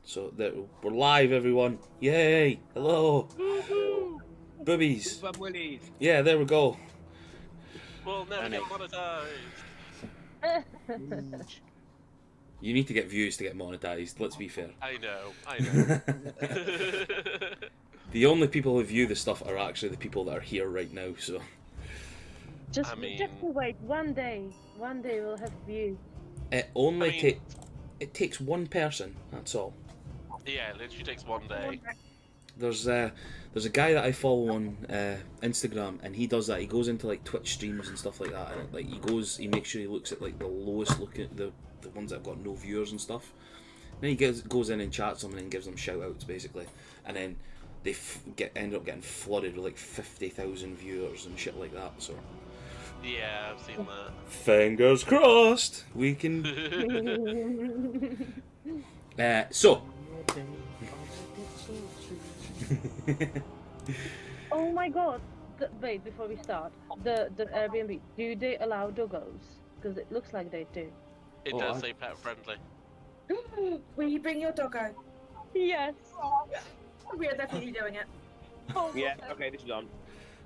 So we're live, everyone. Yay! Hello, boobies. Bub Willies. Yeah, there we go. We'll never And get monetized. You need to get views to get monetized. Let's be fair. I know. The only people who view the stuff are actually the people that are here right now. So Just I mean- just wait. One day we'll have views. it only it takes one person. That's all. Yeah, it literally takes one day. There's a guy that I follow on Instagram, and he does that. He goes into like Twitch streams and stuff like that, and he makes sure he looks at like the lowest looking, the ones that have got no viewers and stuff. Then he goes in and chats them and then gives them shout outs basically, and then they end up getting flooded with like 50,000 viewers and shit like that. So Yeah, I've seen that. fingers crossed we can. So. Oh my god! Wait, before we start, the Airbnb, do they allow doggos? Because it looks like they do. It does say pet friendly. Will you bring your doggo? Yes. We are definitely doing it. Oh, Yeah, okay, this is on.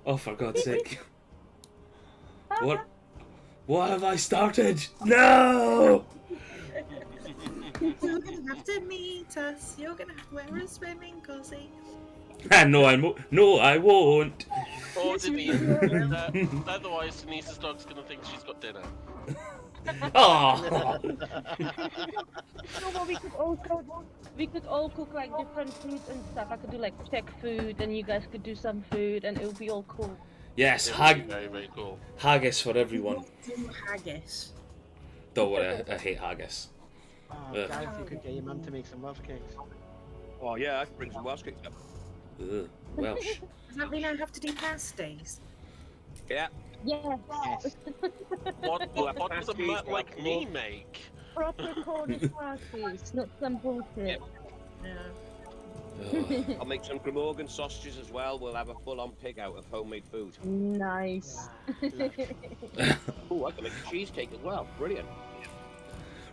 Oh, for God's sake! What have I started? No! You're gonna have to meet us. You're gonna have to wear a swimming costume. No, I won't. Or Yes, you Denise. will. Otherwise, Denise's dog's gonna think she's got dinner. Oh. No, but we could all cook like different foods and stuff. I could do like Czech food, and you guys could do some food, and it would be all cool. Yes, It would be very, very cool. haggis for everyone. Do haggis. Don't worry, I hate haggis. Oh, Yeah. guys, you could get your mum to make some Welsh cakes. Oh yeah, I can bring some Welsh cakes up. Ugh, Welsh. Does that mean I have to do pasties? Yeah. Yeah. Yes. What does a pasties, mutt like me guacamole. make? Proper Cornish parties, not some bullshit. Yeah. Ugh. I'll make some Glamorgan sausages as well. We'll have a full-on pig out of homemade food. Nice. Oh, I can make a cheesecake as well. Brilliant.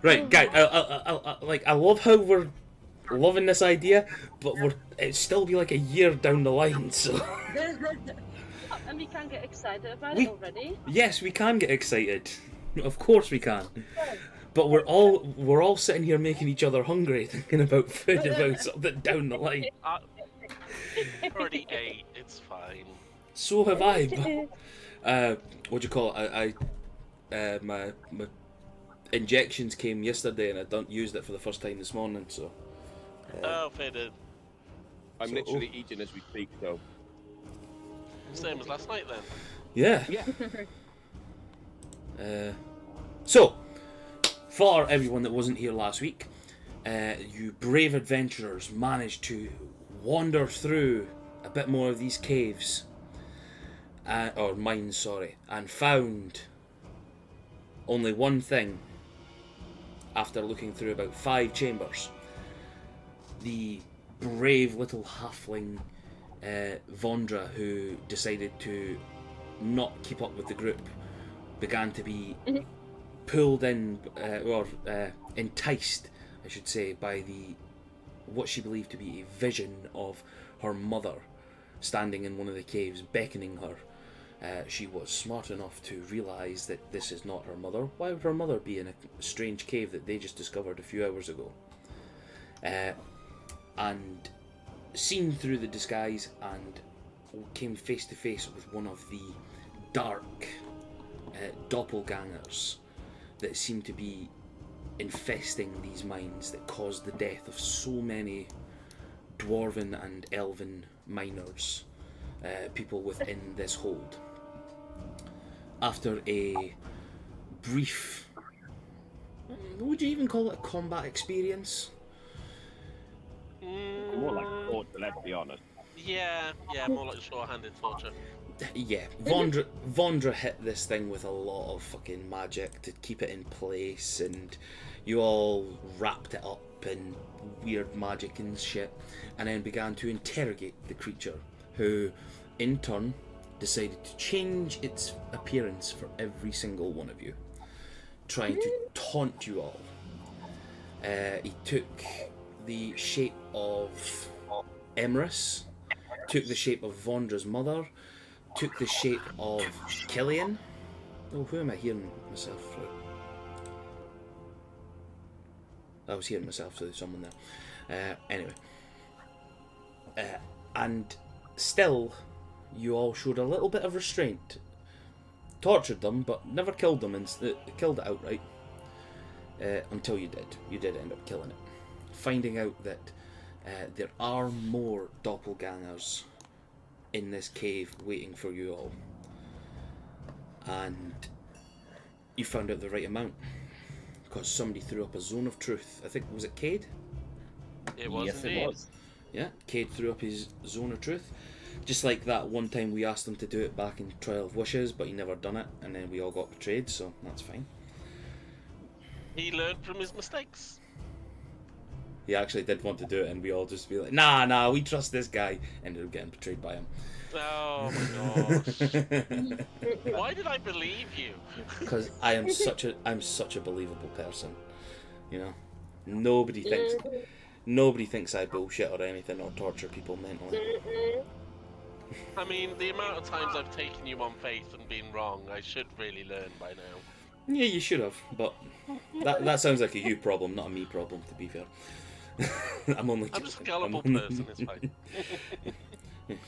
Right, guys. I love how we're loving this idea, but it'd still be like a year down the line. So And we can't get excited about We- it already. yes, we can get excited. Of course we can. But we're all sitting here making each other hungry, thinking about food about something down the line. I already ate. It's fine. So have I. But, what do you call it? My injections came yesterday, and I don't used it for the first time this morning. So Oh, faded. I'm So- literally eating as we speak, though. Same as last night then. yeah. Yeah. So, for everyone that wasn't here last week, you brave adventurers managed to wander through a bit more of these caves, or mines, sorry, and found only one thing after looking through about 5 chambers. The brave little halfling Vondra, who decided to not keep up with the group, began to be pulled in, or enticed, I should say, by what she believed to be a vision of her mother standing in one of the caves, beckoning her. She was smart enough to realise that this is not her mother. Why would her mother be in a strange cave that they just discovered a few hours ago? And seen through the disguise and came face to face with one of the dark doppelgangers that seem to be infesting these mines, that caused the death of so many dwarven and elven miners, people within this hold. After a brief, would you even call it a combat experience? More like torture, let's be honest. Yeah, more like short-handed torture. Yeah, Vondra hit this thing with a lot of fucking magic to keep it in place, and you all wrapped it up in weird magic and shit, and then began to interrogate the creature, who, in turn, decided to change its appearance for every single one of you, trying to taunt you all. He took the shape of Emrys, took the shape of Vondra's mother, took the shape of Killian. Oh, who am I hearing myself through? I was hearing myself through someone there. Anyway. And still, you all showed a little bit of restraint. Tortured them, but never killed them, and killed it outright. Until you did. You did end up killing it. Finding out that there are more doppelgangers in this cave waiting for you all. And you found out the right amount. Because somebody threw up a zone of truth. I think, was it Cade? It was Yes, indeed. it was. Yeah, Cade threw up his zone of truth. Just like that one time we asked him to do it back in Trial of Wishes, but he never done it, and then we all got betrayed, so that's fine. He learned from his mistakes. He actually did want to do it, and we all just be like, nah, we trust this guy. Ended up getting betrayed by him. Oh my gosh. Why did I believe you? Because I'm such a believable person, you know. Nobody thinks I bullshit or anything or torture people mentally. I mean, the amount of times I've taken you on faith and been wrong, I should really learn by now. Yeah, you should have, but that sounds like a you problem, not a me problem. To be fair, I'm just a gullible person, it's fine.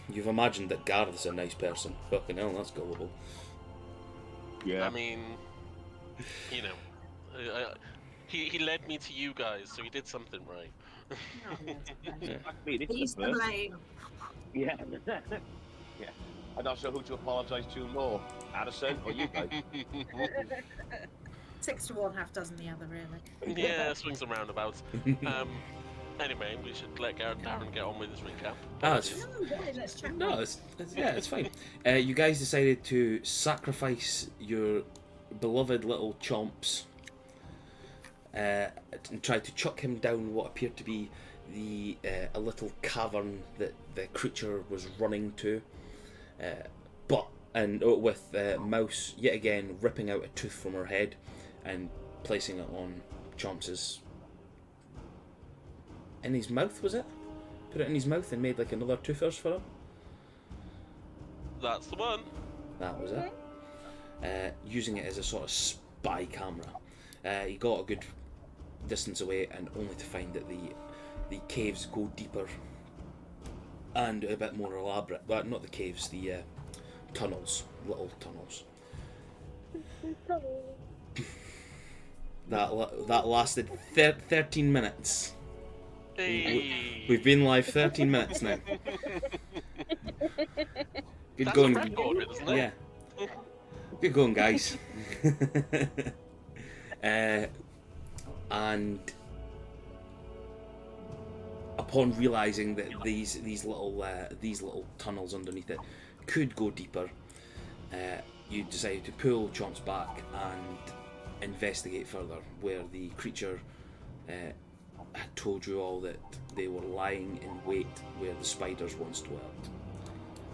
You've imagined that Gareth's a nice person. Fucking hell, that's gullible. Yeah. I mean, you know, he led me to you guys, so he did something right. Yeah. I mean, it's He's the the first. blame. Yeah. Yeah. I'm not sure who to apologise to more, Addison or you guys. 6 to 1, half dozen the other, really. Yeah, swings and roundabouts. Anyway, we should let Darren get on with his recap. Ah, it's, No, really, let's chat. no, it's fine. You guys decided to sacrifice your beloved little chomps and try to chuck him down what appeared to be a little cavern that the creature was running to. With Mouse yet again ripping out a tooth from her head and placing it on Chomps's in his mouth, was it? Put it in his mouth and made like another toothers for him. That's the one. That was it. Using it as a sort of spy camera. He got a good distance away, and only to find that the caves go deeper and a bit more elaborate. But not the caves, the tunnels, little tunnels. That lasted 13 minutes. Hey. We've been live 13 minutes now. Good That's going. a record, isn't it? Yeah. Good going, guys. And upon realizing that these little tunnels underneath it could go deeper, you decided to pull Chomps back and investigate further, where the creature had told you all that they were lying in wait where the spiders once dwelt.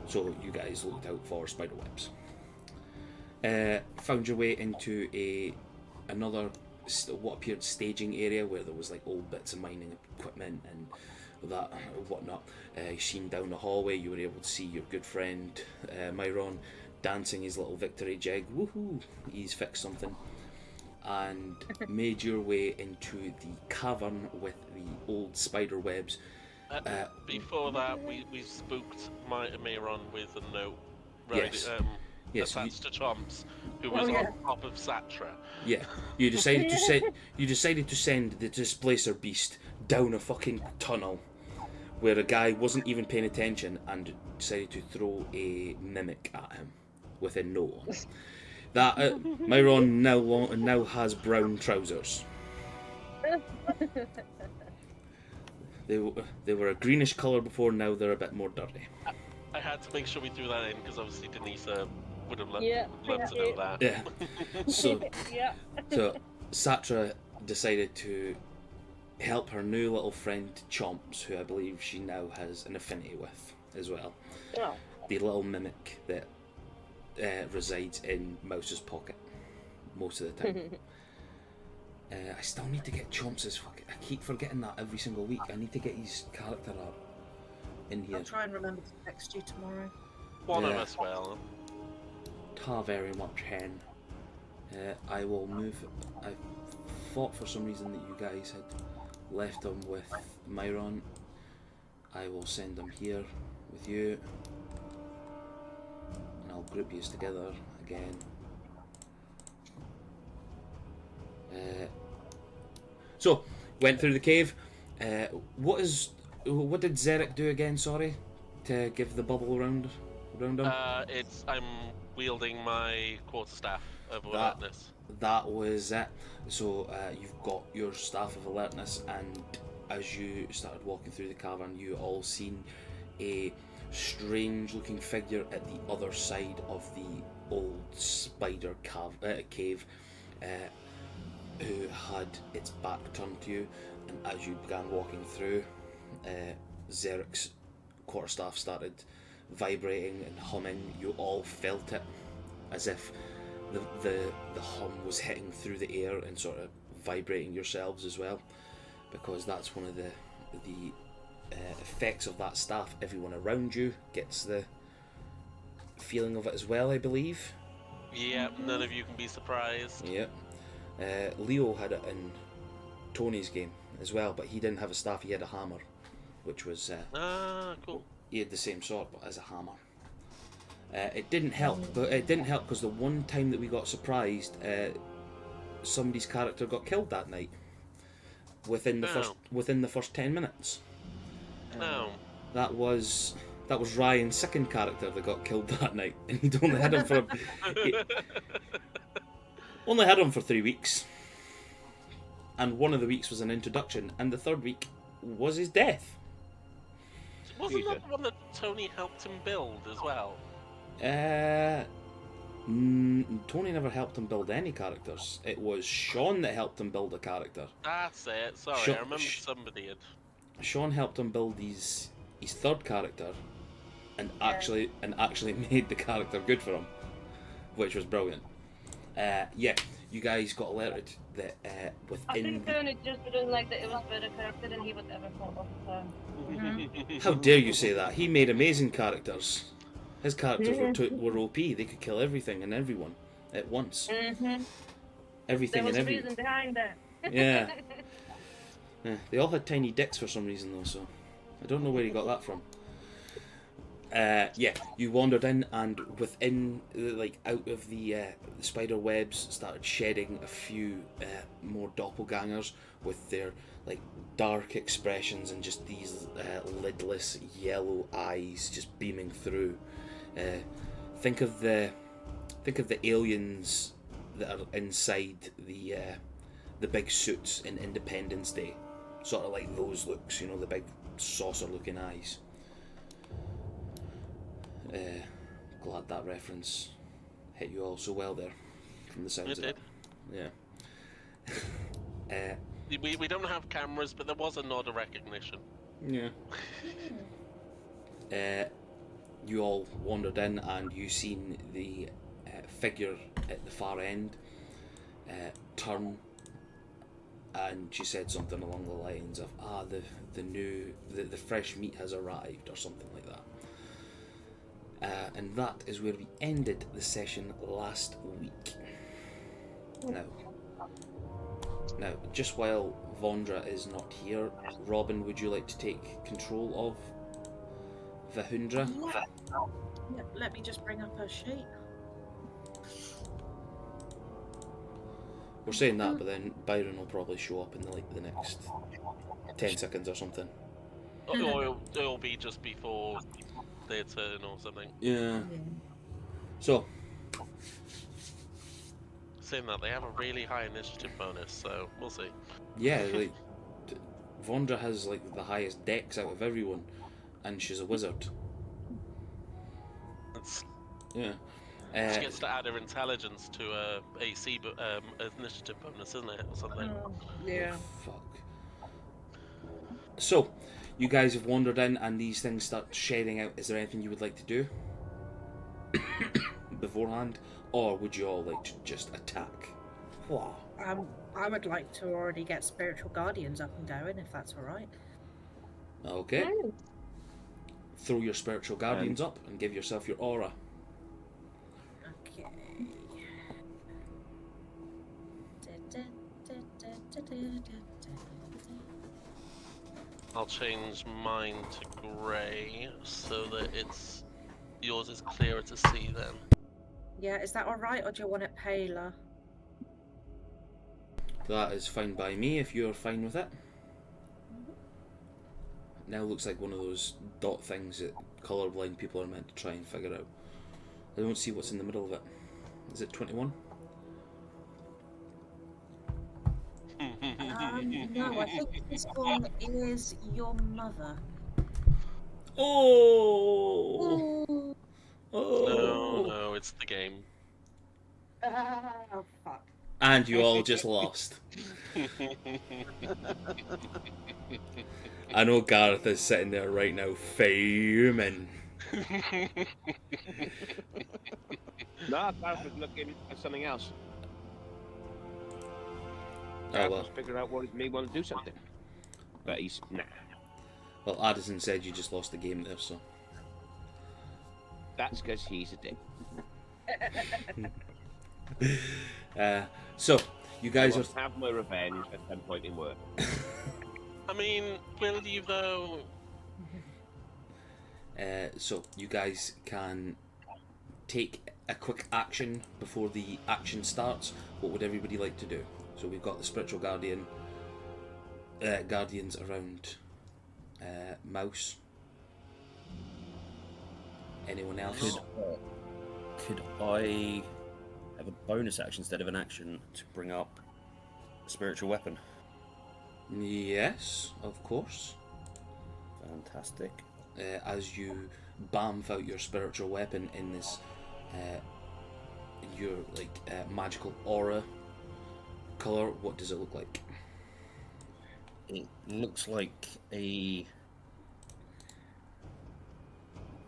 So you guys looked out for spider webs. Found your way into another what appeared staging area where there was like old bits of mining equipment and that whatnot. Sheen down the hallway, you were able to see your good friend Myron dancing his little victory jig. Woohoo! He's fixed something. And made your way into the cavern with the old spider webs. Before that, we spooked Mayron with a note Yes. Yes, attached to Chomps, who was on top of Satra. Yeah, you decided to send the displacer beast down a fucking tunnel where a guy wasn't even paying attention and decided to throw a mimic at him with a note on it. That Myron now has brown trousers. They were a greenish colour before. Now they're a bit more dirty. I had to make sure we threw that in because obviously Denisa would have loved to know that. Yeah. So Yeah. So Satra decided to help her new little friend Chomps, who I believe she now has an affinity with as well. Oh. The little mimic that resides in Mouse's pocket most of the time. I still need to get Chomps' I keep forgetting that every single week. I need to get his character art in here. I'll try and remember to text you tomorrow. One of Yeah. us will. Ta very much, hen. I will move. I thought for some reason that you guys had left him with Myron. I will send him here with you. And I'll group you together again. So, went through the cave. What did Xeric do again, sorry? To give the bubble around him? I'm wielding my quarterstaff of alertness. That was it. So you've got your staff of alertness, and as you started walking through the cavern, you all seen a strange-looking figure at the other side of the old spider cave, who had its back turned to you. And as you began walking through, Xeric's quarterstaff started vibrating and humming. You all felt it, as if the hum was hitting through the air and sort of vibrating yourselves as well, because that's one of the effects of that staff. Everyone around you gets the feeling of it as well, I believe. Yeah, none of you can be surprised. Yeah. Leo had it in Tony's game as well, but he didn't have a staff, he had a hammer, which was Cool. he had the same sword but as a hammer. It didn't help, but it didn't help because the one time that we got surprised, somebody's character got killed that night within the first 10 minutes. No. That was Ryan's second character that got killed that night, and he'd only had him for only had him for 3 weeks, and one of the weeks was an introduction, and the third week was his death. Wasn't that the one that Tony helped him build as well? Tony never helped him build any characters. It was Sean that helped him build a character. That's it. Sorry, Sure, I remember somebody had. Sean helped him build his third character, and actually made the character good for him, which was brilliant. Yeah, you guys got alerted that I within. think Tony just didn't like that it was better character than he would ever thought of. So. How dare you say that? He made amazing characters. His characters were OP. They could kill everything and everyone at once. Everything There was and a reason behind that. Yeah. Yeah. They all had tiny dicks for some reason though, so I don't know where he got that from. Yeah, you wandered in, and within, out of the spider webs, started shedding a few more doppelgangers with their dark expressions and just these lidless yellow eyes just beaming through. Think of the aliens that are inside the big suits in Independence Day, sort of like those looks, the big saucer-looking eyes. Glad that reference hit you all so well there, from the sounds It of it. Yeah. We don't have cameras, but there was a nod of recognition. Yeah. You all wandered in, and you seen the figure at the far end turn, and she said something along the lines of, the fresh meat has arrived, or something like that. And that is where we ended the session last week. Now, just while Vondra is not here, Robin, would you like to take control of Vahundra? Yeah, let me just bring up her sheet. We're saying that, but then Byron will probably show up in the next 10 seconds or something. Or it'll be just before their turn or something. Yeah. So, Saying that, they have a really high initiative bonus, so we'll see. yeah, Vondra has the highest dex out of everyone, and she's a wizard. Yeah. She gets to add her intelligence to a AC initiative bonus, isn't it, or something? Yeah. Fuck. So, you guys have wandered in, and these things start shedding out. Is there anything you would like to do beforehand, or would you all like to just attack? What? I would like to already get spiritual guardians up and going, if that's all right. Okay. Throw your spiritual guardians up and give yourself your aura. Okay. I'll change mine to grey so that yours is clearer to see then. Yeah, is that all right, or do you want it paler? That is fine by me if you're fine with it. Now looks like one of those dot things that colourblind people are meant to try and figure out. I don't see what's in the middle of it. Is it 21? No, I think this one is your mother. Oh! Ooh. Oh! No, it's the game. Oh, fuck. And you all just lost. I know Gareth is sitting there right now fuming. No, Gareth was looking at something else. Oh Gareth well. was figuring out what made me want to do something. But he's nah. Well, Addison said you just lost the game there, so. That's because he's a dick. So, you guys I are. will have my revenge at some point in work. I mean, will you though? So, you guys can take a quick action before the action starts. What would everybody like to do? So, we've got the spiritual guardians around Mouse. Anyone else? Could I have a bonus action instead of an action to bring up a spiritual weapon? Yes, of course. Fantastic. As you bamf out your spiritual weapon in this, your magical aura color, what does it look like? It looks like a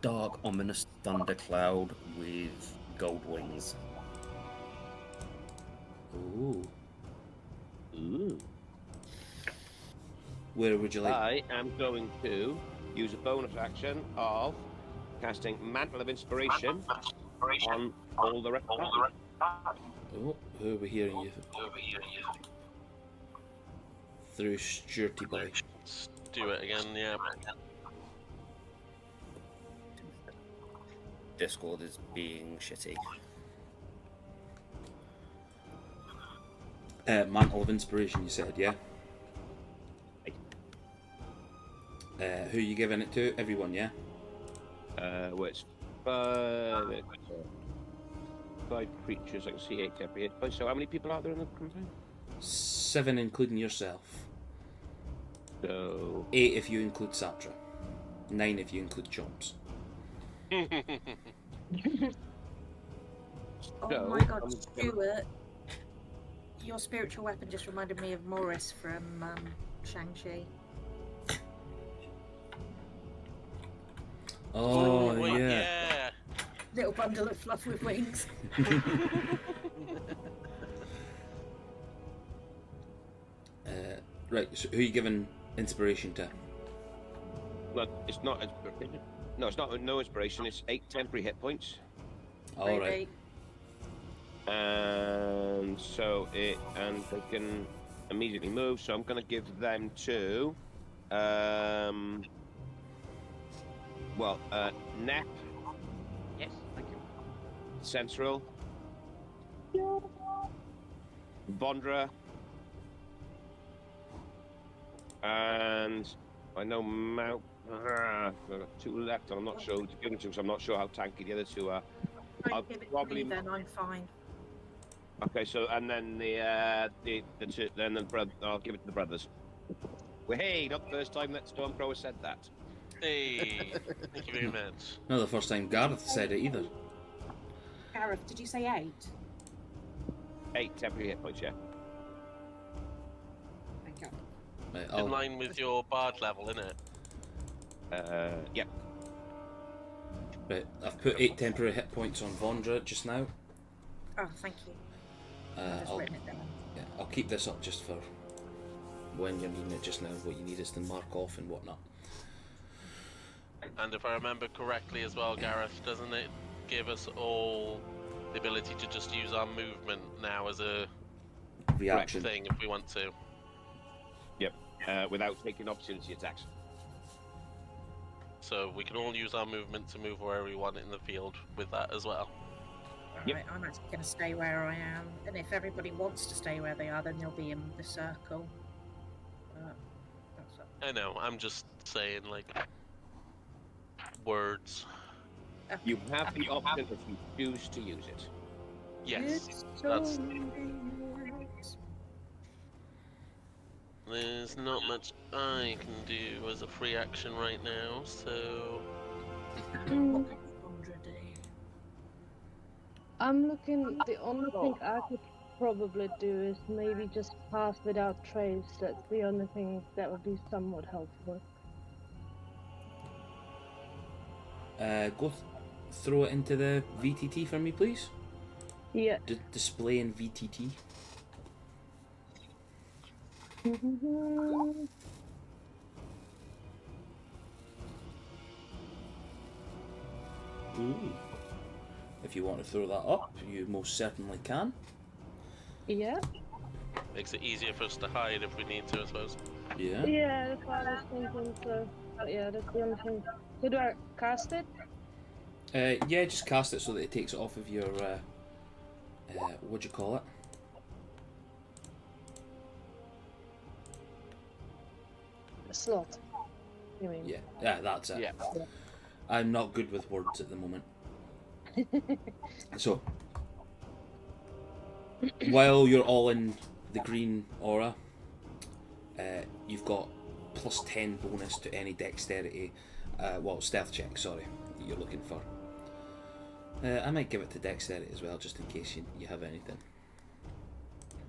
dark, ominous thundercloud with gold wings. Ooh. Ooh. Where would you like? I am going to use a bonus action of casting Mantle of Inspiration on all the rest of them. Oh, who are we hearing you? Through Sturty Boy. Let's do it again, yeah. Discord is being shitty. Mantle of Inspiration, you said, yeah? Who are you giving it to? Everyone, yeah? Well, it's five creatures. I can see 8 temporary hit points. So how many people are there in the campaign? 7 including yourself. So 8 if you include Satra. 9 if you include Chomps. Oh So, my god, Stuart. Your spiritual weapon just reminded me of Morris from Shang-Chi. Oh, Wait, yeah. Little bundle of fluff with wings. Right, so who are you giving inspiration to? well, it's not. No, it's not. No inspiration. It's 8 temporary hit points, Alright. and so they can immediately move. So I'm going to give them to, Nep. Yes, thank you. Central. Bondra. And I know Mount. I've got 2 left, and I'm not sure who to give them to, because I'm not sure how tanky the other 2 are. I'll Give it probably- to me, then I'm fine. Okay, so and then the two, then the brother, I'll give it to the brothers. Well, hey, not the first time that Stormcrow has said that. Hey, thank you very much. Not the first time Gareth said it either. Gareth, did you say 8? 8 temporary hit points, yeah. Thank you. Right, In line with your bard level, innit? Yeah. right, I've put 8 temporary hit points on Vondra just now. Oh, thank you. I've just I'll written it down. keep this up just for when you're needing it just now. What you need is to mark off and whatnot. And if I remember correctly as well, Gareth, doesn't it give us all the ability to just use our movement now as a Reaction. thing if we want to? Yep. Without taking opportunity attacks. So we can all use our movement to move wherever we want in the field with that as well. Yep. Right, I'm actually going to stay where I am, and if everybody wants to stay where they are, then they'll be in the circle. That's up. I know, I'm just saying, like, words. You have the option if you choose to use it. Yes, It's that's... only words. There's not much I can do as a free action right now, so... What can Sandra do? I'm looking. The only thing I could probably do is maybe just pass without trace. That's the only thing that would be somewhat helpful. Throw it into the VTT for me, please. Yeah. Display in VTT. Ooh. If you want to throw that up, you most certainly can. Yeah. Makes it easier for us to hide if we need to, I suppose. Yeah. Yeah, that's what I was thinking. So, but yeah, that's the only thing. So do I cast it? Yeah, just cast it so that it takes it off of your, what do you call it? A slot. You mean? Yeah, that's it. Yeah. I'm not good with words at the moment. So, while you're all in the green aura, you've got plus 10 bonus to any dexterity, stealth check, sorry, that you're looking for. I might give it to dexterity as well, just in case you have anything.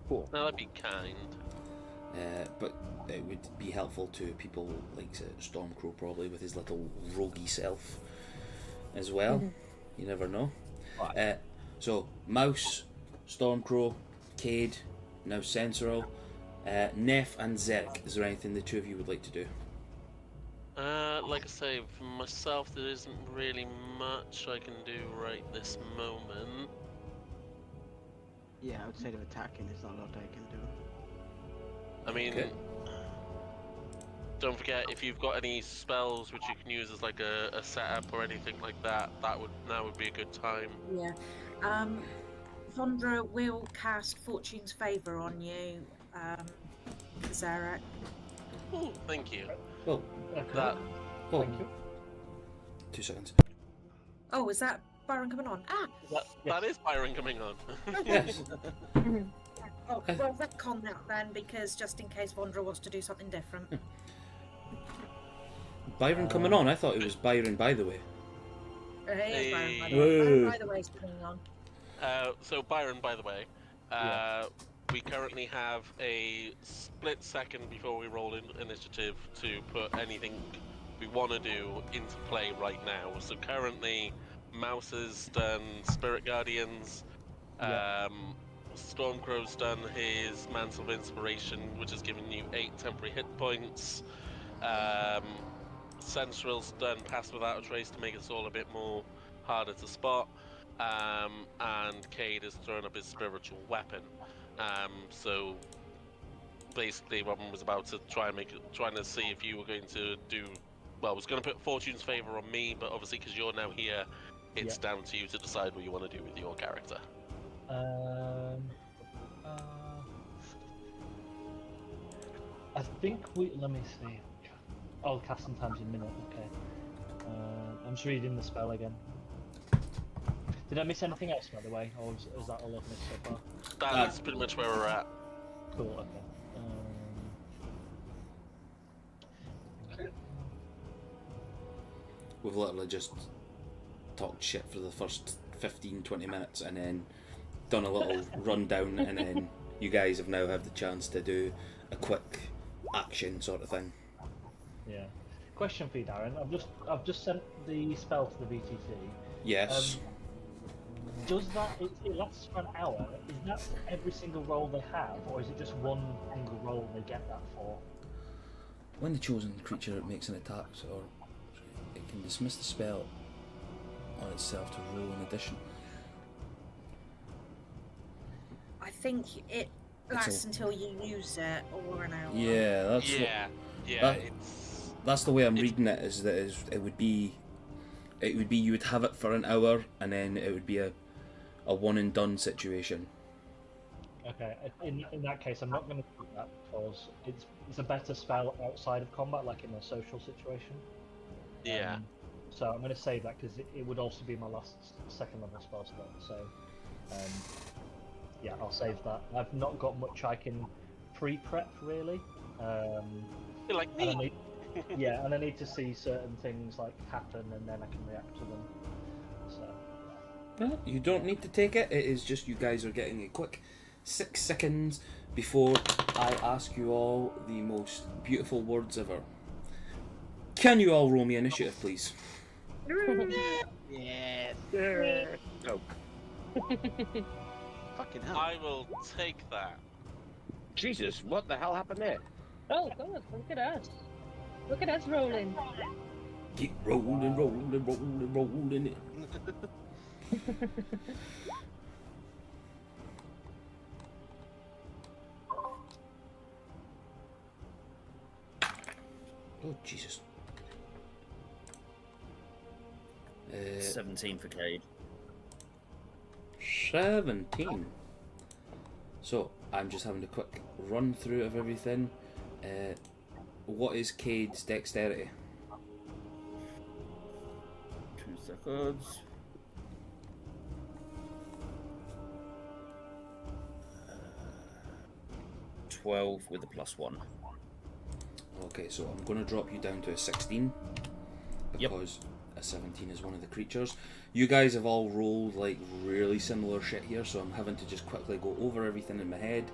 Cool. That'd be kind. But it would be helpful to people like Stormcrow, probably, with his little roguey self as well. You never know. So, Mouse, Stormcrow, Cade, now Sensoril, Neff and Zerk. Is there anything the two of you would like to do? Like I say, for myself, there isn't really much I can do right this moment. Yeah, outside of attacking, there's not a lot I can do. I mean, Okay. Don't forget, if you've got any spells which you can use as like a setup or anything like that, now would be a good time. Yeah. Vondra will cast Fortune's Favour on you, Zarek. Oh, thank you. Well, That oh, 2 seconds. Oh, is that Byron coming on? that is Byron coming on. Yes. Oh, well, retcon that then, because just in case Vondra wants to do something different. Byron coming on? I thought it was Byron, by the way. It is Byron, by the Whoa. way. Byron, by the way, is coming on. So Byron, by the way, we currently have a split second before we roll in initiative to put anything we want to do into play right now. So currently, Mouse has done Spirit Guardians. Stormcrow's done his Mantle of Inspiration, which has given you 8 temporary hit points. Sensoril's done Pass Without a Trace to make us all a bit more harder to spot. And Cade has thrown up his Spiritual Weapon. So basically, Robin was about to trying to see if you were going to do. Well, was going to put Fortune's Favor on me, but obviously because you're now here, it's down to you to decide what you want to do with your character. I think let me see. I'll cast sometimes in a minute, okay. I'm just reading the spell again. Did I miss anything else, by the way, or is that all I've missed so far? That's pretty much where we're at. Cool, okay. We've literally just talked shit for the first 15-20 minutes and then done a little rundown, and then you guys have now had the chance to do a quick action sort of thing. Yeah. Question for you, Darren. I've just sent the spell to the VTT. Yes. Does that it lasts for an hour? Is that every single roll they have, or is it just one single roll they get that for? When the chosen creature makes an attack, or it can dismiss the spell on itself to roll in addition. I think it It's lasts a- until you use it or an hour. Yeah, that's Yeah, yeah, that- it's that's the way I'm It's- reading it. It would be you would have it for an hour and then it would be a one and done situation. Okay, in that case, I'm not going to do that because it's a better spell outside of combat, like in a social situation. yeah. So I'm going to save that because it would also be my last second level spell slot. So, yeah, I'll save that. I've not got much I can pre-prep really. You're like And I me. need, and I need to see certain things like happen, and then I can react to them. So. Well, you don't need to take it. It is just you guys are getting a quick 6 seconds before I ask you all the most beautiful words ever. Can you all roll me initiative, please? Yes. No. Fucking hell. I will take that. Jesus, what the hell happened there? Oh god, look at us. Look at us rolling. Keep rolling, rolling, rolling, rolling it. Oh, Jesus. 17 for Cade. 17. So, I'm just having a quick run through of everything. What is Cade's dexterity? 2 seconds. 12 with a +1. Okay, so I'm going to drop you down to a 16 Yep. because a 17 is one of the creatures. You guys have all rolled like really similar shit here, so I'm having to just quickly go over everything in my head.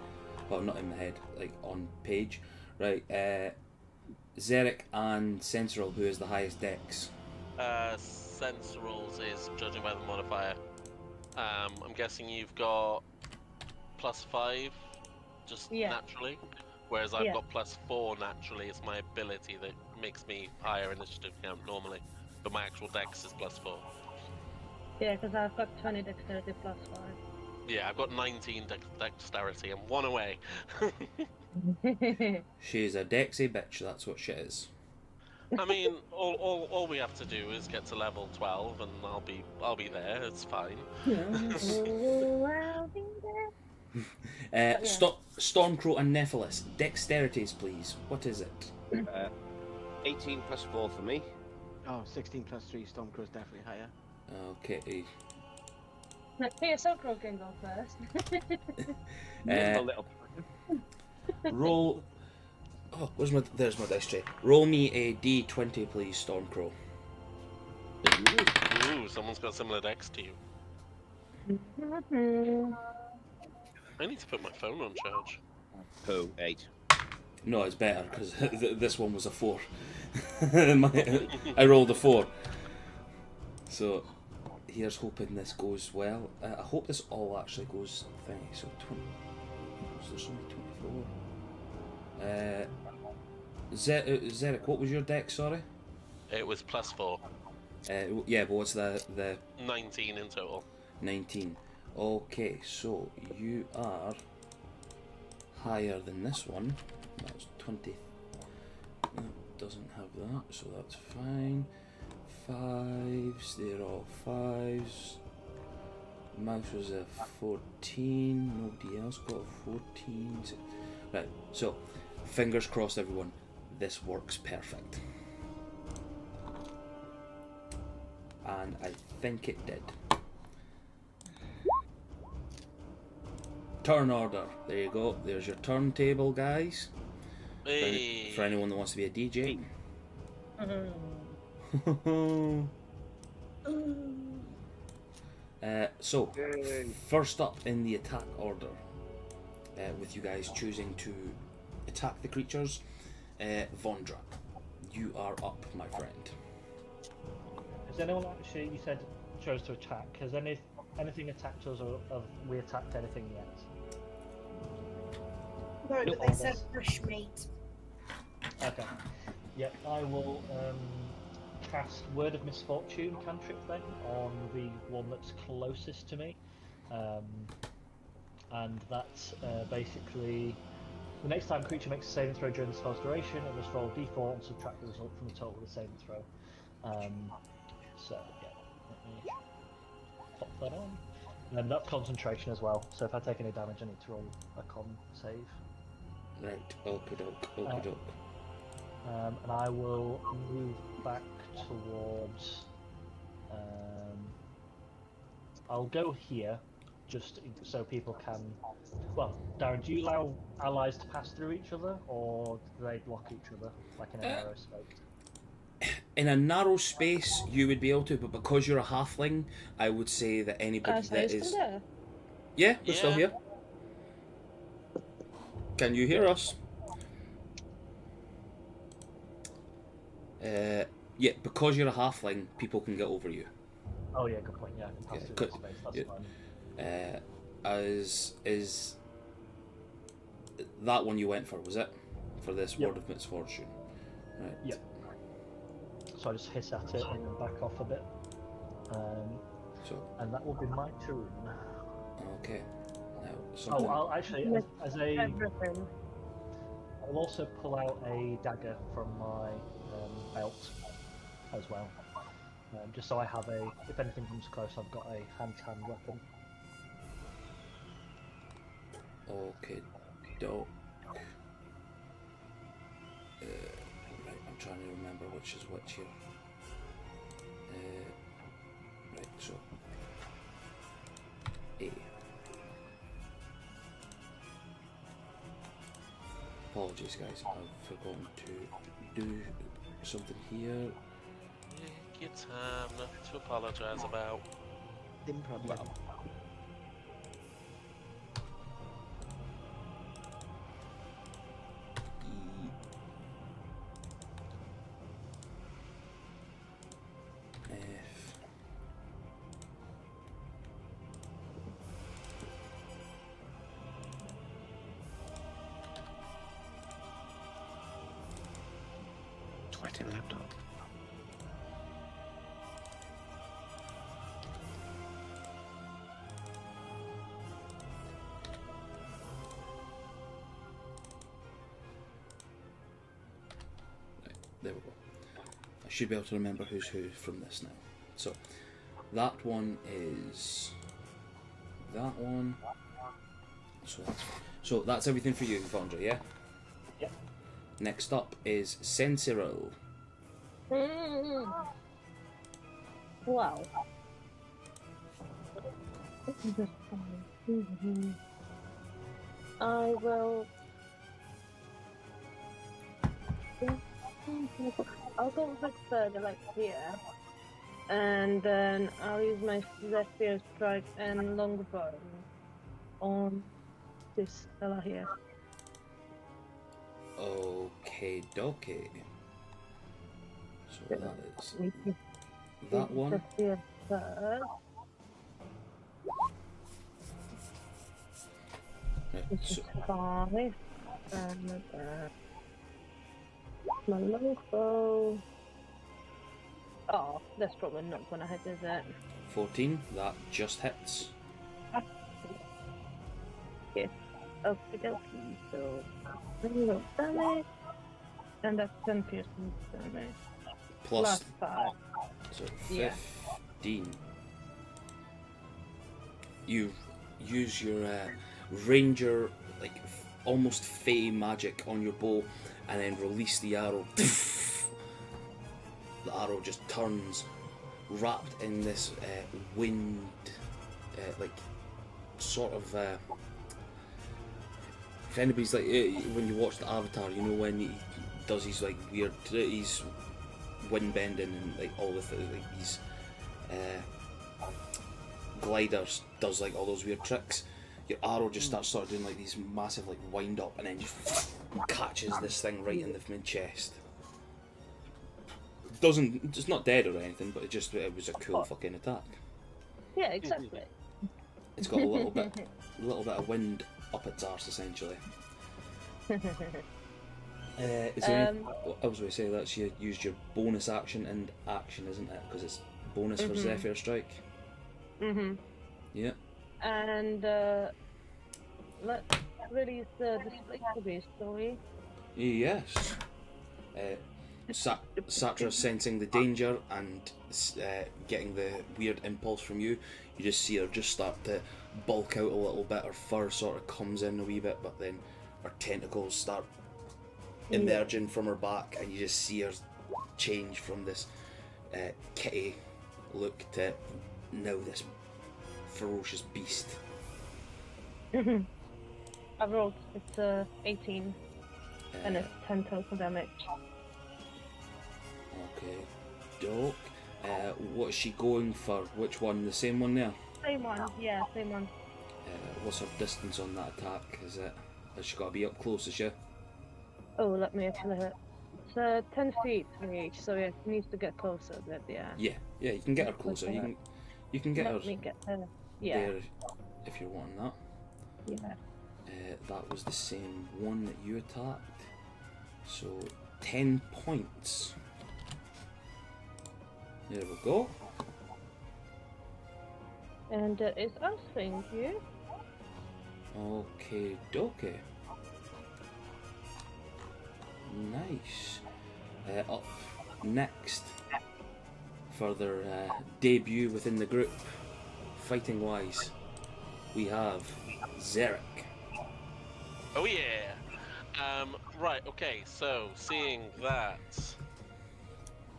Well, not in my head, like on page. Right, Xeric and Sensual, who is the highest dex? Sense rolls is judging by the modifier. I'm guessing you've got +5 just Yeah. naturally, whereas I've Yeah. got +4 naturally. It's my ability that makes me higher initiative count normally, but my actual dex is +4. Yeah, because I've got 20 dexterity plus 5. Yeah, I've got 19 dexterity. I'm 1 away. She's a dexy bitch, that's what she is. I mean, all we have to do is get to level 12, and I'll be there. It's fine. Stormcrow and Nephilis, dexterities please. What is it? 18 plus 4 for me. Oh, 16 plus 3, Stormcrow's definitely higher. Okay. Here, Silkrow can go first. A little. Roll. Oh, there's my dice tray. Roll me a d20, please, Stormcrow. Ooh, someone's got similar dex to you. I need to put my phone on charge. Who? 8. No, it's better because this one was a 4. I rolled a 4. So here's hoping this goes well. I hope this all actually goes thingy. So 20. So there's only 24. Zerek, what was your dex? Sorry. It was +4. Yeah, but what's the 19 in total. 19? Okay, so you are higher than this one. That's 20. That doesn't have that, so that's fine. 5s, they're all 5s. Mouse was a 14. Nobody else got a 14. Right, so fingers crossed, everyone. This works perfect. And I think it did. Turn order. There you go. There's your turntable, guys. Hey. For anyone that wants to be a DJ. So, first up in the attack order, with you guys choosing to attack the creatures, Vondra, you are up, my friend. Has anyone actually, you said, chose to attack? Has any anything attacked us, or have we attacked anything yet? No, Nope. but they said fresh meat. Okay. Yep, I will cast Word of Misfortune cantrip then on the one that's closest to me. And that's basically the next time a creature makes a saving throw during the spell's duration, it must roll d4 and subtract the result from the total of the saving throw. So, yeah, let me pop that on. And that's concentration as well, so if I take any damage, I need to roll a con save. Right, okie doke. And I will move back towards. I'll go here, just so people can. Well, Darren, do you allow allies to pass through each other, or do they block each other like in a narrow space? In a narrow space, you would be able to, but because you're a halfling, I would say that anybody So that you're is. still there? Yeah, we're still Yeah. here. Can you hear us? Yeah, because you're a halfling, people can get over you. Oh yeah, good point. Yeah, I can pass Yeah, through good. that space. That's Yeah. fine. As is that one you went for, was it? For this Yep. Word of Misfortune. Right. Yep. So I just hiss at it and then back off a bit. So And that will be my turn. okay. Now Oh, something. I'll actually, as a, Everything. I'll also pull out a dagger from my belt as well, just so I have a. If anything comes close, I've got a hand-to-hand weapon. Okay, dope. Right, I'm trying to remember which is which here. Right, so A. Apologies, guys. I've forgotten to do something here. Take your time, nothing to apologise about. Dim problem. F. Sweating laptop. There we go. I should be able to remember who's who from this now. So, that one is that one. So that's everything for you, Vondra, yeah? Yep. Next up is Sensiral. Wow. I will. I'll go a bit further, like here, and then I'll use my Zephyr Strike and Longbow on this fella here. Okay, dokie. So that is We can that one. Zephyr first. Right, This so, is 5, and my longbow. Oh, that's probably not gonna hit, is it? 14, that just hits. Okay, dokie. So, little damage, and that's 10 piercing damage. Plus, 5. so Yeah. 15. You use your ranger, like almost fey magic on your bow, and then release the arrow. The arrow just turns, wrapped in this wind, like sort of. If anybody's like when you watch the Avatar, you know when he does his like weird, he's wind bending and like all the like these gliders does like all those weird tricks. Your arrow just starts sort of doing like these massive like wind up and then just catches this thing right in the chest. It's not dead or anything, but it was a cool fucking attack. Yeah, exactly. It's got a little bit of wind up its arse, essentially. Is there I was going to say that's you used your bonus action and action, isn't it? Because it's bonus for Zephyr Strike. Mm-hmm. Yeah. And let's release the display beast, shall we? Yes. Satra sensing the danger and getting the weird impulse from you, you just see her just start to bulk out a little bit. Her fur sort of comes in a wee bit, but then her tentacles start emerging from her back, and you just see her change from this kitty look to now this ferocious beast. I rolled, it's 18, and it's 10 total damage. Okay, dope. What is she going for? Which one? The same one there? Same one, yeah, same one. What's her distance on that attack? Has she got to be up close, is she? Oh, let me actually hit. It's 10 feet from each, so yeah, she needs to get closer a bit, yeah. Yeah, you can get her closer. You can get her Let me get her. Yeah. there if you're wanting that. Yeah. That was the same one that you attacked. So 10 points. There we go. And it's us, thank you. Okay, dokie. Nice. Up next for their debut within the group, fighting wise, we have Zarek. Oh yeah. Right. Okay. So seeing that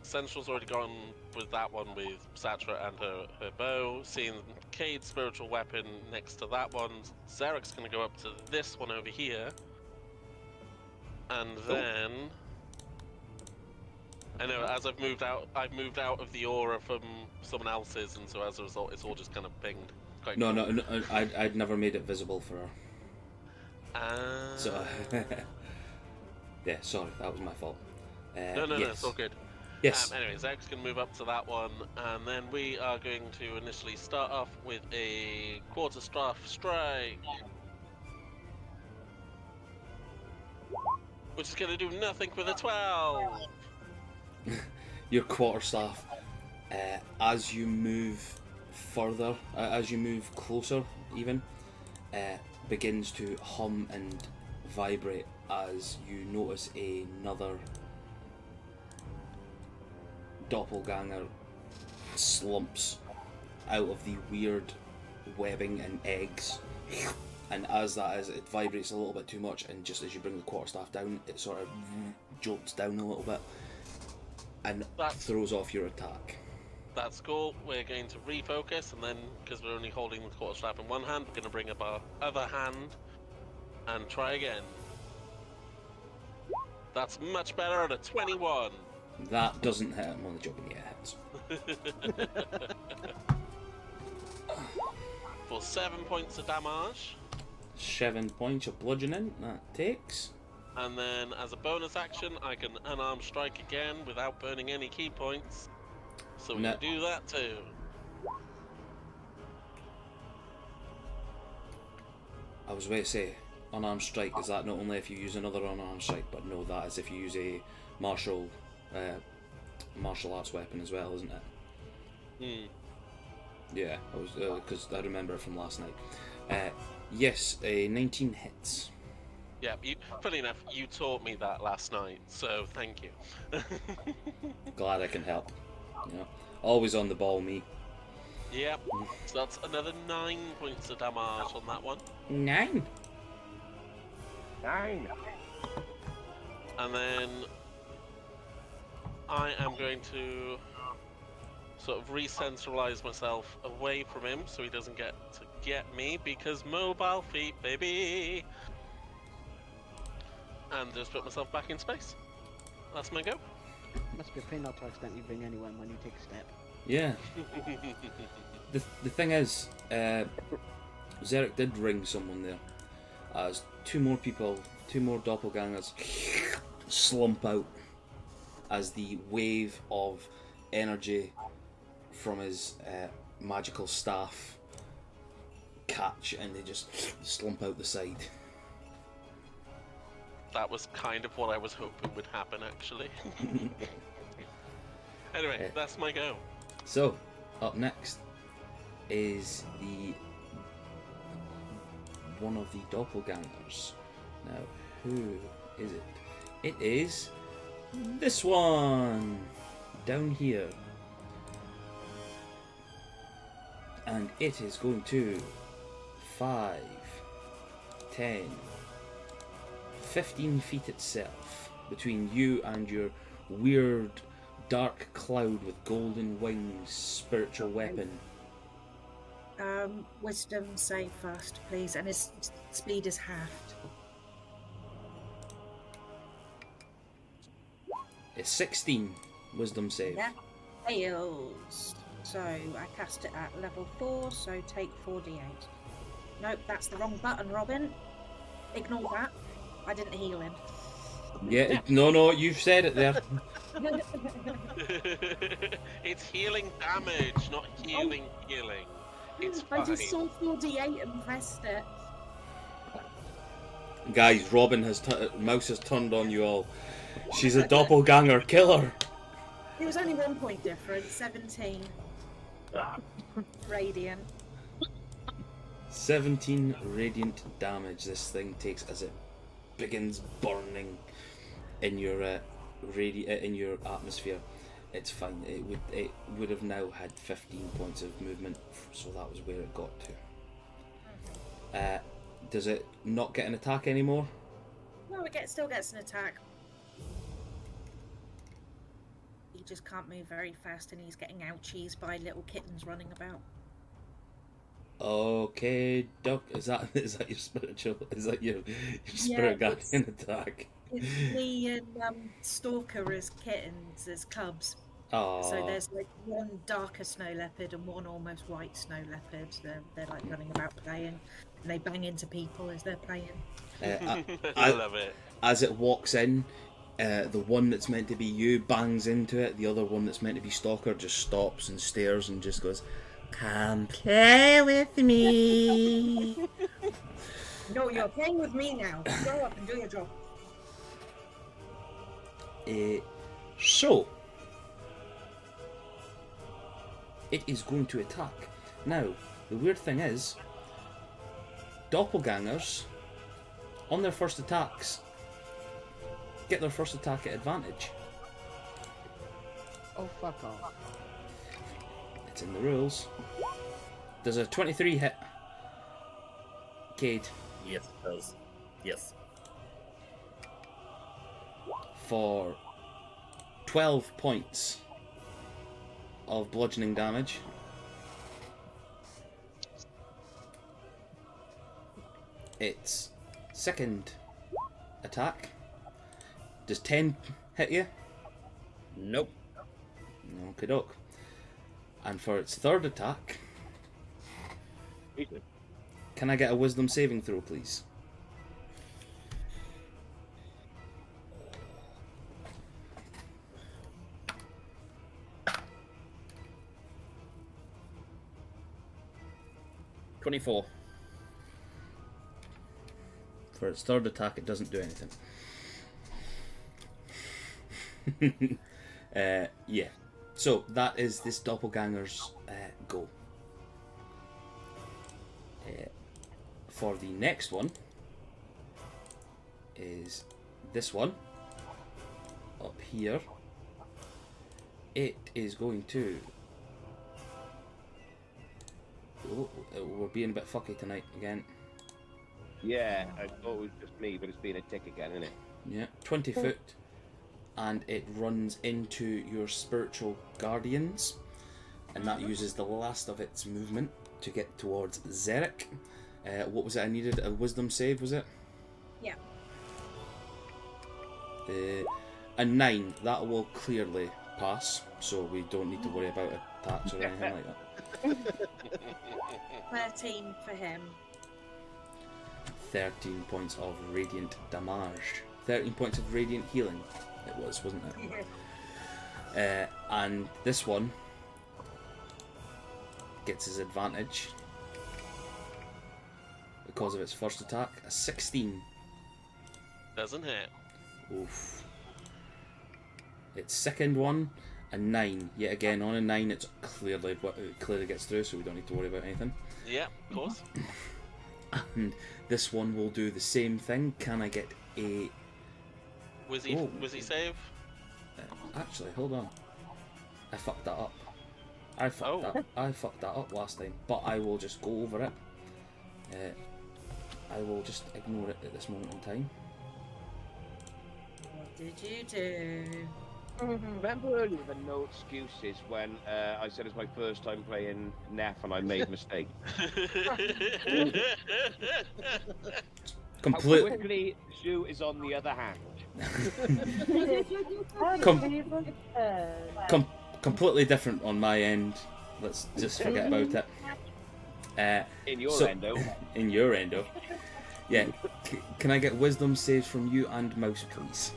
Central's already gone with that one with Satra and her bow. Seeing Cade's spiritual weapon next to that one, Zarek's going to go up to this one over here, and then I know as I've moved out of the aura from someone else's, and so as a result, it's all just kind of pinged. Quite No, cool. no, I'd never made it visible for her. So, yeah, sorry, that was my fault. No, yes. it's all good. Yes. Anyway, Zach's going to move up to that one, and then we are going to initially start off with a quarterstaff strike, which is going to do nothing with a 12. Your quarterstaff, as you move further, as you move closer, even, begins to hum and vibrate as you notice another doppelganger slumps out of the weird webbing and eggs, and as that is, it vibrates a little bit too much, and just as you bring the quarterstaff down, it sort of jolts down a little bit and throws off your attack. That's cool. We're going to refocus, and then because we're only holding the quarterstaff in one hand, we're going to bring up our other hand and try again. That's much better at a 21. That doesn't hit. I'm only joking. Yeah, it hits. For 7 points of damage. 7 points of bludgeoning. That takes. And then, as a bonus action, I can unarmed strike again without burning any key points. So we can do that too. I was going to say, unarmed strike, is that not only if you use another unarmed strike, but no, that is if you use a martial arts weapon as well, isn't it? Yeah, I was because I remember it from last night. Yes, a 19 hits. Yeah, funny enough, you taught me that last night, so thank you. Glad I can help. You know, always on the ball, me. Yep, so that's another 9 points of damage on that one. 9. And then I am going to sort of re-centralize myself away from him so he doesn't get to get me, because mobile feet, baby! And just put myself back in space. That's my go. Must be a pain not to accidentally bring anyone when you take a step. Yeah. The thing is, Zarek did ring someone there, as two more doppelgangers slump out as the wave of energy from his magical staff catch and they just slump out the side. That was kind of what I was hoping would happen, actually. Anyway, that's my go. So, up next is one of the doppelgangers. Now, who is it? It is this one down here. And it is going to 5, 10, 15 feet itself between you and your weird dark cloud with golden wings spiritual weapon. Wisdom save first, please, and his speed is halved. It's 16 wisdom save. That fails. So I cast it at level 4, so take 4d8. Nope, that's the wrong button, Robin. Ignore that. I didn't heal him. Yeah, no, you've said it there. It's healing damage, not healing. It's fine. I just saw 4d8 and pressed it. Guys, Mouse has turned on you all. She's a doppelganger killer. It was only 1 point difference, 17. Radiant. 17 radiant damage this thing takes as it begins burning in your in your atmosphere. It's fine. It would have now had 15 points of movement, so that was where it got to. Does it not get an attack anymore? No, it still gets an attack. He just can't move very fast, and he's getting ouchies by little kittens running about. Okay, Doc. Is that your spiritual? Is that your spirit guardian attack? It's me and Stalker as kittens, as cubs. Oh. So there's like one darker snow leopard and one almost white snow leopard. They're like running about playing, and they bang into people as they're playing. I love it. As it walks in, the one that's meant to be you bangs into it. The other one that's meant to be Stalker just stops and stares and just goes, "Come play with me." No, you're playing with me now. Grow up and do your job. So, it is going to attack. Now, the weird thing is, doppelgangers, on their first attacks, get their first attack at advantage. Oh, fuck off. It's in the rules. Does a 23 hit? Cade. Yes, it does. Yes. For 12 points of bludgeoning damage. Its second attack. Does 10 hit you? Nope. Okie doke. And for its third attack, can I get a wisdom saving throw, please? $24. For its third attack, it doesn't do anything. Yeah. So that is this doppelganger's go. For the next one is this one up here. It is going to. Oh, we're being a bit fucky tonight again. Yeah, I thought it was just me, but it's being a tick again, isn't it? Yeah, 20 foot. And it runs into your spiritual guardians. And that uses the last of its movement to get towards Zarek. What was it I needed? A wisdom save, was it? Yeah. A 9. That will clearly pass. So we don't need to worry about attacks or anything like that. 13 for him. 13 points of radiant damage. 13 points of radiant healing. It was, wasn't it? And this one gets his advantage. because of its first attack. A 16. Doesn't hit. Oof. Its second one, a 9. Yet again, on a 9, it's clearly gets through, so we don't need to worry about anything. Yeah, of course. And this one will do the same thing. Can I get a... Wizzy save? Actually, hold on. I fucked that up. I fucked that up last time, but I will just go over it. I will just ignore it at this moment in time. What did you do? Remember earlier the no excuses when I said it's my first time playing Neff and I made a mistake? How quickly Shu is on the other hand. Completely different on my end. Let's just forget about it. In your endo. In your endo. Yeah. Can I get wisdom saves from you and Mouse, please?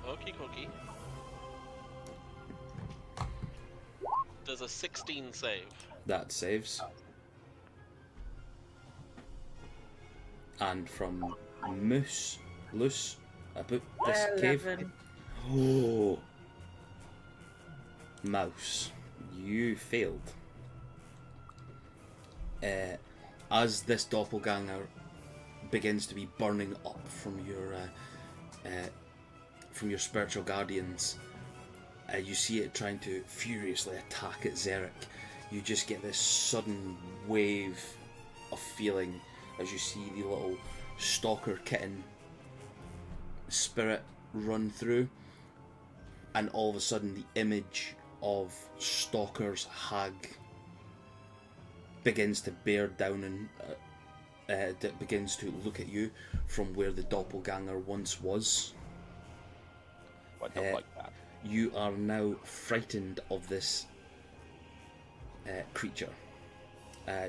Okie dokie. Does a 16 save? That saves. And from Luce, about this cave. 11. Oh. Mouse, you failed. As this doppelganger begins to be burning up from your spiritual guardians, you see it trying to furiously attack at Xeric. You just get this sudden wave of feeling as you see the little stalker kitten spirit run through, and all of a sudden the image of Stalker's hag begins to bear down and that begins to look at you from where the doppelganger once was. I don't like that. You are now frightened of this creature.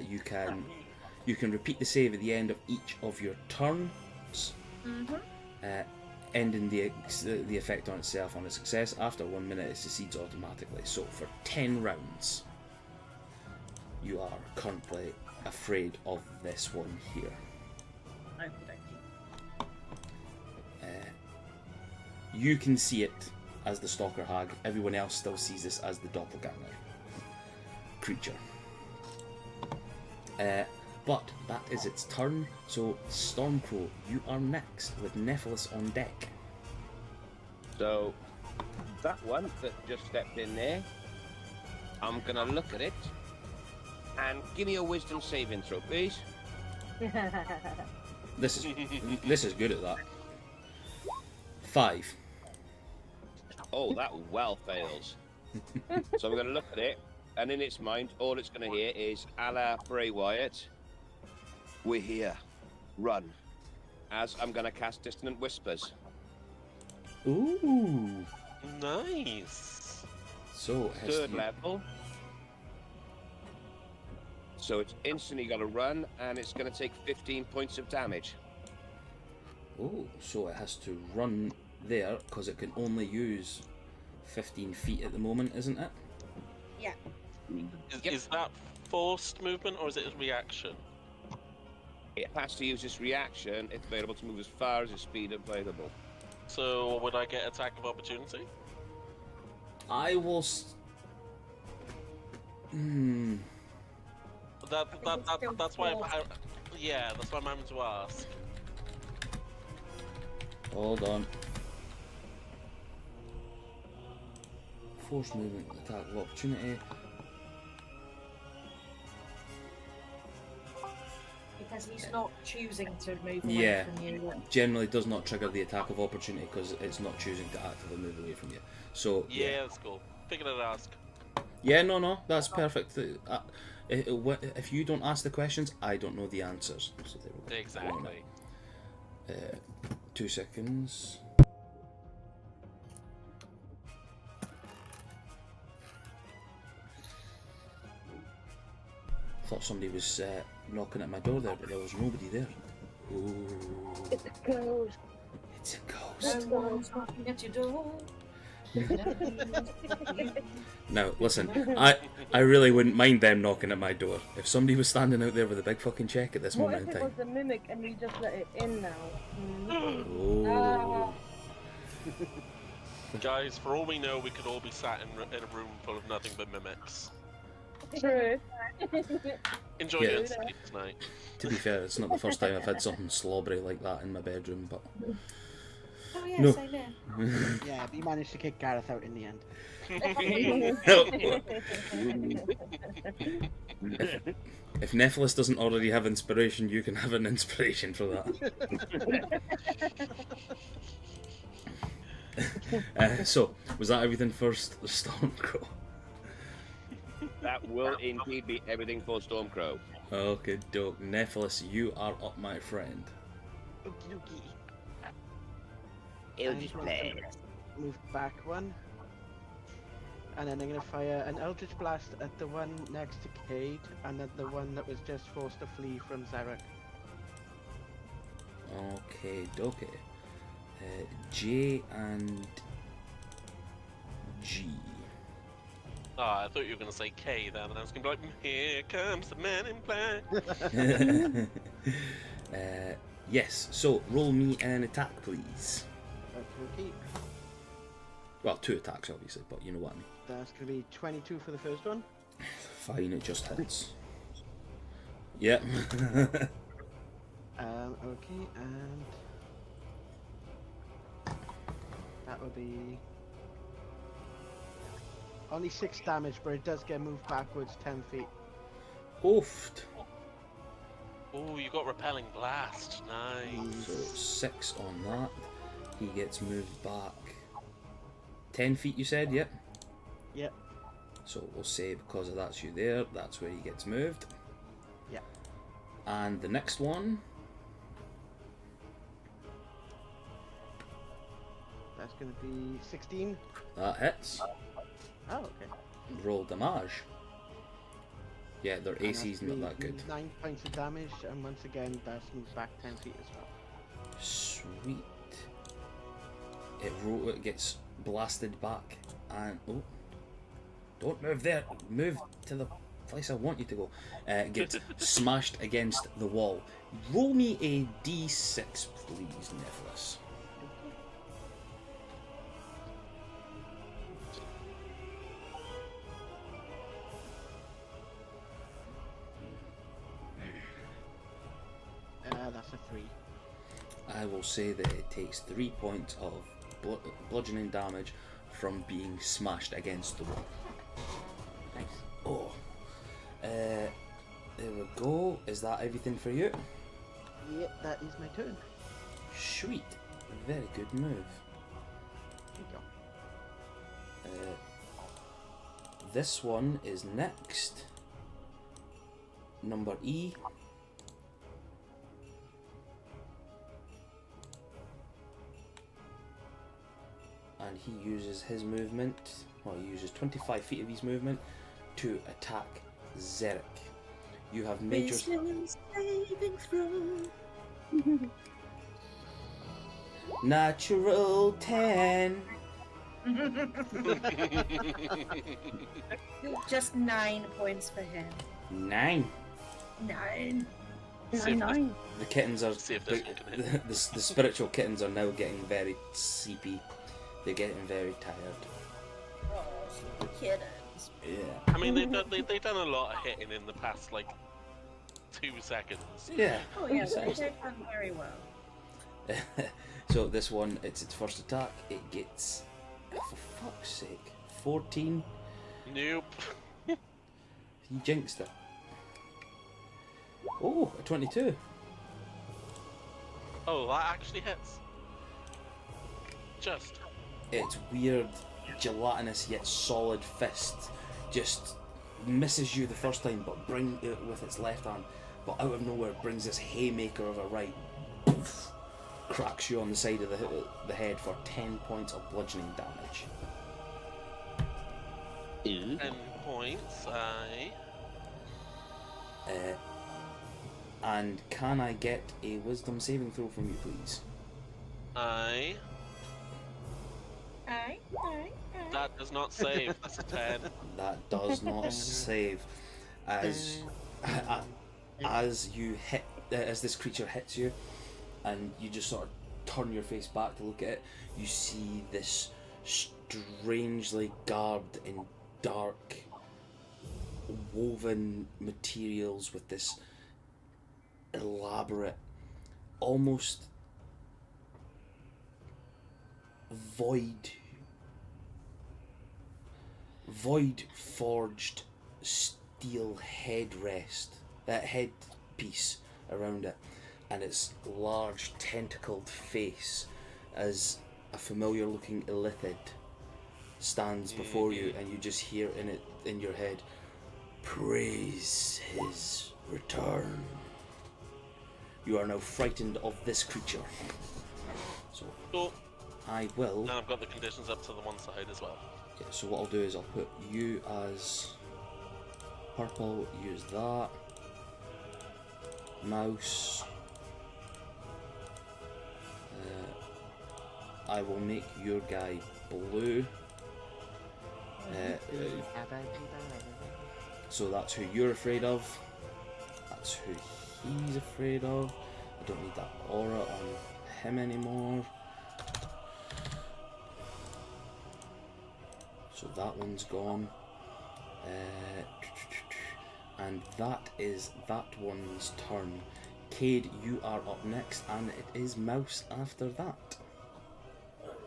You can repeat the save at the end of each of your turns, ending the effect on itself on a success. After 1 minute, it succeeds automatically. So for 10 rounds, you are currently afraid of this one here. You can see it as the Stalker Hag. Everyone else still sees this as the Doppelganger creature. But that is its turn, so Stormcrow, you are next with Nephilis on deck. So, that one that just stepped in there, I'm gonna look at it and give me a wisdom saving throw, please. This is good at that. 5. Oh, that well fails. So I'm gonna look at it, and in its mind, all it's gonna hear is, a la Bray Wyatt, we're here, run. As I'm gonna cast Dissonant Whispers. Ooh. Nice. So it has 3rd to- level. So it's instantly gonna run, and it's gonna take 15 points of damage. Oh, so it has to run there because it can only use 15 feet at the moment, isn't it? Yeah. Is that forced movement or is it a reaction? It has to use its reaction if they're able to move as far as its speed available. So would I get attack of opportunity? I will. That's why. Yeah, that's why I'm having to ask. Hold on. Force movement, attack of opportunity. Because he's not choosing to move away Yeah, from you. generally does not trigger the attack of opportunity because it's not choosing to actively move away from you. So Yeah, that's cool. Figured I'd ask. yeah, no, that's perfect. If you don't ask the questions, I don't know the answers. So there we go. Exactly. 2 seconds. Thought somebody was knocking at my door there, but there was nobody there. Ooh, It's a ghost. it's a ghost. No one's knocking at your door. Now, listen, I really wouldn't mind them knocking at my door. If somebody was standing out there with a big fucking check at this What moment if in it was time. a mimic and we just let it in now? Oh. Guys, for all we know, we could all be sat in a room full of nothing but mimics. True. Enjoy Yeah. your sleep tonight. To be fair, it's not the first time I've had something slobbery like that in my bedroom, but Oh yeah, No. same here. Yeah, but you managed to kick Gareth out in the end. if Nephilis doesn't already have inspiration, you can have an inspiration for that. So, was that everything for Stormcrow? That will indeed be everything for Stormcrow. Okay, doke. Nephilis, you are up, my friend. Okie dokie. Eldritch Blast. Move back one. And then I'm going to fire an Eldritch Blast at the one next to Cade, and then the one that was just forced to flee from Zarek. Okay, doke. J and G. Oh, I thought you were going to say K then, and I was going to be like, here comes the man in black. Yes, so roll me an attack, please. Okay. Well, 2 attacks, obviously, but you know what I mean. That's going to be 22 for the first one. Fine, it just hits. Yep. Okay, and that will be only 6 damage, but it does get moved backwards 10 feet. Oofed. Oh, you got Repelling Blast. Nice. So 6 on that. He gets moved back 10 feet, you said? Yep. Yep. So we'll say because of that's you there, that's where he gets moved. Yep. And the next one. That's going to be 16. That hits. Oh, okay. Roll damage. Yeah, their And AC's that's not gonna that be good. 9 points of damage, and once again, that's moved back 10 feet as well. Sweet. It gets blasted back, and oh, don't move there. Move to the place I want you to go. It gets smashed against the wall. Roll me a d6, please, Nephilis. That's a 3. I will say that it takes 3 points of bludgeoning damage from being smashed against the wall. Nice. Oh. There we go. Is that everything for you? Yep, that is my turn. Sweet. Very good move. Thank you. This one is next. Number E. And he uses his movement, well, he uses 25 feet of his movement to attack Zarek. You have major... Wisdom saving throw. Natural 10. Just 9 points for him. 9. 9. See if this- The kittens are... See if this one can hit. the spiritual kittens are now getting very sleepy. They're getting very tired. Oh, kittens. Yeah. I mean, they've done a lot of hitting in the past, like, 2 seconds. Yeah. Oh yeah, they've done very well. So this one, it's its first attack. It gets, for fuck's sake, 14. Nope. You jinxed it. Oh, a 22. Oh, that actually hits. Just. Its weird, gelatinous yet solid fist just misses you the first time, but bring it with its left hand. But out of nowhere, brings this haymaker of a right, poof, cracks you on the side of the head for 10 points of bludgeoning damage. 10 points, And can I get a wisdom saving throw from you, please? Okay. That does not save. That's a 10. That does not save. As you hit, as this creature hits you, and you just sort of turn your face back to look at it, you see this strangely garbed in dark, woven materials with this elaborate, almost void forged steel headpiece around it, and its large tentacled face as a familiar looking illithid stands before you, and you just hear in your head, "Praise his return." You are now frightened of this creature. So Oh, I will. and I've got the conditions up to the one side as well. Yeah, so what I'll do is I'll put you as purple, use that. Mouse. I will make your guy blue. So that's who you're afraid of. That's who he's afraid of. I don't need that aura on him anymore. So that one's gone. And that is that one's turn. Cade, you are up next, and it is Mouse after that.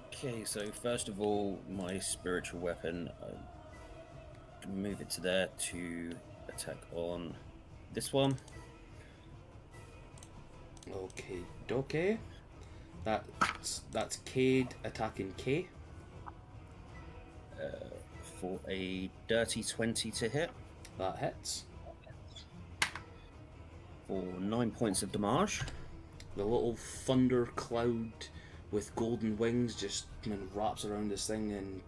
Okay, so first of all, my spiritual weapon, I move it to there to attack on this one. Okay, dokie. That's Cade attacking K. For a dirty 20 to hit, That hits. for 9 points of damage. The little thunder cloud with golden wings just wraps around this thing, and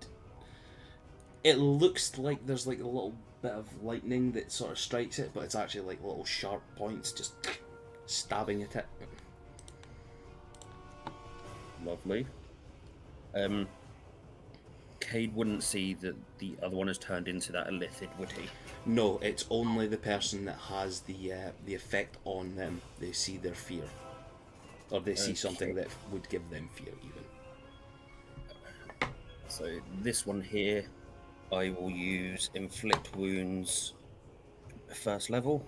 it looks like there's like a little bit of lightning that sort of strikes it, but it's actually like little sharp points just stabbing at it. Lovely. Cade wouldn't see that the other one has turned into that illithid, would he? No, it's only the person that has the effect on them. They see their fear, or they see something that would give them fear even. So this one here, I will use inflict wounds first level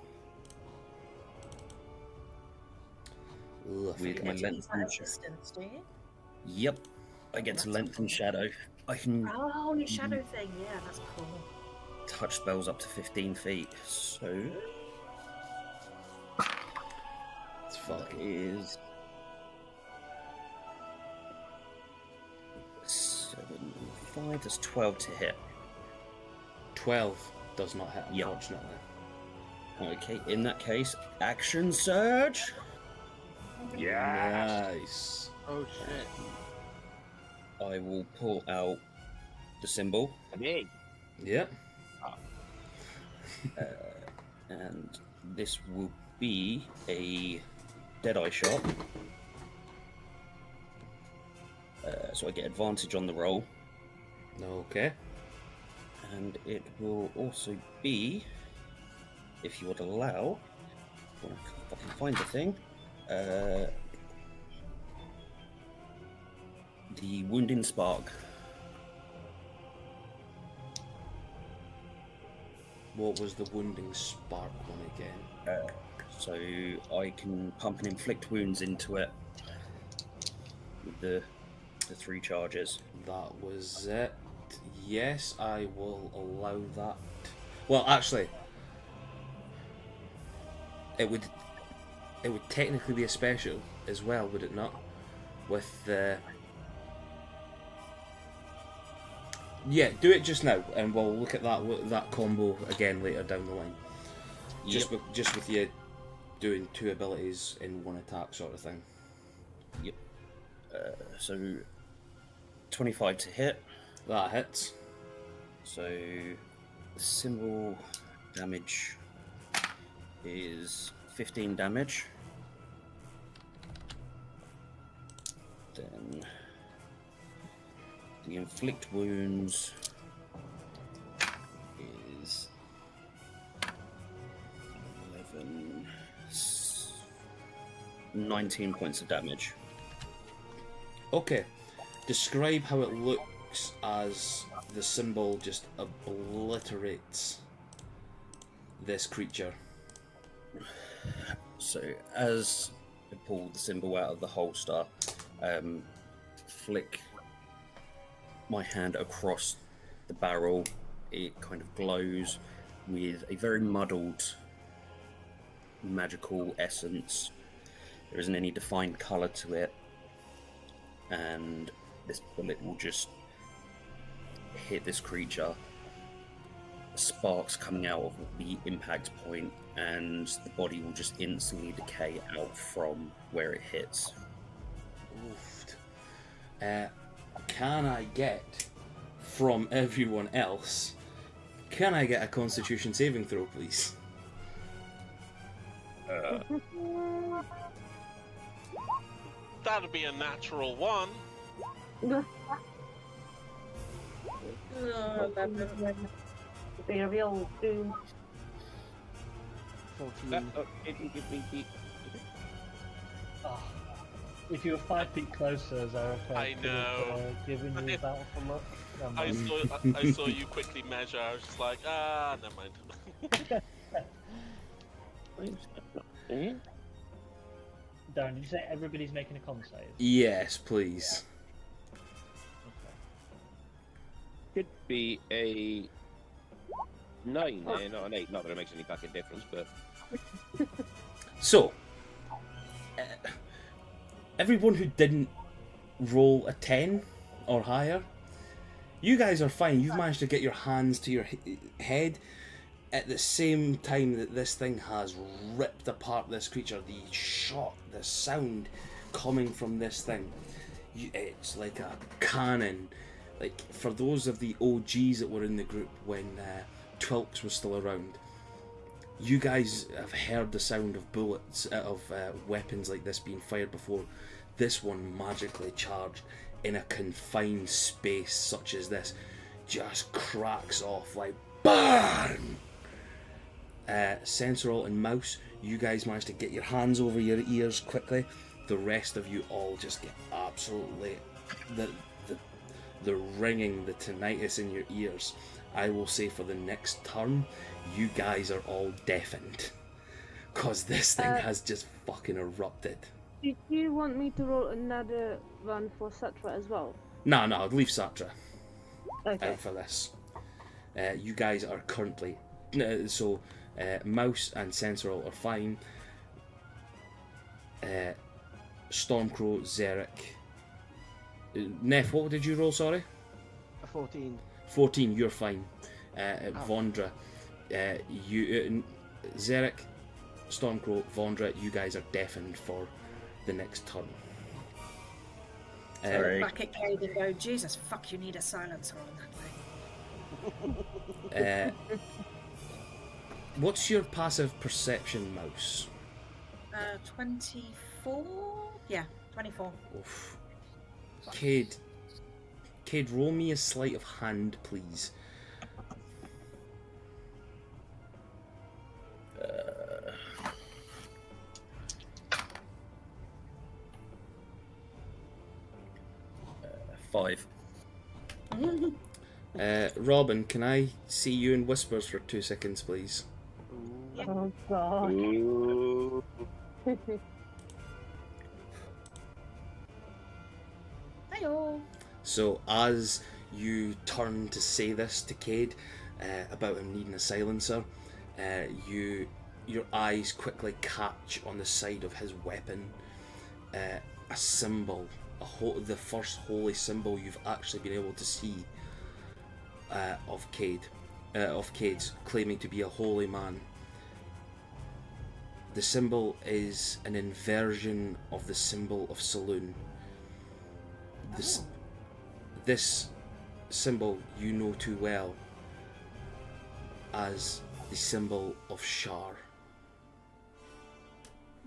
Ugh, I with forget. my Is length. that a distance, do you? Yep, I get to lengthen shadow. I can Oh, your shadow thing. Yeah, that's cool. touch spells up to 15 feet. So It's that fucking. is 7, 5. That's 12 to hit. 12 does not hit, Yep. unfortunately. Okay, in that case, action surge. Nice. Oh shit. I will pull out the symbol, Me. Yep. and this will be a Deadeye shot. So I get advantage on the roll, Okay. and it will also be, if you would allow, when I can find the thing, the Wounding Spark. What was the wounding spark one again? So I can pump and inflict wounds into it with the 3 charges. That was it. Yes, I will allow that. Well, actually, it would technically be a special as well, would it not? With the yeah, do it just now, and we'll look at that combo again later down the line. Just with you doing 2 abilities in 1 attack, sort of thing. Yep. So 25 to hit. That hits. So the symbol damage is 15 damage. Then the inflict wounds is 11, 19 points of damage. Okay. Describe how it looks as the symbol just obliterates this creature. So as I pull the symbol out of the holster, flick my hand across the barrel, it kind of glows with a very muddled magical essence. There isn't any defined colour to it, and this bullet will just hit this creature. Sparks coming out of the impact point, and the body will just instantly decay out from where it hits. Oofed. Can I get, from everyone else, can I get a Constitution saving throw, please? That'd be a natural 1. Be a real doom. 14. Oh, if you were 5 feet closer, Zarek, I know. Giving you that for luck. I saw you quickly measure. I was just like, never mind. Darren, did you say everybody's making a con save? Yes, please. Could be a 9 there, not an 8. Not that it makes any fucking difference, but So, everyone who didn't roll a 10 or higher, you guys are fine. You've managed to get your hands to your head at the same time that this thing has ripped apart this creature. The shot, the sound coming from this thing, it's like a cannon. Like, for those of the OGs that were in the group when Twilks was still around, you guys have heard the sound of bullets, of weapons like this being fired before. This one magically charged in a confined space such as this just cracks off like BARN! Sensorol and Mouse, you guys managed to get your hands over your ears quickly. The rest of you all just get absolutely the ringing, the tinnitus in your ears. I will say for the next turn, you guys are all deafened. Cause this thing has just fucking erupted. Did you want me to roll another run for Satra as well? No, I'd leave Satra Okay. out for this. You guys are currently... Mouse and Sensorol are fine. Stormcrow, Xeric... Neff, what did you roll, sorry? A 14. 14, you're fine. Vondra, Xeric, Stormcrow, Vondra, you guys are deafened for the next turn. Sorry. Back at Cade and go, Jesus, fuck, you need a silencer on that thing. What's your passive perception, Mouse? 24? Yeah, 24. Oof. Cade, roll me a sleight of hand, please. Five. Robin, can I see you in whispers for 2 seconds, please? Oh god. ooh, Hi-oh. So as you turn to say this to Cade about him needing a silencer, your eyes quickly catch on the side of his weapon a symbol, the first holy symbol you've actually been able to see of Cade's, claiming to be a holy man. The symbol is an inversion of the symbol of Saloon. This symbol you know too well as the symbol of Shar.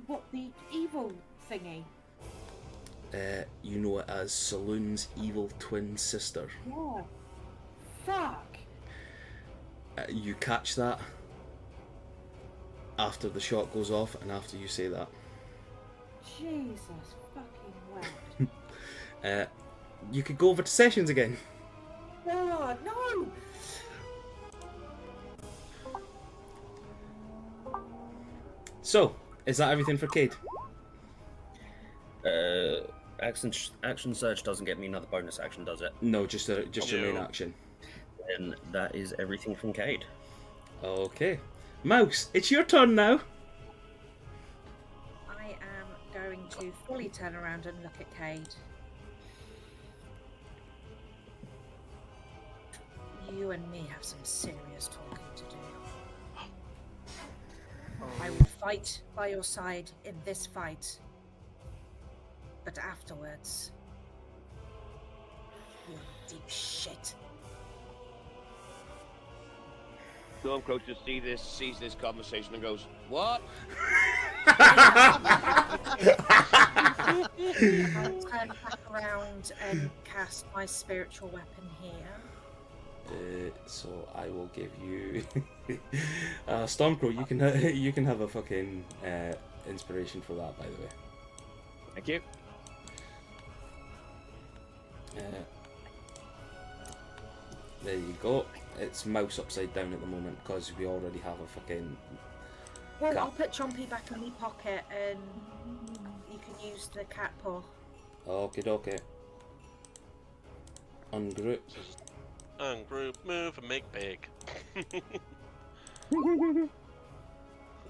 What, the evil thingy? you know it as Saloon's evil twin sister. Yeah. Fuck. You catch that after the shot goes off and after you say that. Jesus fucking word. You could go over to sessions again. God, no! So, is that everything for Cade? Action search doesn't get me another bonus action, does it? No, just your main No. action. And that is everything from Cade. Okay. Mouse, it's your turn now. I am going to fully turn around and look at Cade. You and me have some serious talking to do. I will fight by your side in this fight. But afterwards, you're deep shit. Stormcrow just sees this conversation and goes, "What?" I'll turn back around and cast my spiritual weapon here. So I will give you Stormcrow. You can have a fucking inspiration for that, by the way. Thank you. There you go. It's mouse upside down at the moment because we already have a fucking. Well, Cat. I'll put Chompy back in my pocket and you can use the cat paw. Okay, okay. Ungroup. Ungroup, move, and make big.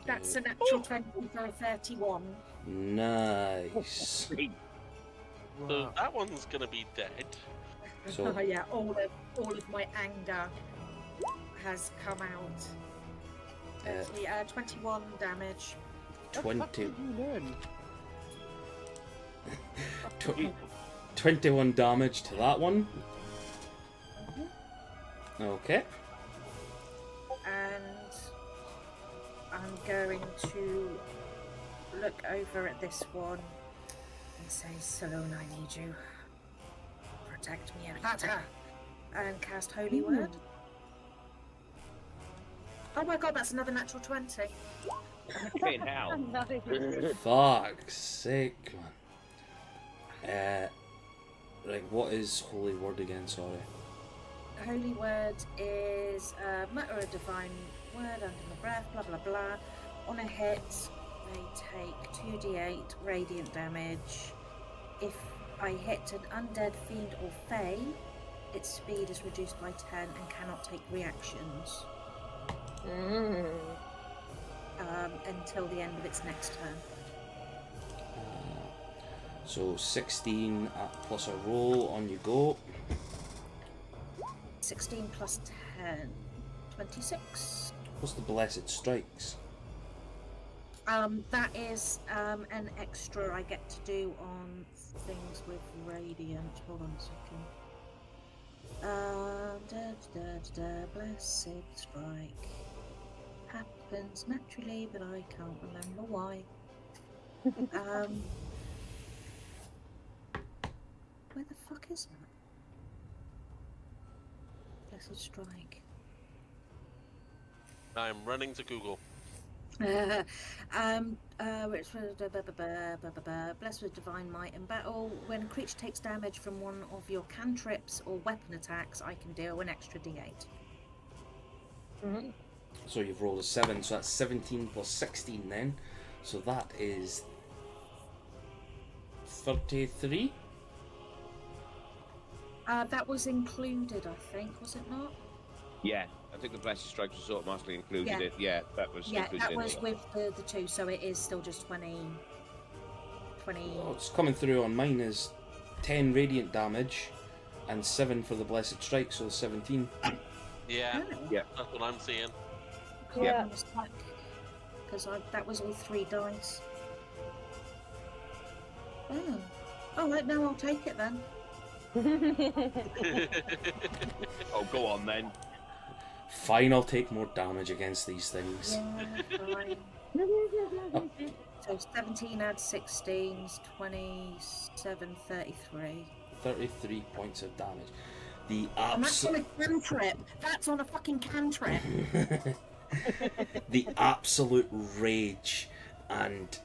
That's a natural 20 for a 31. Nice. So that one's gonna be dead. So Yeah, all of my anger has come out. Actually, 21 damage. 20, You learn. 21 damage to that one. Okay. And I'm going to look over at this one and say, Salone, I need you. Protect me and cast Holy Word. Oh my god, that's another natural 20. Fucking hell. Fuck's sake, man. Right, what is Holy Word again? Sorry. Holy Word is mutter a divine word under my breath, blah blah blah. On a hit, they take 2d8 radiant damage. If I hit an undead, fiend, or fae, its speed is reduced by 10 and cannot take reactions until the end of its next turn. So 16 plus a roll, on you go. 16 plus 10, 26. What's the Blessed Strikes? That is an extra I get to do on things with Radiant. Hold on a second. Blessed Strike. Happens naturally, but I can't remember why. Where the fuck is that? Blessed Strike. I'm running to Google. Which was blessed with divine might in battle. When a creature takes damage from one of your cantrips or weapon attacks, I can deal an extra d8. So you've rolled a 7, so that's 17 plus 16 then. So that is 33? That was included, I think, was it not? Yeah, I think the Blessed Strikes was automatically included. Yeah. Yeah, that was Yeah, included. that was in with the two, so it is still just 20. Oh, it's coming through on mine is 10 radiant damage and 7 for the Blessed Strike, so 17. Yeah, Oh. Yeah. that's what I'm seeing. Yeah. Because that was all 3 dice. Oh. Oh, right, now I'll take it then. Oh, go on then. Fine, I'll take more damage against these things. Yeah, fine. So 17 add 16's 27, 33. 33 points of damage. The And that's on absolute a cantrip. That's on a fucking cantrip. the absolute rage and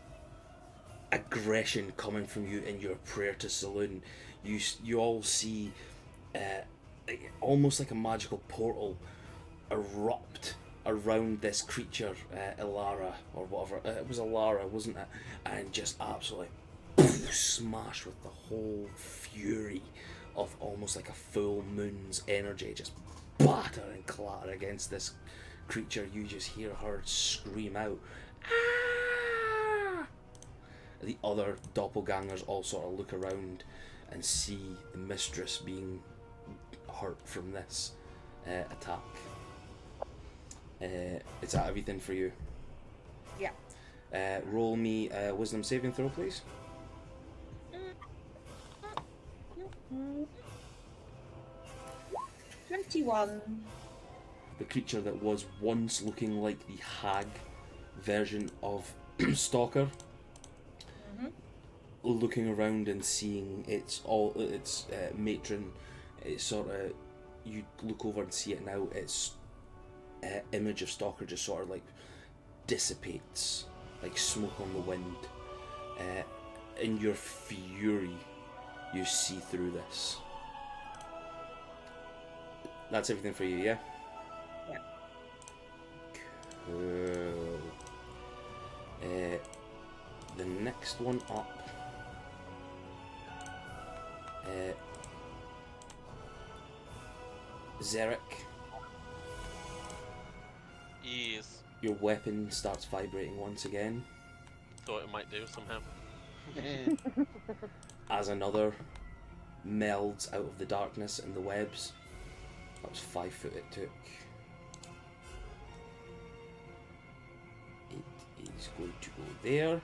aggression coming from you in your prayer to Saloon. You all see almost like a magical portal erupt around this creature, Ilara or whatever. It was Ilara, wasn't it? And just absolutely smash with the whole fury of almost like a full moon's energy, just batter and clatter against this creature. You just hear her scream out, "Ah!" The other doppelgangers all sort of look around and see the mistress being hurt from this attack. Is that everything for you? Yeah. Roll me a wisdom saving throw, please. 21. The creature that was once looking like the hag version of Stalker, looking around and seeing its matron, it's sort of, you look over and see it now, its image of Stalker just sort of like dissipates like smoke on the wind. In your fury, you see through this. That's everything for you, yeah? Yeah. Cool. The next one up. Zarek, Yes. your weapon starts vibrating once again Thought it might do somehow. as another melds out of the darkness and the webs. That was 5 foot it took. It is going to go there.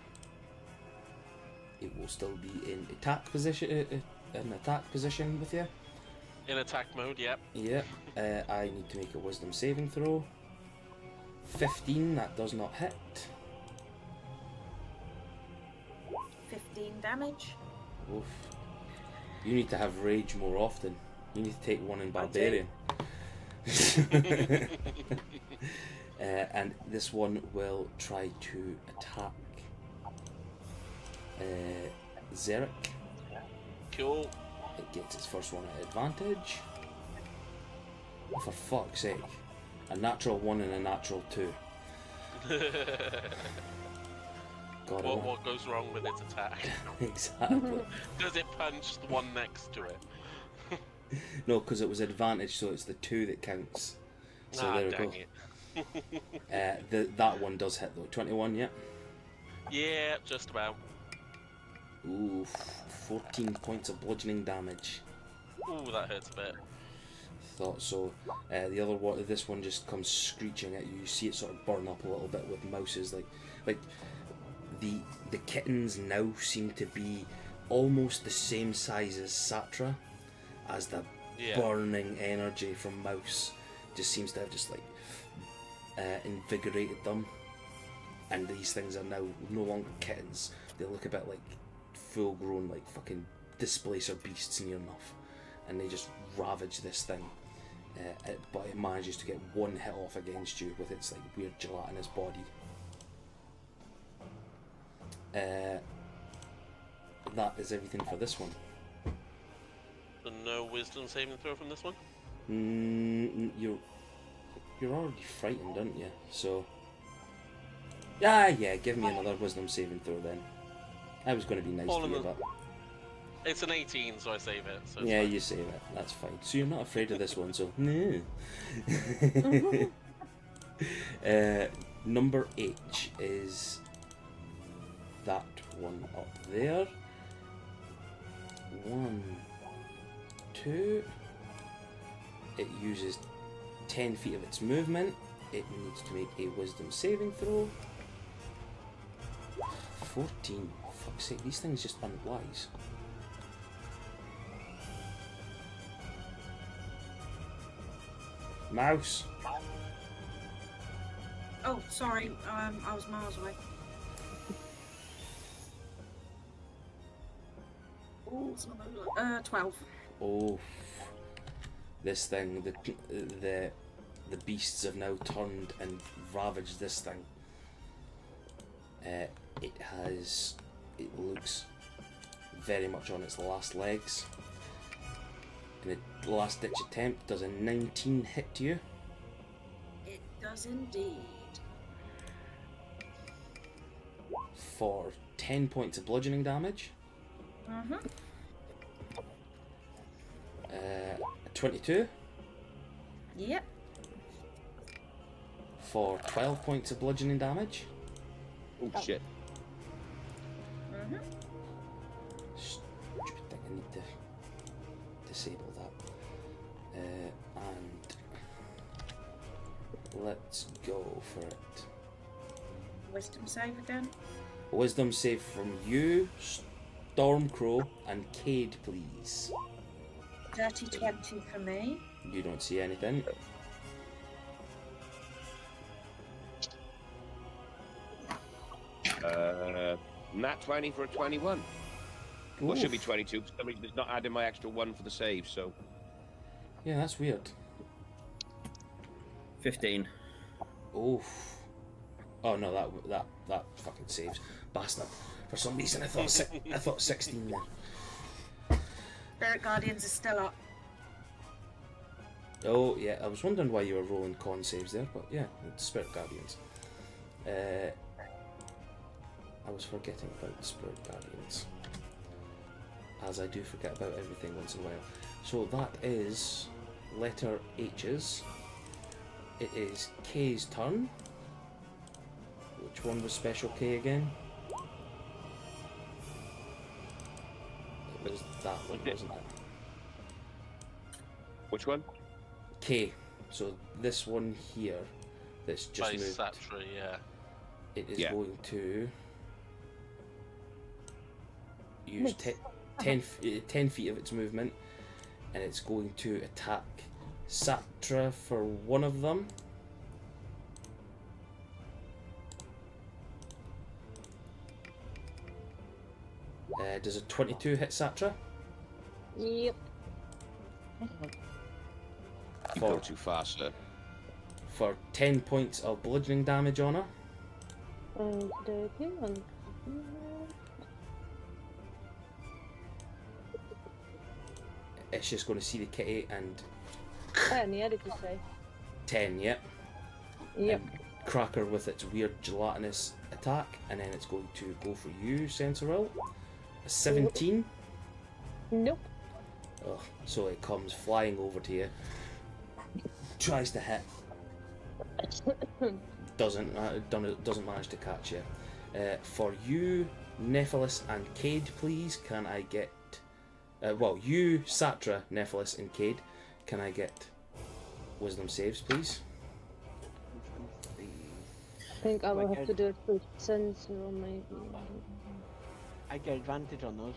It will still be in attack position. With you. In attack mode, yep. Yeah. I need to make a wisdom saving throw. 15. That does not hit. 15 damage. Oof. You need to have rage more often. You need to take one in Barbarian. And this one will try to attack Zarek. Cool. It gets its first one at advantage. For fuck's sake. A natural 1 and a natural 2. God, What goes wrong with its attack? exactly. Does it punch the one next to it? No, because it was advantage, so it's the 2 that counts. So there we go. Dang it. That one does hit though. 21, yeah. Yeah, just about. Ooh, 14 points of bludgeoning damage. Ooh, that hurts a bit. Thought so. The other one, this one just comes screeching at you. You see it sort of burn up a little bit with mouses. Like the kittens now seem to be almost the same size as Satra, as the burning energy from Mouse just seems to have just like invigorated them. And these things are now no longer kittens. They look a bit like full grown, like fucking displacer beasts near enough. And they just ravage this thing. But it manages to get one hit off against you with its like weird gelatinous body. That is everything for this one. So no wisdom saving throw from this one? You're already frightened, aren't you? So yeah, give me another wisdom saving throw then. I was going to be nice to you, but it's an 18, so I save it. So yeah, fine. you save it. That's fine. So you're not afraid of this one, so no. Number H is that one up there. 1, 2. It uses 10 feet of its movement. It needs to make a wisdom saving throw. 14. Fuck's sake, these things just unwise. Mouse. Oh, sorry. I was miles away. Oh, 12. Oh, this thing, the beasts have now turned and ravaged this thing. It looks very much on its last legs. In a last ditch attempt, does a 19 hit you? It does indeed. For 10 points of bludgeoning damage. Mm-hmm. 22 Yep. for 12 points of bludgeoning damage. Oh shit. Mm-hmm. Stupid thing, I need to disable that. And let's go for it. Wisdom save again. Wisdom save from you, Stormcrow, and Cade, please. Dirty 20 for me. You don't see anything. Nat 20 for a 21. Well, should be Oof. 22. For some reason, it's not adding my extra 1 for the save, so. Yeah, that's weird. 15. Oof. Oh no, that fucking saves, bastard. For some reason, I thought 16 there. Spirit Guardians are still up. Oh yeah, I was wondering why you were rolling con saves there, but yeah, it's Spirit Guardians. I was forgetting about the Spirit Guardians, as I do forget about everything once in a while. So that is letter H's. It is K's turn. Which one was Special K again? It was that one, wasn't it? Which one? K. So this one here, that's just By moved. Satra, yeah. It is Yeah. going to use Miss. 10 feet of its movement, and it's going to attack Satra for one of them. Does a 22 hit Satra? Yep. You For, go too fast, sir. for 10 points of bludgeoning damage on her. Okay. It's just going to see the kitty and 10, yeah, did you say? 10, yep. Yep. And crack her with its weird gelatinous attack, and then it's going to go for you, Sensoril. A 17. Nope. Oh, so it comes flying over to you. Tries to hit. Doesn't manage to catch you. For you, Nephilis and Cade, please, can I get... well, you, Satra, Nephilis and Cade, can I get wisdom saves, please? I think I will have to do it with sensor or maybe. I get advantage on those.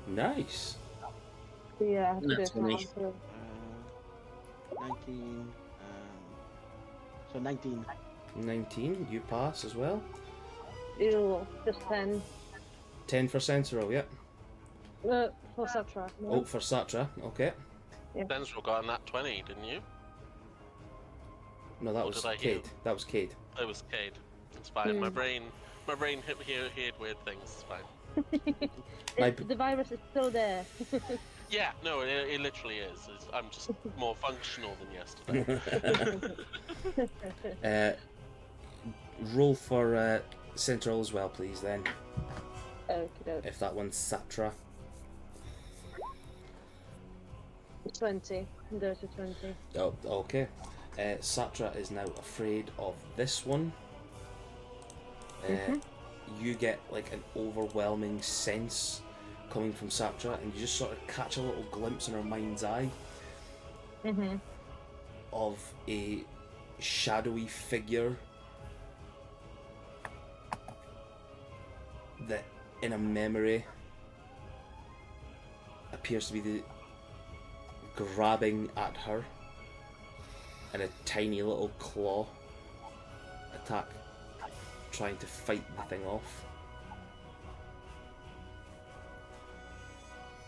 Nice. Yeah, I have to do That's it now. nice. So 19. So 19. 19, you pass as well. ew, just 10. 10 for Sensoril, yep. For Satra. Oh, for Satra, okay. Densro got a nat 20, didn't you? No, that Or was did I hear? Cade. That was Cade. It was Cade. It's fine. My brain heard weird things. It's fine. The virus is still there. Yeah, no, it literally is. I'm just more functional than yesterday. Roll for Central as well, please, then. Okay, If that one's Satra. 20. Dirty 20. Oh, okay. Satra is now afraid of this one. You get like an overwhelming sense coming from Satra, and you just sort of catch a little glimpse in her mind's eye of a shadowy figure that, in a memory, appears to be grabbing at her in a tiny little claw. attack trying to fight the thing off.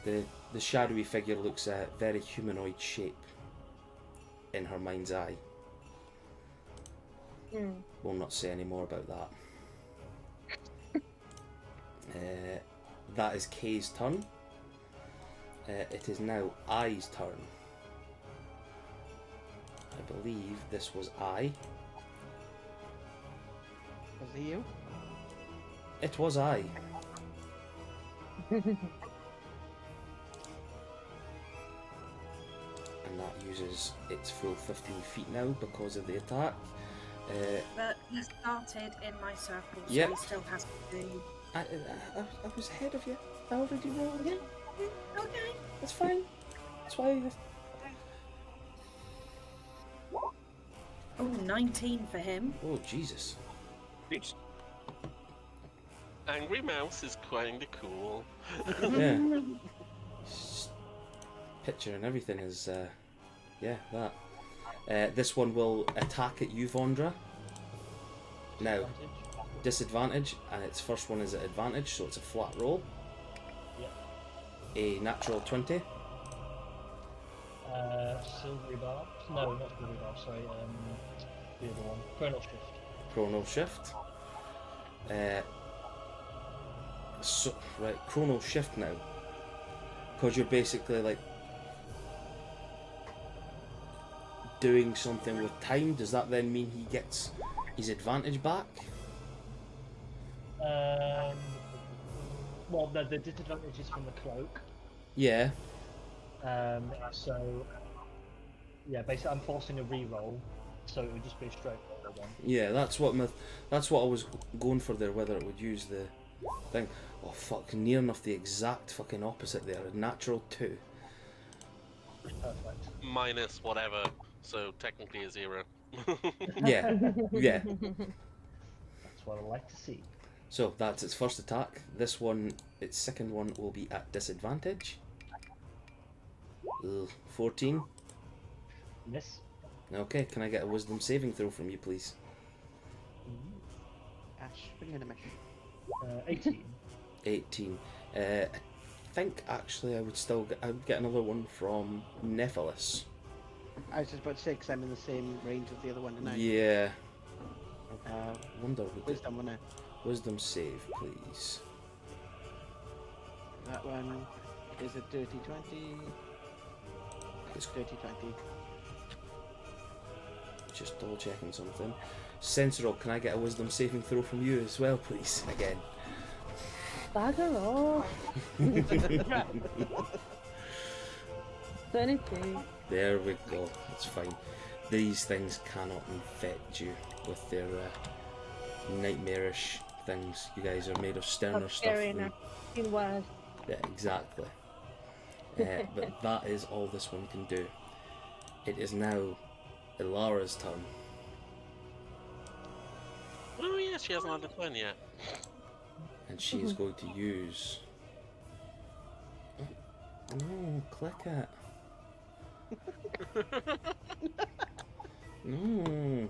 The shadowy figure looks a very humanoid shape in her mind's eye. Will not say any more about that. That is Kay's turn. It is now I's turn. I believe this was I. Was it you? It was I. And that uses its full 15 feet now because of the attack. But he started in my circle, so Yep. he still has to do. I was ahead of you. I already rolled. Okay. That's fine. That's why. Oh, 19 for him. Oh, Jesus. It's Angry Mouse is kinda cool. Yeah. Just picture and everything is, yeah, that. This one will attack at you, Vondra. Now, disadvantage, and its first one is at advantage, so it's a flat roll. Yeah. A natural 20. Silvery Bar. No, not Silvery Bar, sorry. The other one. Chronal Shift. Chronal shift. So, right, chronal shift now. Because you're basically like doing something with time. Does that then mean he gets his advantage back? Well, the disadvantage is from the cloak. Yeah. So, yeah, basically I'm forcing a re-roll, so it would just be a straight roll again. Yeah, that's what I was going for there. Whether it would use the thing. Oh fuck! Near enough the exact fucking opposite there. A natural 2. Perfect. Minus whatever, so technically a 0. Yeah. Yeah. That's what I like to see. So that's its first attack. This one, its second one, will be at disadvantage. 14. Miss. Okay, can I get a wisdom saving throw from you, please? Ash, bring in a mission. 18. 18. I think actually I would get another one from Nephilis. I was just about to say, because I'm in the same range as the other one tonight. Yeah. Wonder would Wisdom, wasn't it? wisdom save, please. That one is a dirty 20. It's dirty 20. Just double checking something. Sensible, can I get a wisdom saving throw from you as well, please? Again. Bugger off. 22. There we go. That's fine. These things cannot infect you with their nightmarish things. You guys are made of sterner stuff. Scary enough. In worse. Yeah, exactly. But that is all this one can do. It is now Ilara's turn. Oh yeah, she hasn't had a turn yet. And she is going to use... No, click it. No.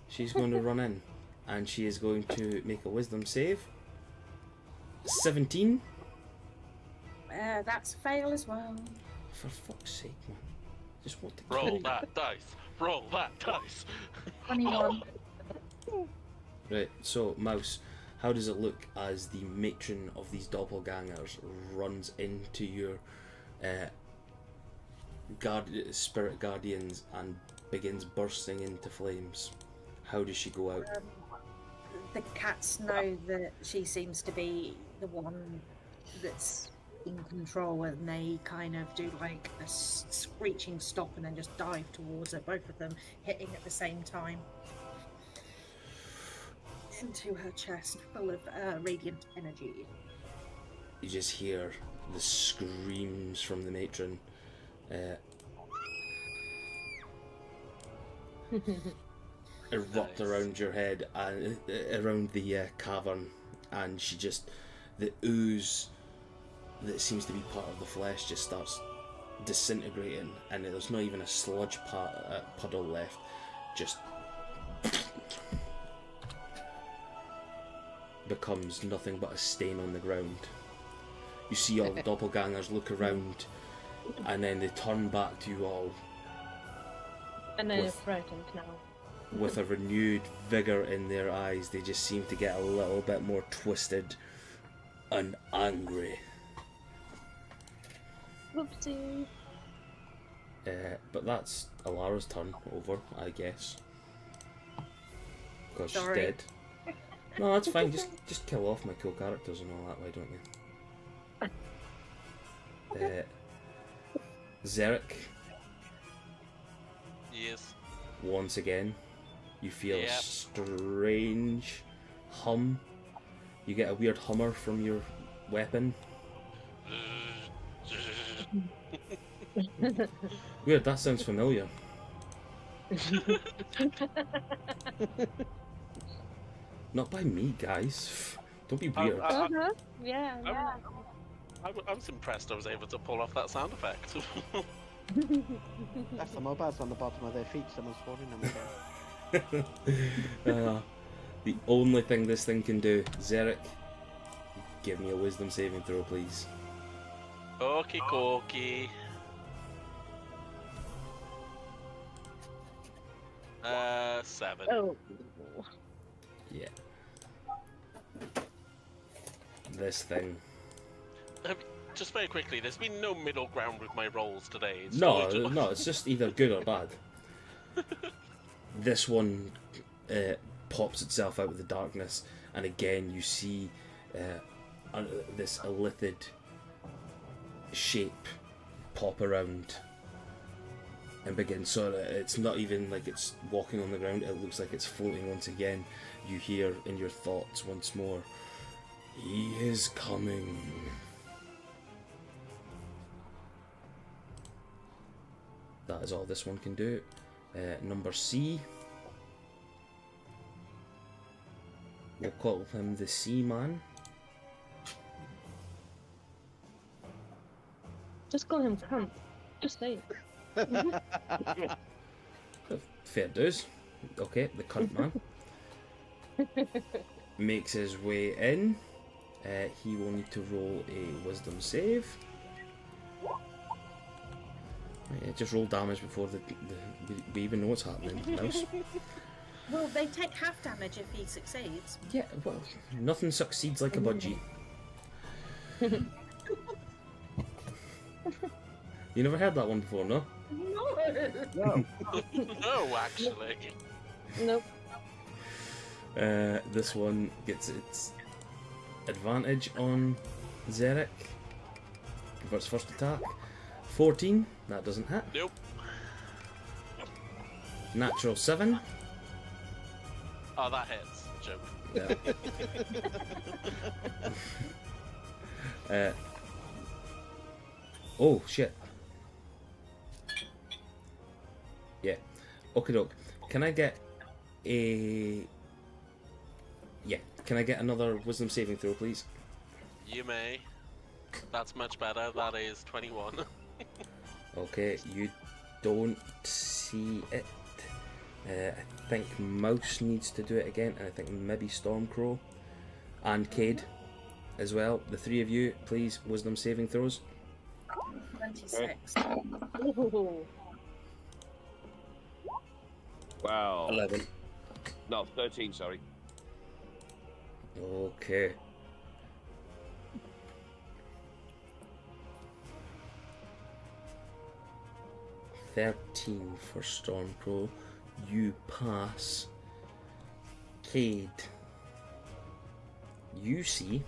She's going to run in. And she is going to make a wisdom save. 17. That's a fail as well. For fuck's sake, man. Just want to Roll kill you. that dice. Roll that dice. 21. Right, so Mouse, how does it look as the matron of these doppelgangers runs into your spirit guardians and begins bursting into flames? How does she go out? The cats know that she seems to be the one that's in control, and they kind of do like a screeching stop and then just dive towards her, both of them hitting at the same time into her chest, full of radiant energy. You just hear the screams from the matron. Erupt around your head and around the cavern, and she just, the ooze that seems to be part of the flesh just starts disintegrating, and there's not even a sludge puddle left. Just becomes nothing but a stain on the ground. You see all the doppelgangers look around, and then they turn back to you all And then With- frightened now. with a renewed vigour in their eyes. They just seem to get a little bit more twisted and angry. Whoopsie. But that's Alara's turn over, I guess. Because she's Sorry. dead. No, that's fine. Just kill off my cool characters and all that. Why don't you? Zarek, Yes. once again, you feel a Yep. strange hum. You get a weird hummer from your weapon. Weird, that sounds familiar. Not by me, guys. Don't be weird. Uh-huh. Yeah, yeah. I was impressed I was able to pull off that sound effect. That's the mobiles on the bottom of their feet. Someone's holding them again. The only thing this thing can do, Zarek, give me a wisdom saving throw, please. Okie dokie. 7. Oh. Yeah. This thing. Just very quickly, there's been no middle ground with my rolls today. It's No, always just- no, it's just either good or bad. This one pops itself out of the darkness, and again you see this illithid shape pop around and begin. So it's not even like it's walking on the ground, it looks like it's floating once again. You hear in your thoughts once more, "He is coming." That is all this one can do. Number C. We'll call him the Sea Man. Just call him cunt. Just say it. Fair dues. Okay, the cunt man. Makes his way in. He will need to roll a wisdom save. Yeah, just roll damage before we even know what's happening. Mouse. Well, they take half damage if he succeeds. Yeah, well, nothing succeeds like a budgie. You never heard that one before, no? No. No, actually. Nope. This one gets its advantage on Zarek for its first attack. 14, that doesn't hit. Nope. Natural 7. Oh, that hits. Joke. Yeah. Oh, shit. Yeah. Okay, doke. Can I get a... Yeah. Can I get another wisdom saving throw, please? You may. That's much better. That is 21. Okay, you don't see it. I think Mouse needs to do it again, and I think maybe Stormcrow and Cade as well. The three of you, please, wisdom saving throws. 26. Ooh. Wow. 11. No, 13, sorry. Okay. $13 for Stormcrow. You pass. Cade. You see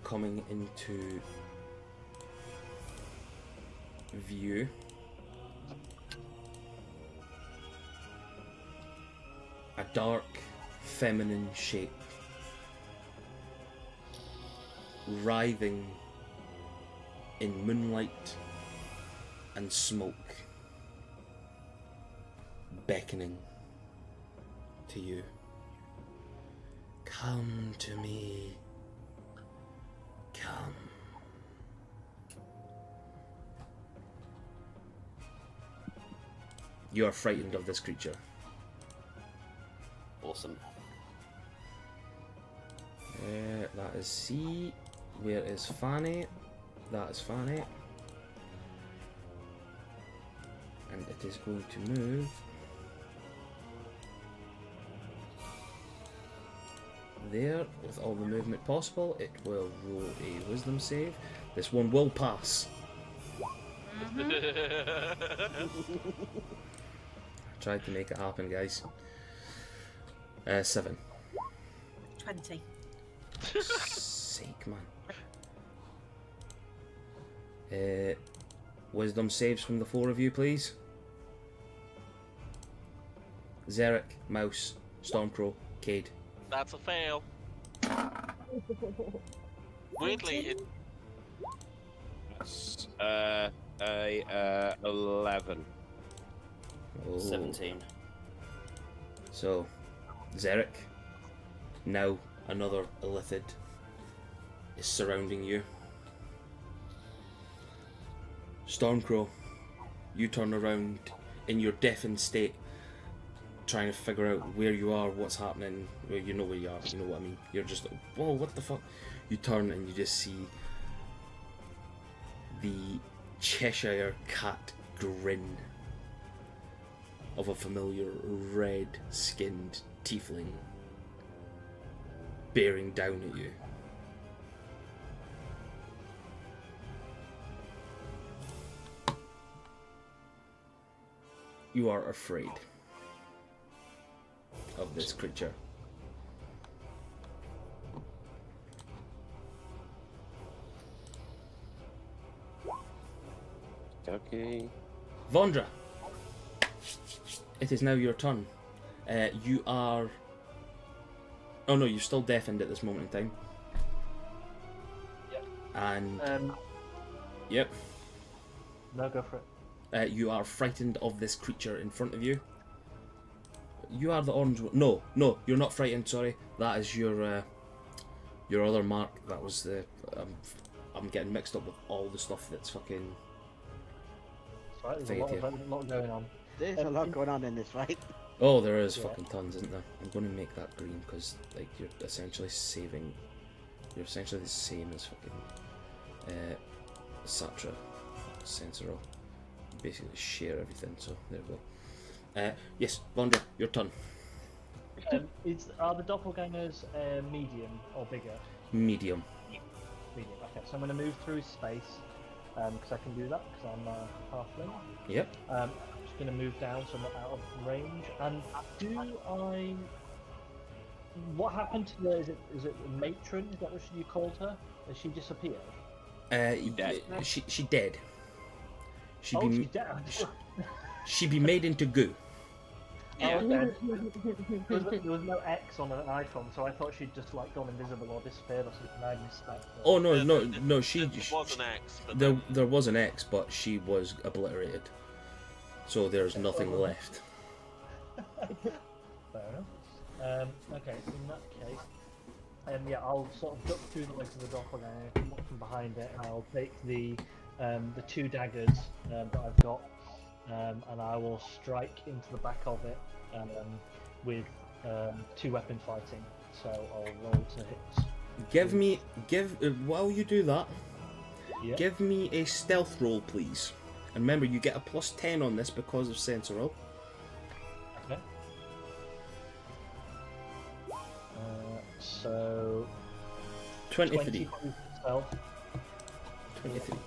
coming into view a dark feminine shape writhing in moonlight and smoke, beckoning to you. Come to me. Come. You are frightened of this creature. Awesome. That is C. Where is Fanny? That is Fanny. And it is going to move there with all the movement possible. It will roll a wisdom save. This one will pass. I tried to make it happen, guys. 7. 20. Sake, man. Wisdom saves from the 4 of you, please. Xeric, Mouse, Stormcrow, Cade. That's a fail. Weirdly, it, That's a 11. Oh. 17. So, Xeric, now another Illithid is surrounding you. Stormcrow, you turn around in your deafened state, trying to figure out where you are, what's happening. Well, you know where you are, you know what I mean. You're just like, whoa, what the fuck? You turn and you just see the Cheshire cat grin of a familiar red-skinned tiefling bearing down at you. You are afraid of this creature. Okay. Vondra, it is now your turn. You are... Oh no, you're still deafened at this moment in time. Yep. And... Yep. No, go for it. You are frightened of this creature in front of you. You are the orange one. No, you're not frightened, sorry. That is your other mark. That was the... I'm getting mixed up with all the stuff that's fucking... Sorry, there's a lot going on. There's a lot going on in this fight. Oh, there is Yeah. fucking tons, isn't there? I'm going to make that green because, like, you're essentially saving... You're essentially the same as fucking... Satra. Sensoro. Basically share everything, so there we go. Yes, Vondra, your turn. Are the doppelgangers medium or bigger? Medium. Medium. Okay, so I'm going to move through space because I can do that because I'm halfling. Yep. I'm just going to move down so I'm not out of range. And do I? What happened to the? Is it matron? Is that what you called her? Has she disappeared? Dead. She dead. She Oh, be she's dead. she be made into goo. Yeah. Oh, okay. There was no X on an icon, so I thought she'd just like gone invisible or disappeared or something. I missed that. Oh no, she. there was an X, but There was an X, but she was obliterated. So there's nothing left. Fair enough. Okay, in that case, yeah, I'll sort of duck through the legs of the doppelganger, come up from behind it, and I'll take the 2 daggers that I've got, and I will strike into the back of it with 2 weapon fighting. So I'll roll to hit. While you do that, Yeah. give me a stealth roll, please. And remember, you get a +10 on this because of Sensoro. Okay. So 23. 20 stealth. 23.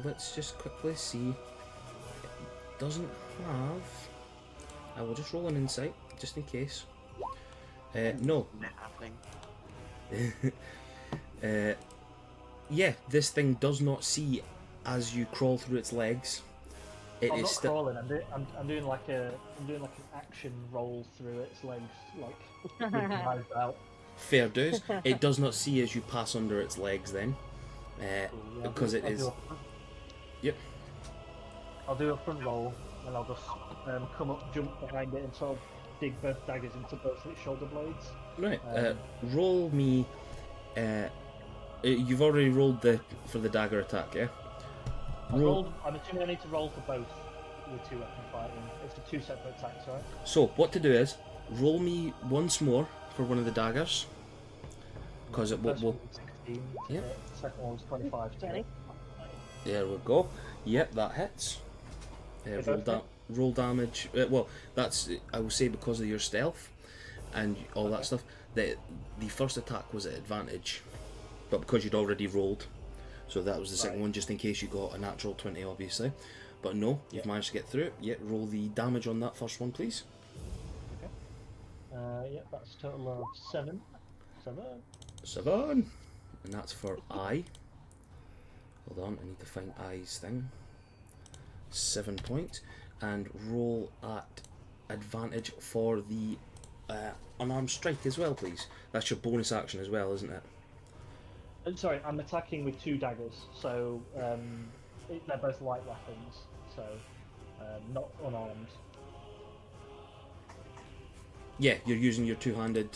Let's just quickly see. It doesn't have... I will just roll an insight, just in case. No. Yeah, this thing does not see as you crawl through its legs. It I'm is not still... crawling. I'm doing like an action roll through its legs, like with my eyes out. Fair dues. It does not see as you pass under its legs then. Because it is... Yep. I'll do a front roll, and I'll just come up, jump behind it, and sort of dig both daggers into both its shoulder blades. Right. Roll me... you've already rolled for the dagger attack, yeah? I'm assuming I need to roll for both with 2 weapon fighting. It's for 2 separate attacks, right? So, what to do is, roll me once more for one of the daggers. because it First will. one was 16. Yeah. Second one was 25. To 20. hit. There we go. Yep, that hits. They Roll, both hit? roll damage. Well, that's, I will say, because of your stealth and all that stuff. The first attack was at advantage, but because you'd already rolled, so that was the second Right. one, just in case you got a natural 20, obviously. But no, you've managed to get through it. Yeah, roll the damage on that first one, please. Yep, that's a total of 7. 7, and that's for I. Hold on, I need to find I's thing. 7 points, and roll at advantage for the unarmed strike as well, please. That's your bonus action as well, isn't it? Sorry, I'm attacking with 2 daggers, so they're both light weapons, so not unarmed. Yeah, you're using your two-handed.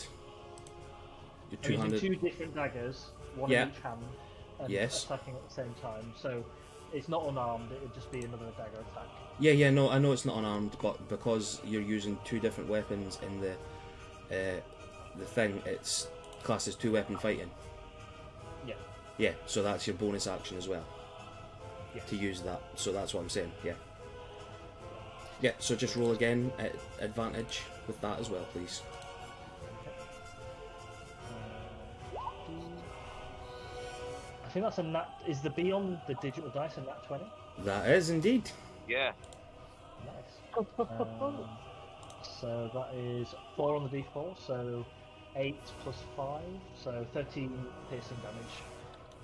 Your I'm using two-handed. 2 different daggers, one Yeah. in each hand, and Yes. attacking at the same time. So it's not unarmed; it would just be another dagger attack. Yeah, no, I know it's not unarmed, but because you're using 2 different weapons in the thing, it's classed as 2-weapon fighting. Yeah. Yeah, so that's your bonus action as well. Yeah. To use that, so that's what I'm saying. Yeah. Yeah, so just roll again at advantage with that as well, please. I think that's a nat. Is the B on the digital dice a nat 20? That is indeed. Yeah. Nice. So that is 4 on the d4, so 8 plus 5, so 13 piercing damage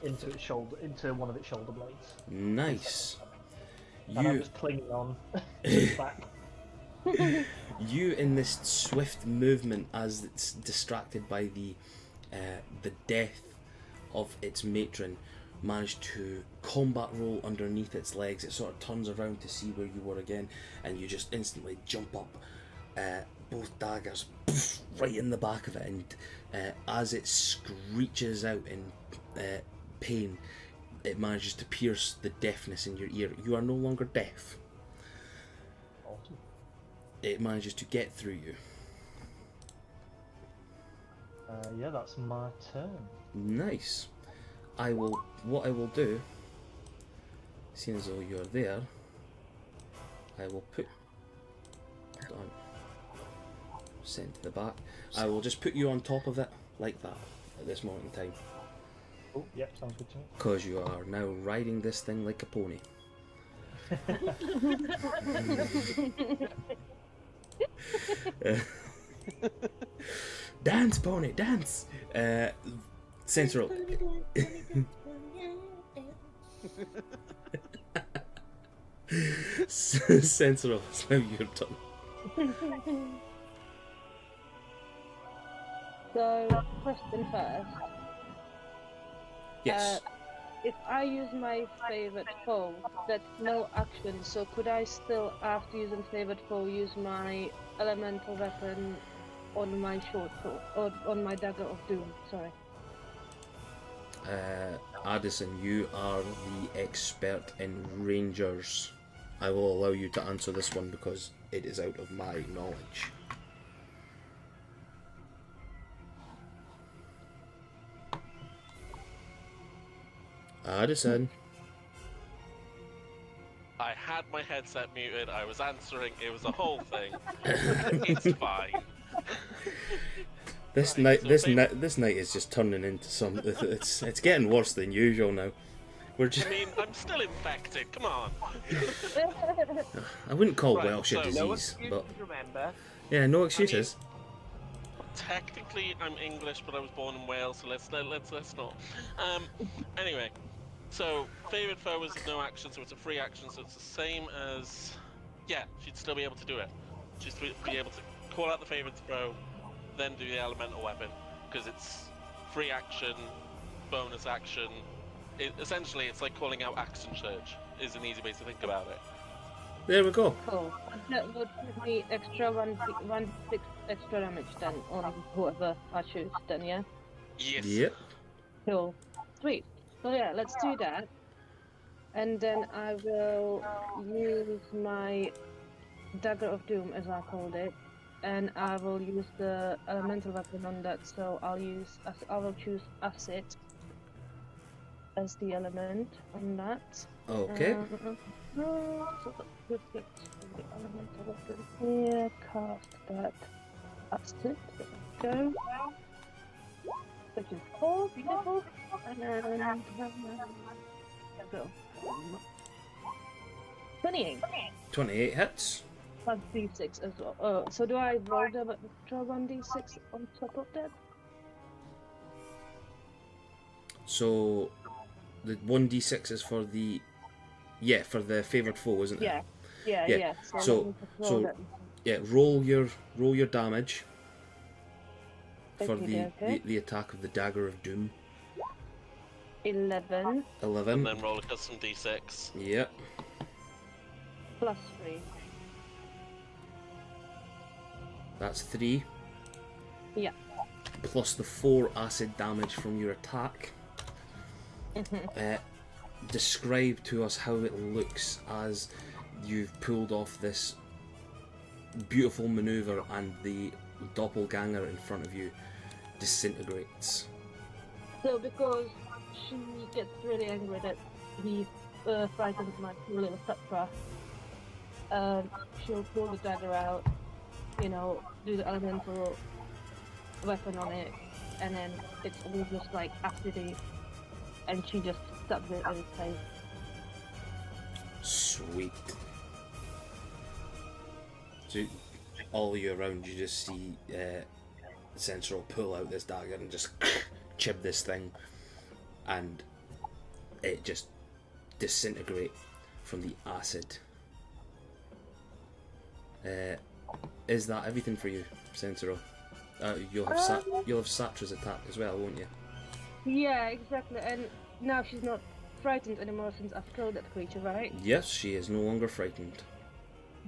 into its shoulder, into one of its shoulder blades. Nice. And I'm You, just clinging on to its back. you in this swift movement, as it's distracted by the death of its matron, managed to combat roll underneath its legs. It sort of turns around to see where you were again, and you just instantly jump up, both daggers right in the back of it, and as it screeches out in pain, it manages to pierce the deafness in your ear. You are no longer deaf. Awesome. It manages to get through you. Yeah, that's my turn. Nice. What I will do, seeing as though you're there, I will put, hold on, send to the back. I will just put you on top of it like that at this moment in time, Oh, yep, sounds good to me. because you are now riding this thing like a pony. Dance, pony, dance. Central. Central, it's now your turn. So, question first. Yes. If I use my favorite foe, that's no action, so could I still, after using favorite foe, use my elemental weapon on my short sword, or on my dagger of doom, sorry. Addison, you are the expert in rangers. I will allow you to answer this one because it is out of my knowledge. Addison. I had my headset muted. I was answering. It was a whole thing. It's fine. This Right, night, so this night is just turning into some. It's getting worse than usual now. We're just. I mean, I'm still infected. Come on. I wouldn't call Right, Welsh a so- disease, No excuses, but remember. yeah, no excuses. Technically, I'm English, but I was born in Wales, so let's not. Anyway, so favorite foe is no action, so it's a free action, so it's the same as. Yeah, she'd still be able to do it. She'd be able to call out the favorite foe, then do the elemental weapon, because it's free action, bonus action. Essentially, it's like calling out action surge. Is an easy way to think about it. There we go. Cool. That would give me extra 1d6 extra damage then on whoever I choose then, yeah? Yes. Yep. Cool. Sweet. So yeah, let's do that. And then I will use my Dagger of Doom, as I called it, and I will use the elemental weapon on that. So I will choose acid as the element on that. Okay. So let's get the elemental weapon here. Cast that acid. There we go. Which is 4, beautiful. And then go. 28. 28 hits. Plus d6 as well. So do I roll the draw 1d6 on top of that? So the 1d6 is for the for the favoured foe, isn't it? Yeah. So roll your damage for the attack of the Dagger of Doom. 11 And then roll a custom d6. Yep. plus 3. That's 3. Yeah. Plus the 4 acid damage from your attack. Describe to us how it looks as you've pulled off this beautiful maneuver and the doppelganger in front of you disintegrates. So because she gets really angry that he frightened my poor little stepcraft, she'll pull the dagger out, do the elemental weapon on it, and then it's almost like acidy, and she just stabs it in its face. Sweet. So all you around, you just see Sensor pull out this dagger and just chip this thing, and it just disintegrate from the acid. Is that everything for you, Sensor? You'll have Satra's attack as well, won't you? Yeah, exactly. And now she's not frightened anymore since I've killed that creature, right? Yes, she is no longer frightened.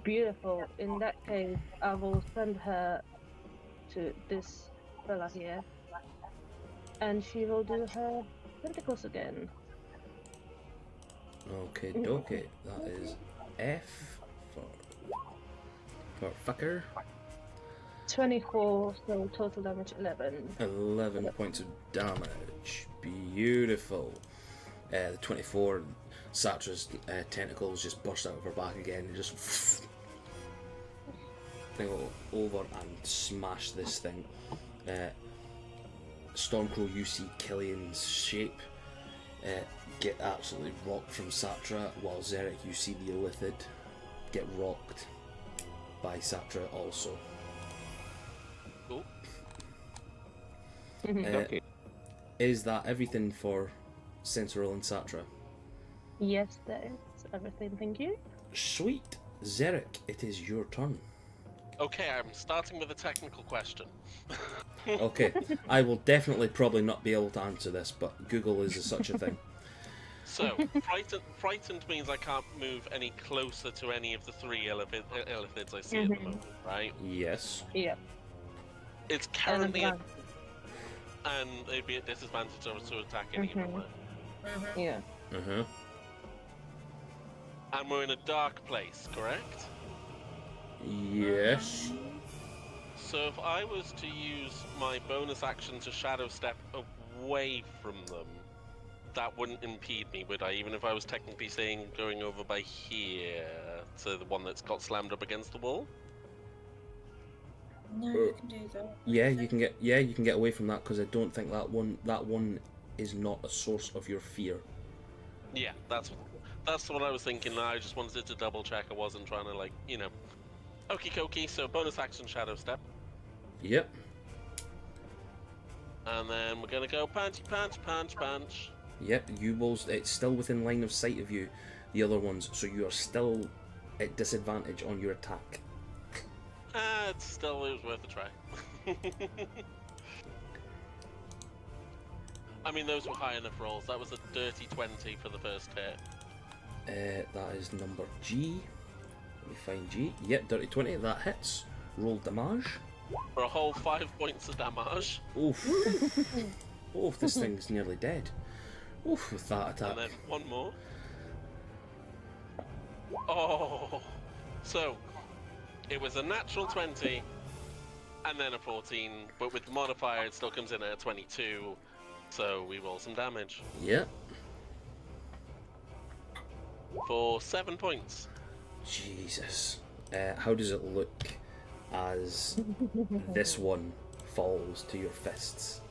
Beautiful. In that case, I will send her to this fella here, and she will do her tentacles again. Okay, dokie. That is F for fucker. 24, so total damage 11. 11 points of damage. Beautiful. The 24, Satra's tentacles just burst out of her back again and just thing over and smash this thing. Stormcrow, you see Killian's shape get absolutely rocked from Satra, while Xeric, you see the Illithid get rocked by Satra also. Cool. Okay. Is that everything for Sensoril and Satra? Yes, that is everything, thank you. Sweet. Xeric, it is your turn. Okay, I'm starting with a technical question. Okay, I will definitely probably not be able to answer this, but Google is such a thing. So, frightened means I can't move any closer to any of the 3 Illithids I see at the moment, right? Yes. Yeah. It's currently and it'd be at disadvantage to attack anyone. Yeah. Uh-huh. And we're in a dark place, correct? Yes. So if I was to use my bonus action to shadow step away from them, that wouldn't impede me, would I? Even if I was technically saying going over by here to the one that's got slammed up against the wall? No, you can do that. Yeah, you can get away from that, because I don't think that one is not a source of your fear. Yeah, that's what I was thinking. I just wanted to double check I wasn't trying to Okie dokie, so bonus action shadow step. Yep. And then we're gonna go punch. Yep, you will. It's still within line of sight of you, the other ones, so you are still at disadvantage on your attack. It was worth a try. I mean, those were high enough rolls. That was a dirty 20 for the first hit. That is number G. Let me find G. Yep, dirty 20. That hits. Roll damage. For a whole 5 points of damage. Oof. Oof, this thing's nearly dead. Oof, with that attack. And then one more. Oh. So, it was a natural 20 And then a 14, but with the modifier, it still comes in at a 22. So we roll some damage Yeah. for 7 points. Jesus. How does it look as this one falls to your fists?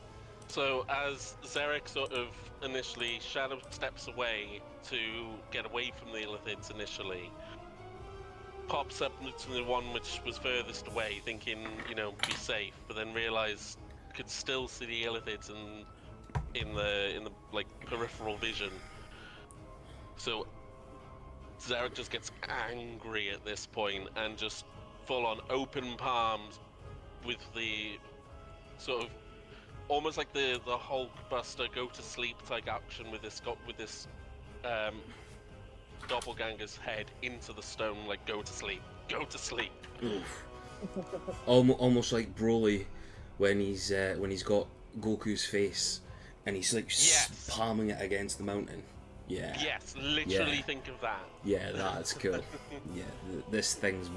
So as Zarek sort of initially shadow steps away to get away from the Illithids initially, pops up to the one which was furthest away, thinking, you know, be safe, but then realised could still see the Illithids in the like peripheral vision. So Zarek just gets angry at this point and just full on open palms with the sort of almost like the Hulk Buster go to sleep type action with this doppelganger's head into the stone, like go to sleep. Oof. Almost like Broly when he's got Goku's face and he's like Yes. palming it against the mountain. Yeah. Yes, literally Yeah. think of that. Yeah, that's cool. Yeah, this thing's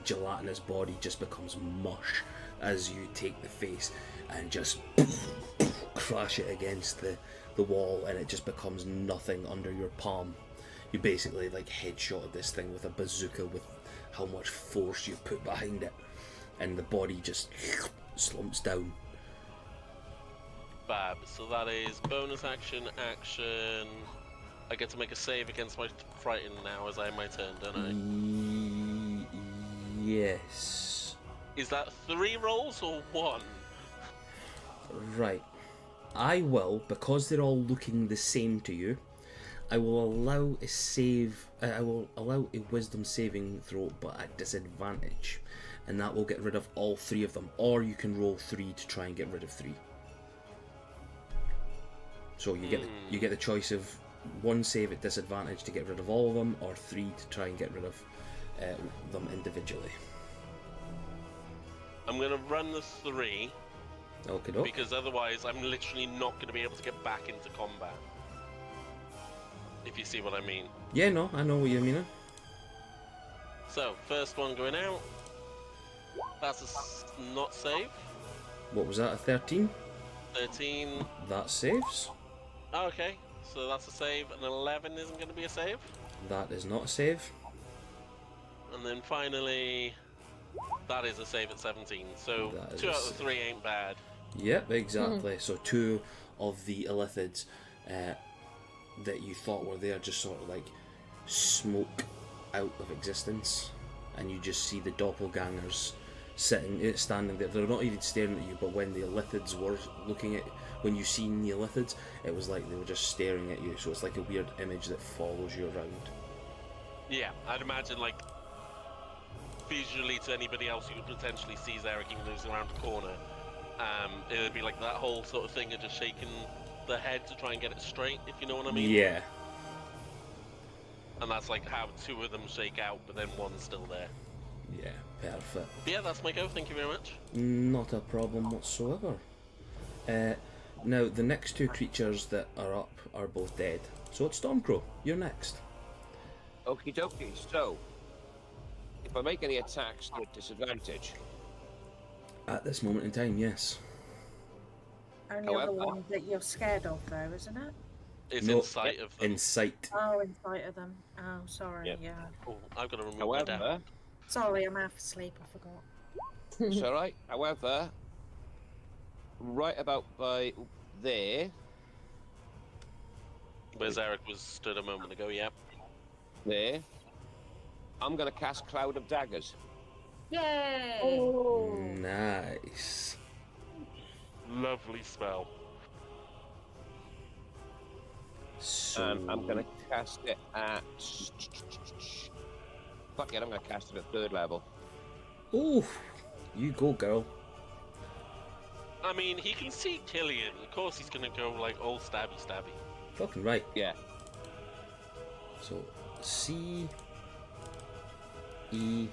gelatinous body just becomes mush as you take the face and just crash it against the wall, and it just becomes nothing under your palm. You basically like headshotted this thing with a bazooka with how much force you put behind it, and the body just slumps down. Fab. So that is bonus action. I get to make a save against my frighten now as I my turn, don't I? Yes. Is that 3 rolls or 1? Right. I will, because they're all looking the same to you, I will allow a save. I will allow a wisdom saving throw, but at disadvantage, and that will get rid of all 3 of them. Or you can roll 3 to try and get rid of 3. So you get the choice of 1 save at disadvantage to get rid of all of them, or 3 to try and get rid of them individually. I'm gonna run the 3 Okay, doke. because otherwise I'm literally not gonna be able to get back into combat. If you see what I mean. Yeah, no, I know what you mean. So first one going out. That's not save. What was that? A 13? 13. That saves. Oh, okay, so that's a save. And 11 isn't going to be a save. That is not a save. And then finally, that is a save at 17. So That is 2 a out of save. 3 ain't bad. Yep, exactly. So 2 of the Illithids that you thought were there just sort of like smoke out of existence, and you just see the doppelgangers standing there. They're not even staring at you, but when the Illithids were looking at, when you seen the Illithids, it was like they were just staring at you. So it's like a weird image that follows you around. Yeah, I'd imagine like visually to anybody else who would potentially see Zarek moving around the corner, it would be like that whole sort of thing of just shaking the head to try and get it straight, if you know what I mean. Yeah. And that's like how 2 of them shake out, but then 1's still there. Yeah, perfect. But yeah, that's my go. Thank you very much. Not a problem whatsoever. Now, the next 2 creatures that are up are both dead. So it's Stormcrow. You're next. Okie dokie. So, if I make any attacks at disadvantage, At this moment in time, yes. Only on the However- ones that you're scared of, though, isn't it? It's No, in sight of them. In sight. Oh, in sight of them. Oh, sorry, Yep. yeah. Oh, I've got to remove my dad. however, Sorry, I'm half asleep, I forgot. it's alright. However, right about by there, Where Zarek was stood a moment ago, yep. there, I'm going to cast Cloud of Daggers. Yay! Oh. Nice. Lovely spell. So I'm going to cast it at... Fuck it, I'm going to cast it at 3rd level. Ooh, you go, girl. I mean, he can see Killian. Of course he's going to go like all stabby stabby. Fucking right. Yeah. So C E.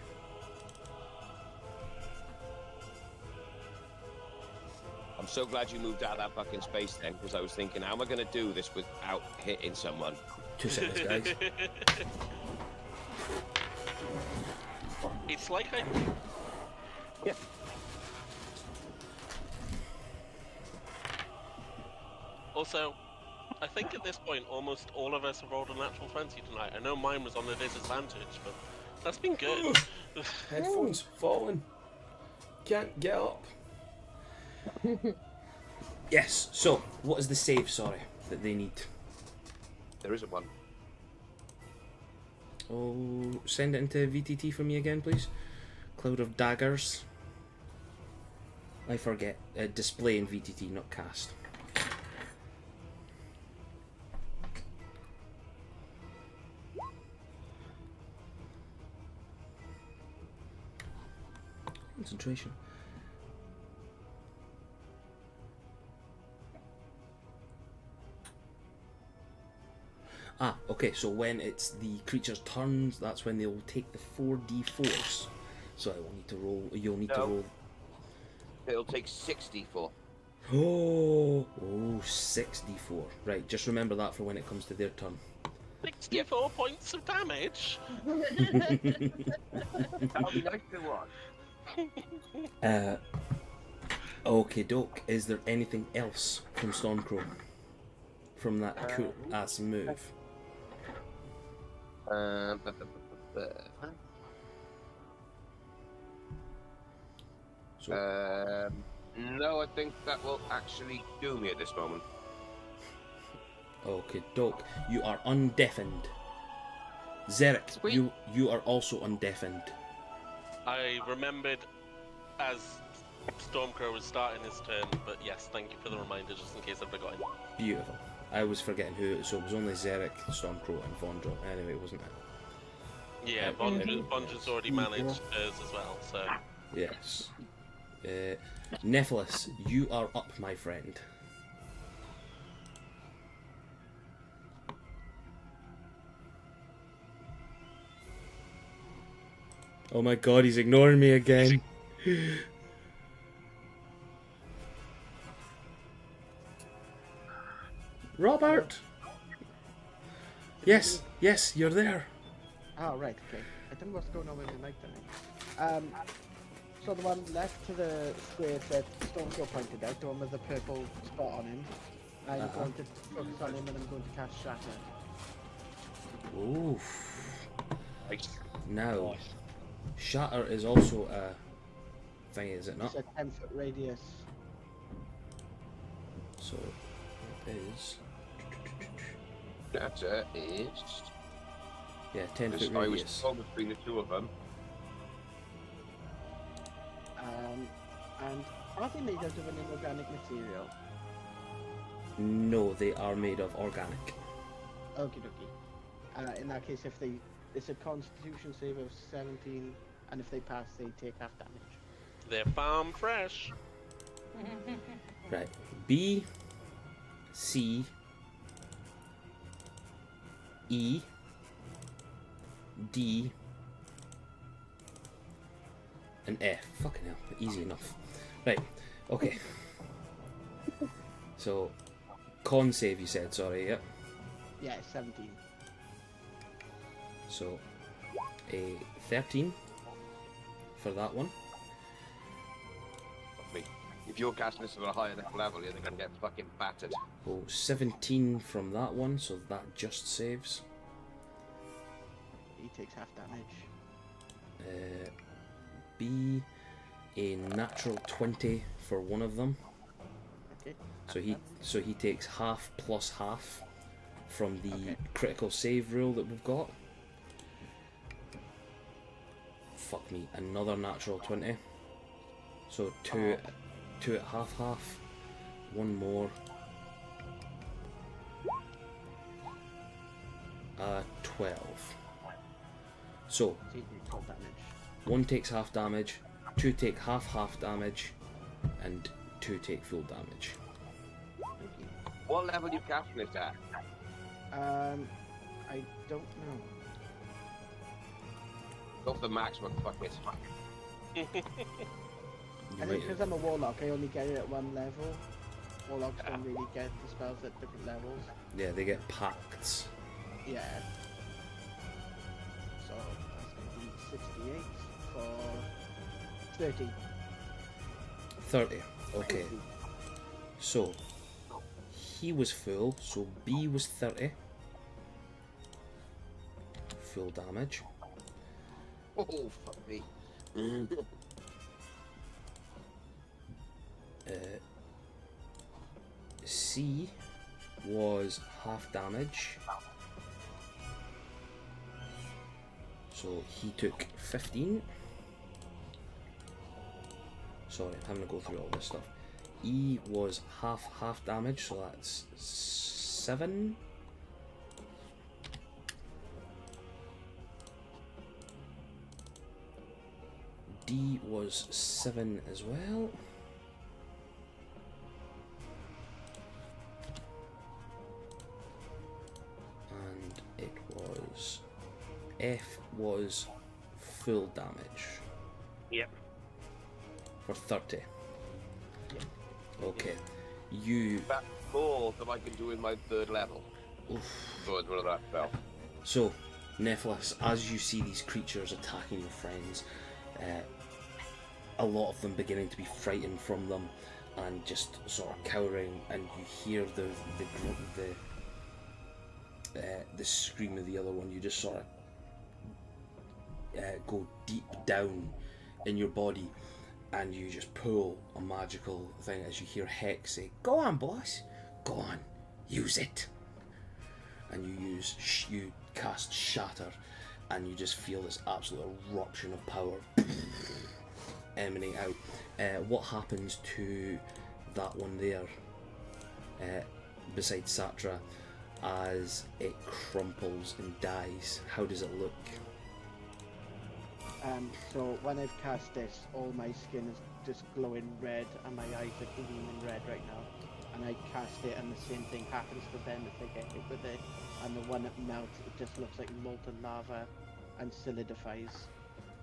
I'm so glad you moved out of that fucking space then, because I was thinking, how am I going to do this without hitting someone? 2 seconds, guys. It's like I... Yeah. Also, I think at this point, almost all of us have rolled a natural 20 tonight. I know mine was on a disadvantage, but that's been good. Headphones falling. Can't get up. Yes, so, what is the save, sorry, that they need? There isn't one. Oh, send it into VTT for me again, please. Cloud of Daggers. I forget. Display in VTT, not cast. Concentration. Ah, okay, so when it's the creature's turns, that's when they will take the 4d4s. So I will need to roll, you'll need to No. roll. It'll take 64. Oh, 64. Right, just remember that for when it comes to their turn. 64 points of damage. That'll be nice to watch. Okay, doke. Is there anything else from Stormcrow? From that cool ass move? So, No, I think that will actually do me at this moment. okay, doke. You are undeafened. Zarek, Sweet. you are also undeafened. I remembered as Stormcrow was starting his turn, but yes, thank you for the reminder, just in case I've forgotten. Beautiful. I was forgetting who, so it was only Zarek, Stormcrow, and Vondra. Anyway, wasn't it? Yeah, Bondra's already managed hers as well, so... Yes. Nephilis, you are up, my friend. Oh my god, he's ignoring me again. Robert! Yes, yes, you're there. Oh, right, okay. I don't know what's going on with the night tonight. So the one left to the square that Stormcrow pointed out, the one with the purple spot on him. I'm going to focus on him and I'm going to cast Shatter. Oof. Nice. Now, Shatter is also a thing, is it not? It's a 10-foot radius. So, it is... Shatter is... Yeah, 10-foot I was radius. torn between the two of them. And are they made out of an inorganic material? No, they are made of organic. Okie dokie. In that case, if they... It's a constitution save of 17, and if they pass, they take half damage. They're farm fresh. Right. B, C, E, D, and F. Fucking hell, easy enough. Right, okay. So, con save you said, sorry, yep. Yeah, 17. So, a 13 for that one. If you're casting this at a higher level, you're going to get fucking battered. Oh, 17 from that one, so that just saves. He takes half damage. B, a natural 20 for one of them. Okay. So he takes half plus half from the critical save rule that we've got. Fuck me, another natural 20. So two at half. One more. 12. So So he takes full damage. one takes half damage, two take half damage, and two take full damage. Okay. What level you casting this at? I don't know. Go for the maximum, fuck it. I think because I'm a warlock, I only get it at one level. Warlocks don't really get the spells at different levels. Yeah, they get pacts. Yeah. So that's going to be 68 for 30. 30. Okay. So he was full, so B was 30. Full damage. Oh, fuck me. C was half damage. So he took 15. Sorry, I'm having to go through all this stuff. E was half damage, so that's 7. D was 7 as well. And it was F was full damage. Yep. For 30. Okay. You. That's more than I can do in my 3rd level. Oof. So it's one of that spell. So, Nephilis, as you see these creatures attacking your friends, a lot of them beginning to be frightened from them and just sort of cowering, and you hear the scream of the other one. You just sort of go deep down in your body, and you just pull a magical thing as you hear Hex say, "Go on, boss, go on, use it." And you cast Shatter, and you just feel this absolute eruption of power emanate out. What happens to that one there, besides Satra, as it crumples and dies? How does it look? So when I've cast this, all my skin is just glowing red and my eyes are gleaming red right now. And I cast it and the same thing happens to them if they get hit with it. And the one that melts, it just looks like molten lava and solidifies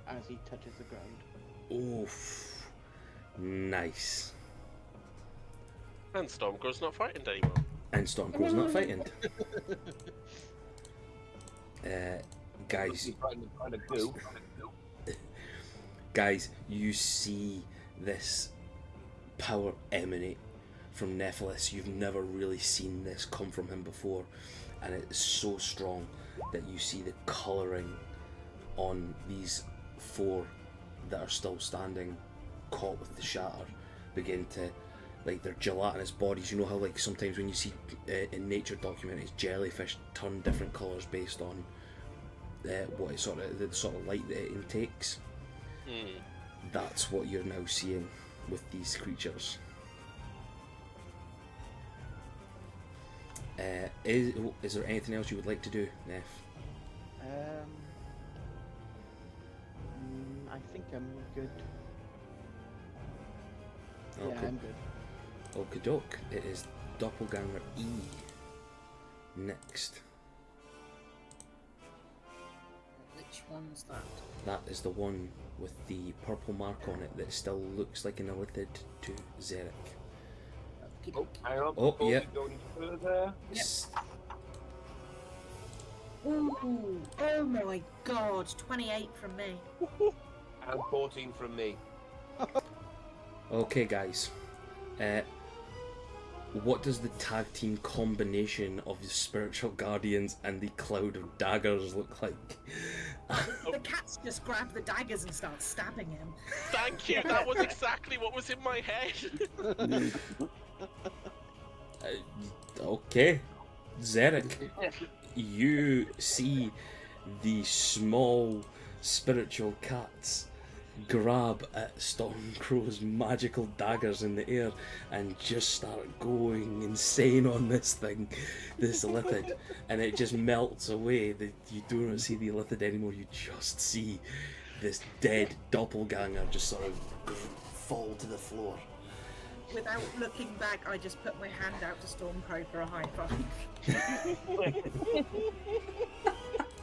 as he touches the ground. Oof. Nice. And Stormcrow's not frightened anymore. And Stormcrow's not fighting. Guys, Trying to do. Guys, you see this power emanate from Nephilis. You've never really seen this come from him before, and it's so strong that you see the colouring on these 4 that are still standing, caught with the shatter, begin to, like, their gelatinous bodies. You know how, like, sometimes when you see in nature documentaries, jellyfish turn different colours based on what it the sort of light that it intakes. That's what you're now seeing with these creatures. Is there anything else you would like to do, Neff? I think I'm good. Okay. Yeah, I'm good. Okie doke. It is Doppelganger E next. Which one's that? That is the one with the purple mark on it that still looks like an illithid to Xeric. Oh, hang on. Oh, Before yep. we go any further. Yep. Ooh, oh my god, 28 from me. And 14 from me. Okay, guys. What does the tag team combination of the spiritual guardians and the cloud of daggers look like? The cats just grab the daggers and start stabbing him. Thank you, that was exactly what was in my head. Okay, Xeric, you see the small spiritual cats grab at Stormcrow's magical daggers in the air and just start going insane on this thing, this illithid, and it just melts away. You do not see the illithid anymore, you just see this dead doppelganger just sort of fall to the floor. Without looking back, I just put my hand out to Stormcrow for a high five.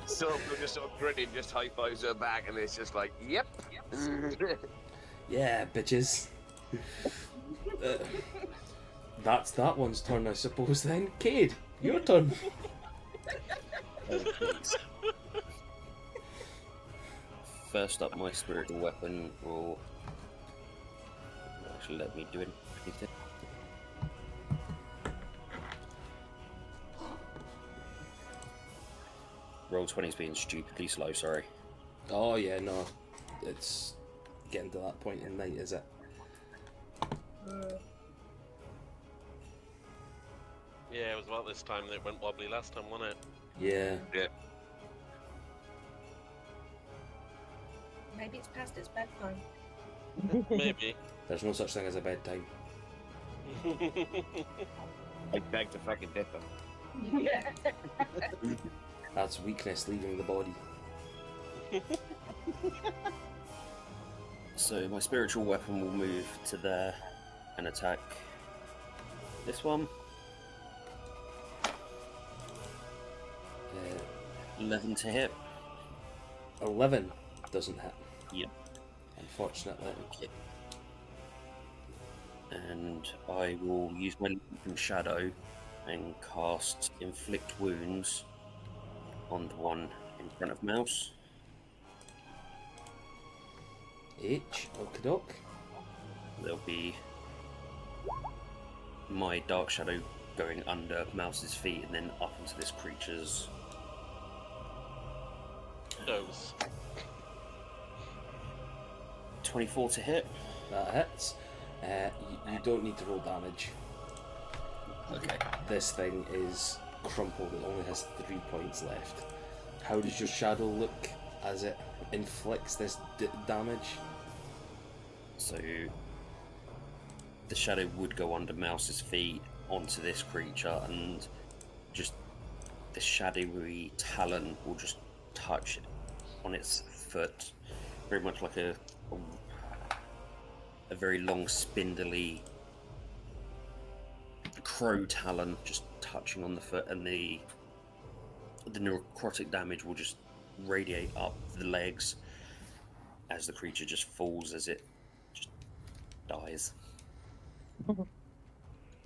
Stormcrow just sort of grinning, just high fives her back, and it's just like, yep. Yeah, bitches. That's that one's turn, I suppose, then. Cade, your turn. First up, my spiritual weapon will actually let me do anything. Roll20's being stupidly slow, sorry. Oh yeah, no, it's getting to that point in night, is it? Yeah, it was about this time that it went wobbly last time, wasn't it? Yeah. Yeah. Maybe it's past its bedtime. Maybe. There's no such thing as a bedtime. I beg to fucking differ. That's weakness leaving the body. So my spiritual weapon will move to there and attack this one. 11 to hit. 11 doesn't hit. Yep. Unfortunately. Okay. And I will use my Leap from Shadow and cast Inflict Wounds on the one in front of Mouse. H. Okie doke. There'll be my Dark Shadow going under Mouse's feet and then up into this creature's Nose. 24 to hit. That hits. You don't need to roll damage. Okay. This thing is crumpled. It only has 3 points left. How does your shadow look as it inflicts this damage? So the shadow would go under Mouse's feet onto this creature, and just the shadowy talon will just touch it on its foot, very much like a very long, spindly crow talon just touching on the foot, and the necrotic damage will just radiate up the legs as the creature just falls as it just dies.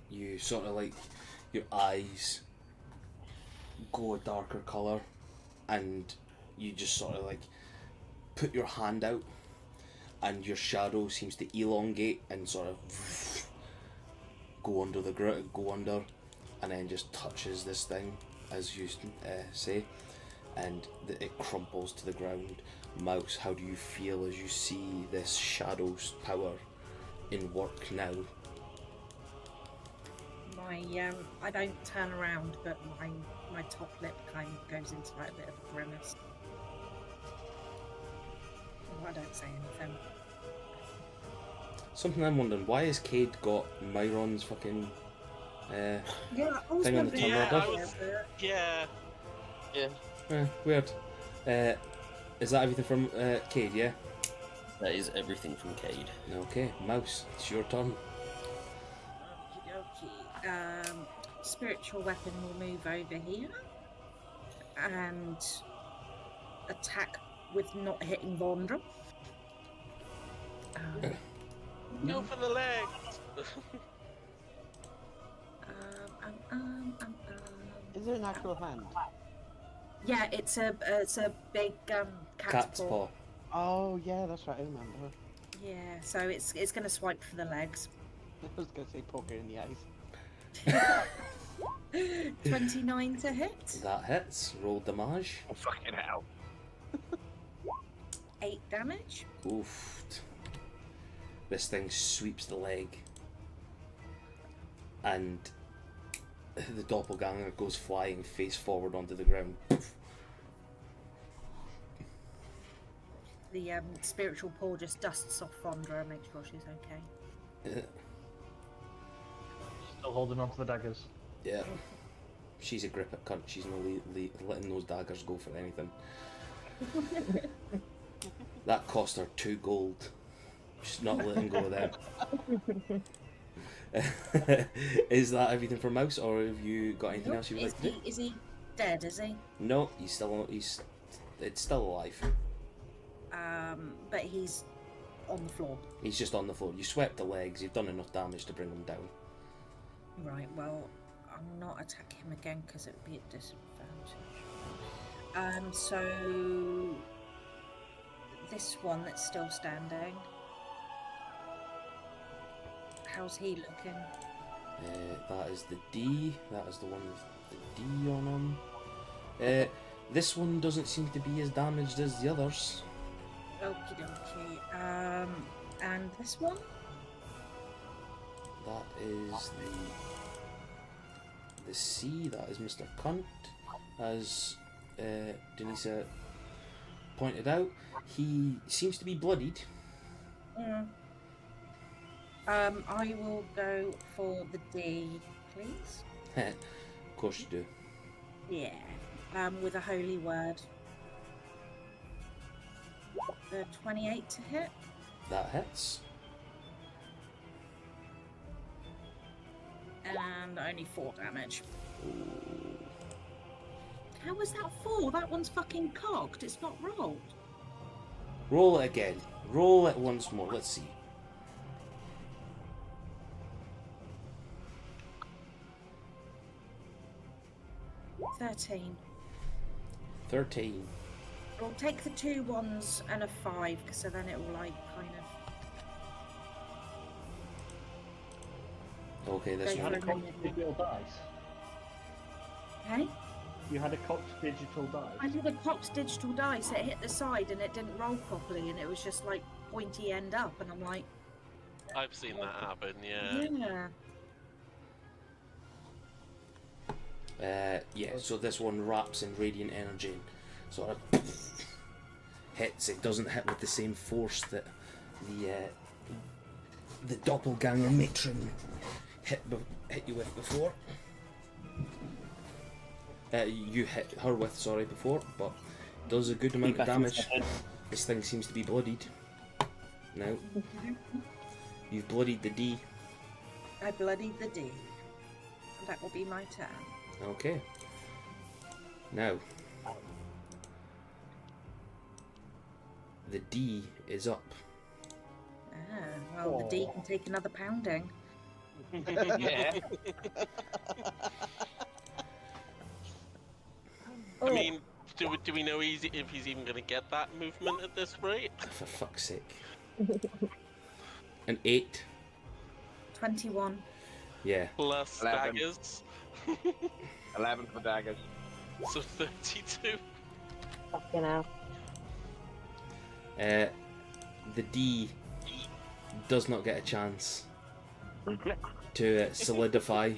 You sort of like, your eyes go a darker colour, and you just sort of like put your hand out, and your shadow seems to elongate and sort of go under the go under, and then just touches this thing, as you say, and it crumples to the ground. Mouse, how do you feel as you see this shadow's power in work now? I don't turn around, but my top lip kind of goes into like a bit of a grimace. Well, I don't say anything. Something I'm wondering, why has Cade got Myron's fucking Yeah, I was thing on the wondering tongue Yeah, rudder? I was- Yeah. Weird. Is that everything from Cade, yeah? That is everything from Cade. Okay, Mouse, it's your turn. Okey-dokey. Spiritual weapon will move over here and attack with not hitting Vondra. Go for the legs. Is it an actual hand? Yeah, it's a big Cat's paw. Oh yeah, that's right. I remember. Yeah, so it's going to swipe for the legs. I was gonna say poker in the eyes. 29 to hit, That hits. Roll damage. Oh, fucking hell. 8 damage. Oof. This thing sweeps the leg, and the doppelganger goes flying face forward onto the ground. The spiritual paw just dusts off Vondra and makes sure she's okay. Still holding on to the daggers. Yeah. She's a grip at cunt. She's not letting those daggers go for anything. That cost her 2 gold. She's not letting go of them. Is that everything for Mouse, or have you got anything else you would like to do? Is he dead, is he? No, it's still alive. But he's on the floor. He's just on the floor. You swept the legs, you've done enough damage to bring him down. Right, well, I'll not attack him again because it would be at disadvantage. So this one that's still standing, how's he looking? That is the D. That is the one with the D on him. This one doesn't seem to be as damaged as the others. Okie dokie. And this one? That is the C. That is Mr. Cunt, as Denisa pointed out. He seems to be bloodied. Mm. I will go for the D, please. Of course you do. Yeah. With a holy word. The 28 to hit. That hits. And only 4 damage. How was that 4? That one's fucking cocked. It's not rolled. Roll it again. Roll it once more. Let's see. $13. 13. I'll take the 2 1s and a 5, so then it will like kind of. Okay, this Go You one. had a cocked digital dice. Hey? You had a cocked digital dice. I did a cocked digital dice. It hit the side and it didn't roll properly, and it was just like pointy end up, and I'm like, I've seen that happen, yeah. yeah. Yeah, so this one wraps in radiant energy and sort of hits. It doesn't hit with the same force that the doppelganger matron hit you with before. You hit her with, sorry, before, but does a good amount of damage. This thing seems to be bloodied. Now, you've bloodied the D. I bloodied the D. And that will be my turn. Okay. Now, the D is up. Well, the D can take another pounding. Yeah. I mean, do we know if he's even going to get that movement at this rate? For fuck's sake. An 8. 21. Yeah. Plus 11. daggers. 11 for daggers. So 32. Fucking hell. The D does not get a chance to solidify.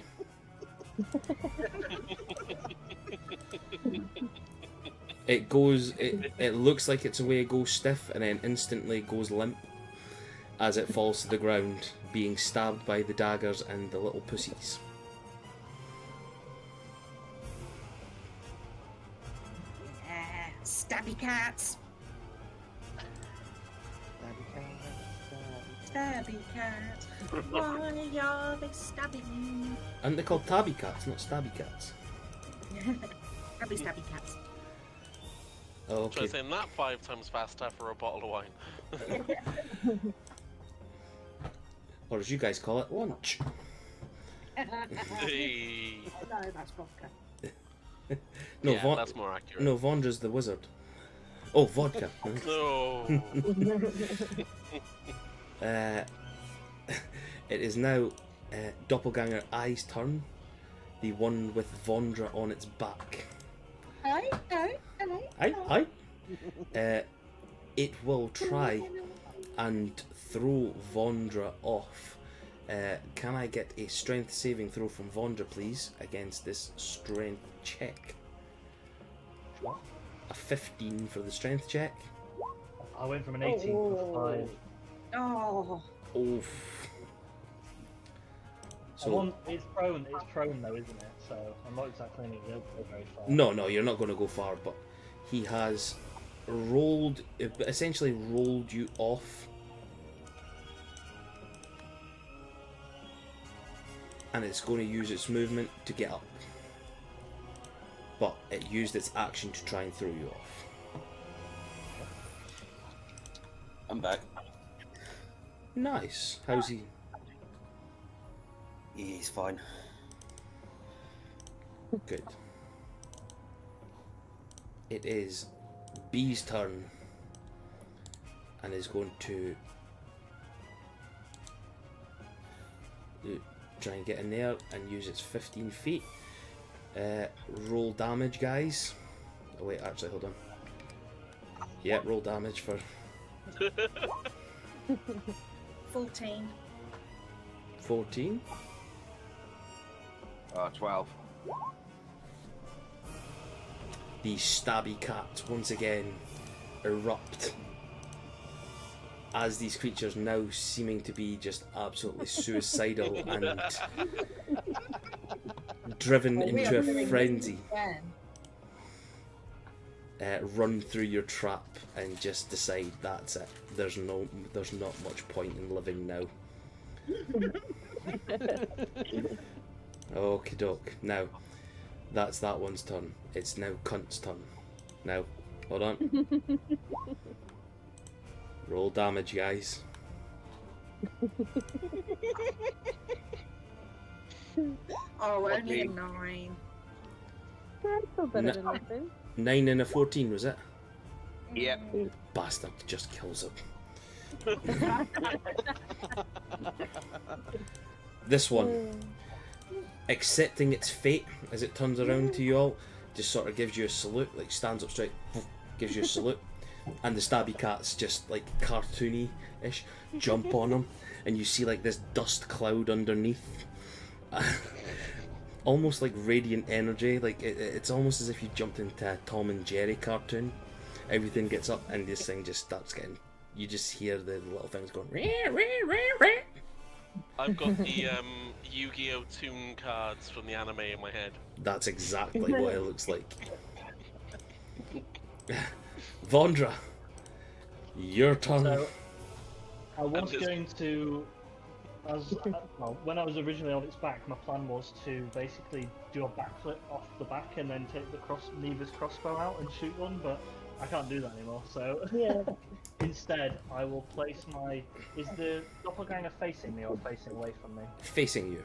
It goes. It looks like it's away, goes stiff, and then instantly goes limp as it falls to the ground, being stabbed by the daggers and the little pussies. Stabby cats. Stabby cat. Why are they stabbing? Aren't they called tabby cats, not stabby cats? Probably stabby cats. Oh, Try okay. saying that 5 times faster for a bottle of wine. Or as you guys call it, lunch. Hey. No, that's vodka. No, Yeah, that's more accurate. No, Vondra's the wizard. Oh, vodka. No. It is now Doppelganger Eye's turn. The one with Vondra on its back. Aye. It will try and throw Vondra off. Can I get a strength saving throw from Vondra, please, against this strength check? A 15 for the strength check. I went from an 18 to a 5. Oh. Oof. It's prone though, isn't it? So I'm not exactly going to go very far. No, you're not going to go far, but he has essentially rolled you off. And it's going to use its movement to get up. But it used its action to try and throw you off. I'm back. Nice. How's he? He's fine. Good. It is B's turn. And is going to try and get in there and use its 15 feet. Roll damage, guys. Oh wait, actually, hold on. Yeah, roll damage for 14. 14. 12. These stabby cats once again erupt as these creatures, now seeming to be just absolutely suicidal and driven into a frenzy, run through your trap and just decide that's it. There's not much point in living now. Okie doke. Now, that's that one's turn. It's now Cunt's turn. Now, hold on. Roll damage, guys. Oh, only a 9. That's still better No. than nothing. 9 and a 14, was it? Yep. Bastard just kills it. This one, accepting its fate as it turns around to you all, just sort of gives you a salute, like stands up straight, gives you a salute, and the stabby cats just like cartoony-ish jump on him, and you see like this dust cloud underneath, almost like radiant energy. Like it's almost as if you jumped into a Tom and Jerry cartoon. Everything gets up, and this thing just starts getting. You just hear the little things going. Rah, rah, rah, rah. I've got the Yu-Gi-Oh! Toon cards from the anime in my head. That's exactly what it looks like. Vondra, your turn. So, I was just- going to, well, when I was originally on its back, my plan was to basically do a backflip off the back and then take the Neva's crossbow out and shoot one, but I can't do that anymore. So Yeah. instead, I will place my. Is the doppelganger facing me or facing away from me? Facing you.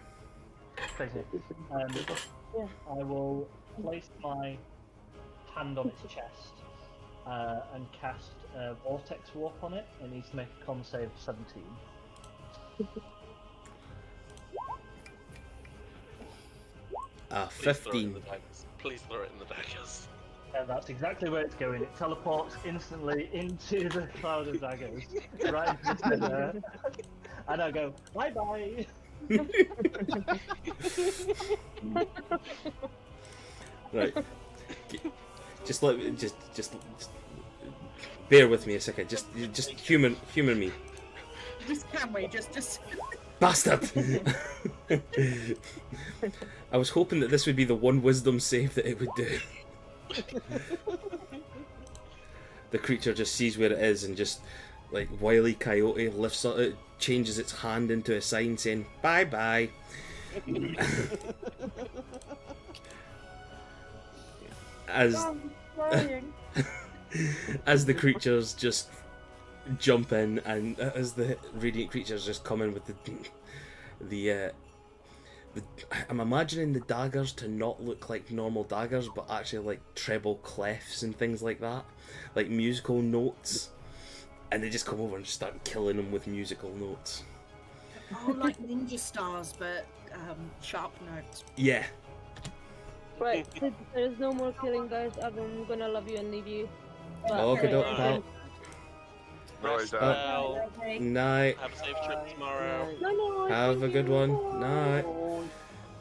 Facing. Yeah. I will place my hand on its chest and cast Vortex Warp on it. It needs to make a con save of 17. Please throw it in 15. the daggers. Please throw it in the daggers. And that's exactly where it's going. It teleports instantly into the cloud of daggers, right into the center. And I go, bye bye! Right. Just bear with me a second. Just humor me. Just can we? Just. Bastard! I was hoping that this would be the one wisdom save that it would do. The creature just sees where it is and just, like Wile E. Coyote, lifts it, changes its hand into a sign saying, bye bye. As the creatures just jump in, and as the radiant creatures just come in with the I'm imagining the daggers to not look like normal daggers, but actually like treble clefs and things like that, like musical notes, and they just come over and just start killing them with musical notes. Oh, like ninja stars, but sharp notes. Yeah. Right, so there's no more killing, guys. I'm gonna love you and leave you. Okay, Alright. pal. Rest Right, well. Night. Have a safe trip tomorrow. No, Have a good one. Night.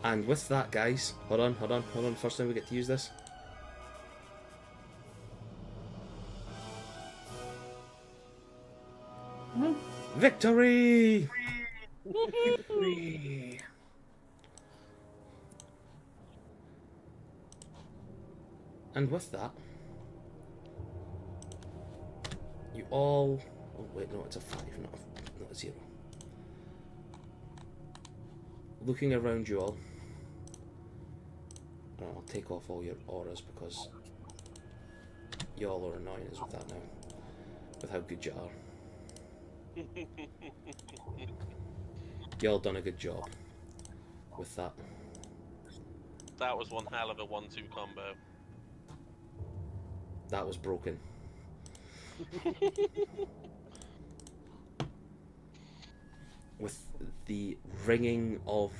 And with that, guys, hold on. First time we get to use this. Victory! And with that, you all. Oh wait, no, it's a 5, not a 0. Looking around you all, and I'll take off all your auras because you all are annoying us with that now, with how good you are. You all done a good job with that. That was one hell of a 1-2 combo. That was broken. With the ringing of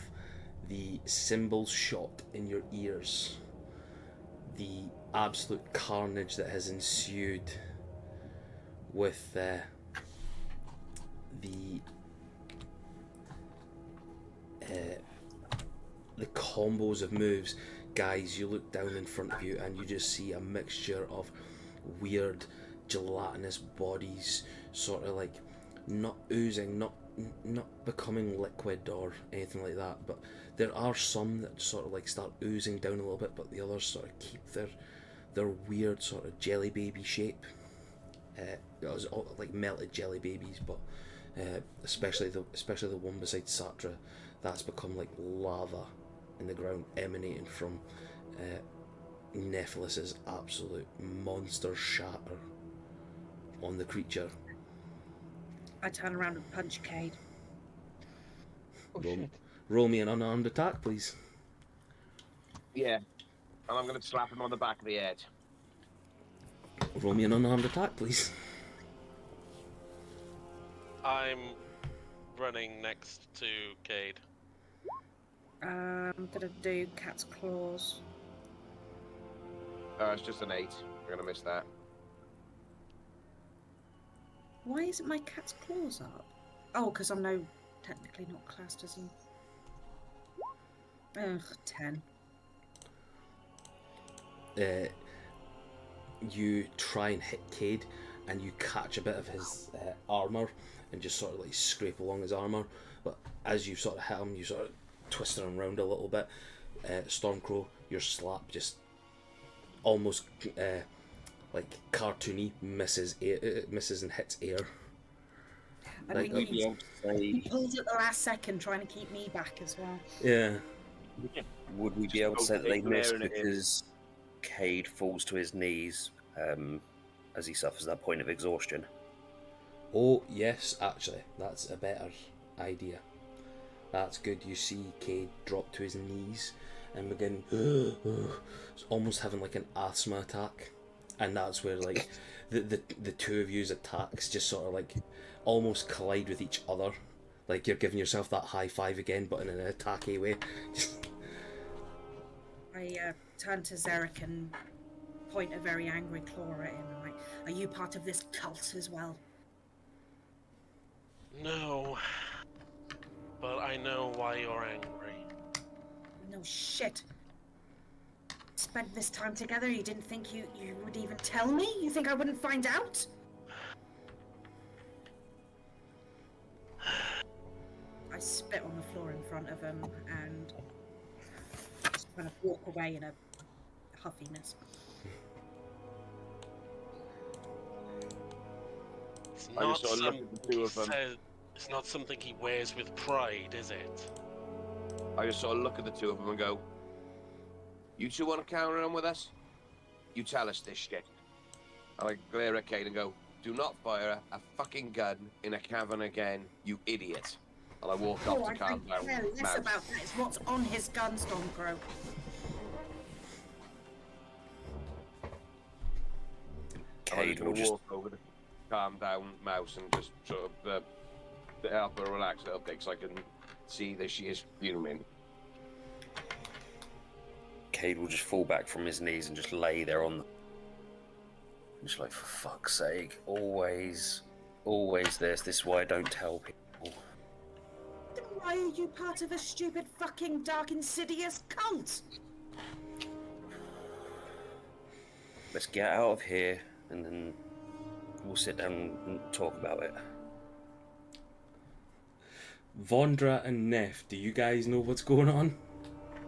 the cymbals shot in your ears, the absolute carnage that has ensued with the combos of moves. Guys, you look down in front of you and you just see a mixture of weird gelatinous bodies, sort of like not oozing, not becoming liquid or anything like that, but there are some that sort of like start oozing down a little bit, but the others sort of keep their weird sort of jelly baby shape. It was all like melted jelly babies, but especially the one beside Satra, that's become like lava in the ground, emanating from Nephilis's absolute monster shatter on the creature. I turn around and punch Cade. Oh Roll, shit. roll me an unarmed attack, please. Yeah. And I'm going to slap him on the back of the head. Roll me an unarmed attack, please. I'm running next to Cade. I'm gonna do cat's claws. It's just an 8. We're going to miss that. Why isn't my cat's claws up? Oh, because I'm technically not classed as an. Ugh, 10. You try and hit Cade, and you catch a bit of his armour and just sort of like scrape along his armour. But as you sort of hit him, you sort of twist him around a little bit. Stormcrow, your slap just almost like cartoony misses and hits air. And Like, he pulls at the last second, trying to keep me back as well. Yeah. Would we be able to say that they missed because Cade falls to his knees as he suffers that point of exhaustion? Oh yes, actually, that's a better idea. That's good. You see Cade drop to his knees and begin almost having like an asthma attack, and that's where like the two of you's attacks just sort of like almost collide with each other, like you're giving yourself that high five again, but in an attacky way. I turn to Zarek and point a very angry claw at him. I'm like, "Are you part of this cult as well?" No. But I know why you're angry. No shit. Spent this time together, you didn't think you would even tell me? You think I wouldn't find out? I spit on the floor in front of him and just kind of walk away in a huffiness. It's I not, just sort of look at the two of them. it's not something he wears with pride, is it? I just sort of look at the two of them and go, "You two want to carry on with us? You tell us this shit." And I glare at Cade and go, "Do not fire a fucking gun in a cavern again, you idiot." And I walk off to calm down. I think less about that. It's what's on his gun, Stormcrow. Cade will just just walk over to calm down Mouse and just sort of help her relax a little bit so I can see that she is fuming. Cade will just fall back from his knees and just lay there on the... Just like, for fuck's sake, always this is why I don't tell people. Then why are you part of a stupid fucking dark insidious cult? Let's get out of here and then we'll sit down and talk about it. Vondra and Neff, do you guys know what's going on?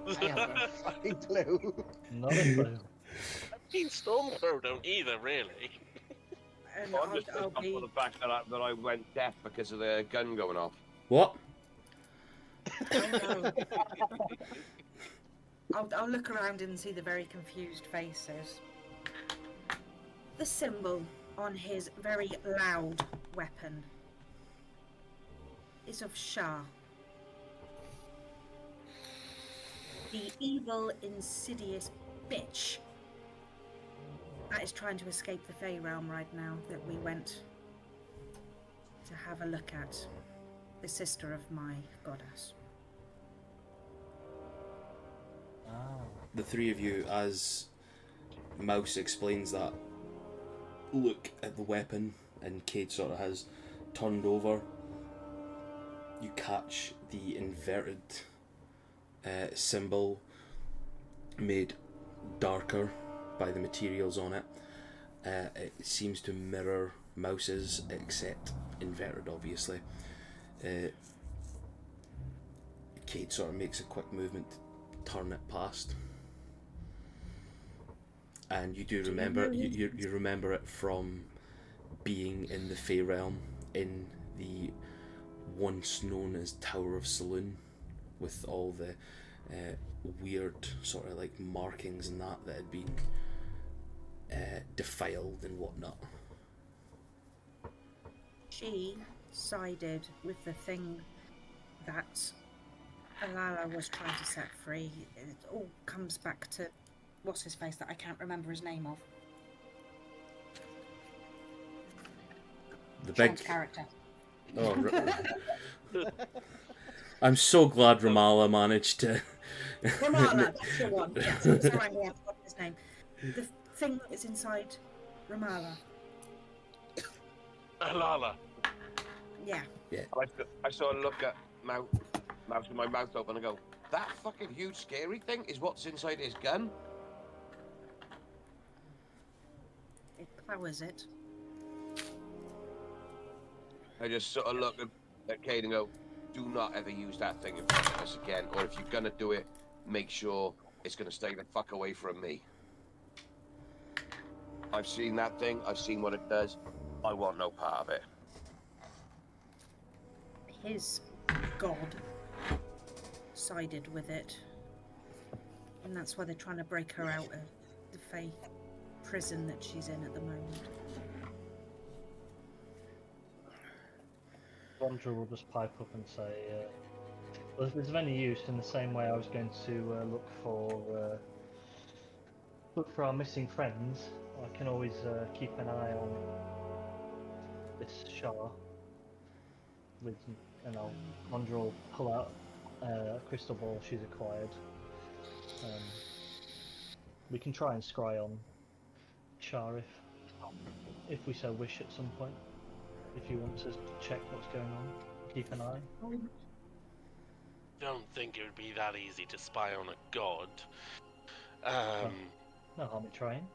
I have no fucking clue. Not a clue. I mean, Stormcrow don't either, really. And I'm just I'll pissed off be... for the fact that I went deaf because of the gun going off. What? Oh, no. I'll look around and see the very confused faces. The symbol on his very loud weapon is of Shah. The evil, insidious bitch that is trying to escape the Fey realm right now that we went to have a look at. The sister of my goddess. Ah. The three of you, as Mouse explains that look at the weapon, and Cade sort of has turned over. You catch the inverted symbol made darker by the materials on it. It seems to mirror Mouse's, except inverted, obviously. Cade sort of makes a quick movement to turn it past. And you do remember, you remember it from being in the Fey Realm, in the once known as Tower of Saloon, with all the weird sort of like markings and that had been defiled and whatnot. She sided with the thing that Alala was trying to set free. It all comes back to what's his face that I can't remember his name of. The Sean's big character. Oh, I'm so glad Ramala managed to. Ramala, that's the one. Yes, I'm sorry, I forgot his name. The thing that is inside Ramala. Alala. Yeah. I sort of look at Mouse with my mouth open and go, that fucking huge scary thing is what's inside his gun? It powers it. I just sort of look at Cade and go, do not ever use that thing in front of us again, or if you're gonna do it, make sure it's gonna stay the fuck away from me. I've seen that thing, I've seen what it does, I want no part of it. His god sided with it, and that's why they're trying to break her out of the Fae prison that she's in at the moment. Wanderer will just pipe up and say, well, if it's of any use, in the same way I was going to look for our missing friends, I can always keep an eye on this Shah. And Wanderer will pull out a crystal ball she's acquired. We can try and scry on Shah if we so wish at some point. If you want to check what's going on, keep an eye. Don't think it would be that easy to spy on a god. No harm in trying.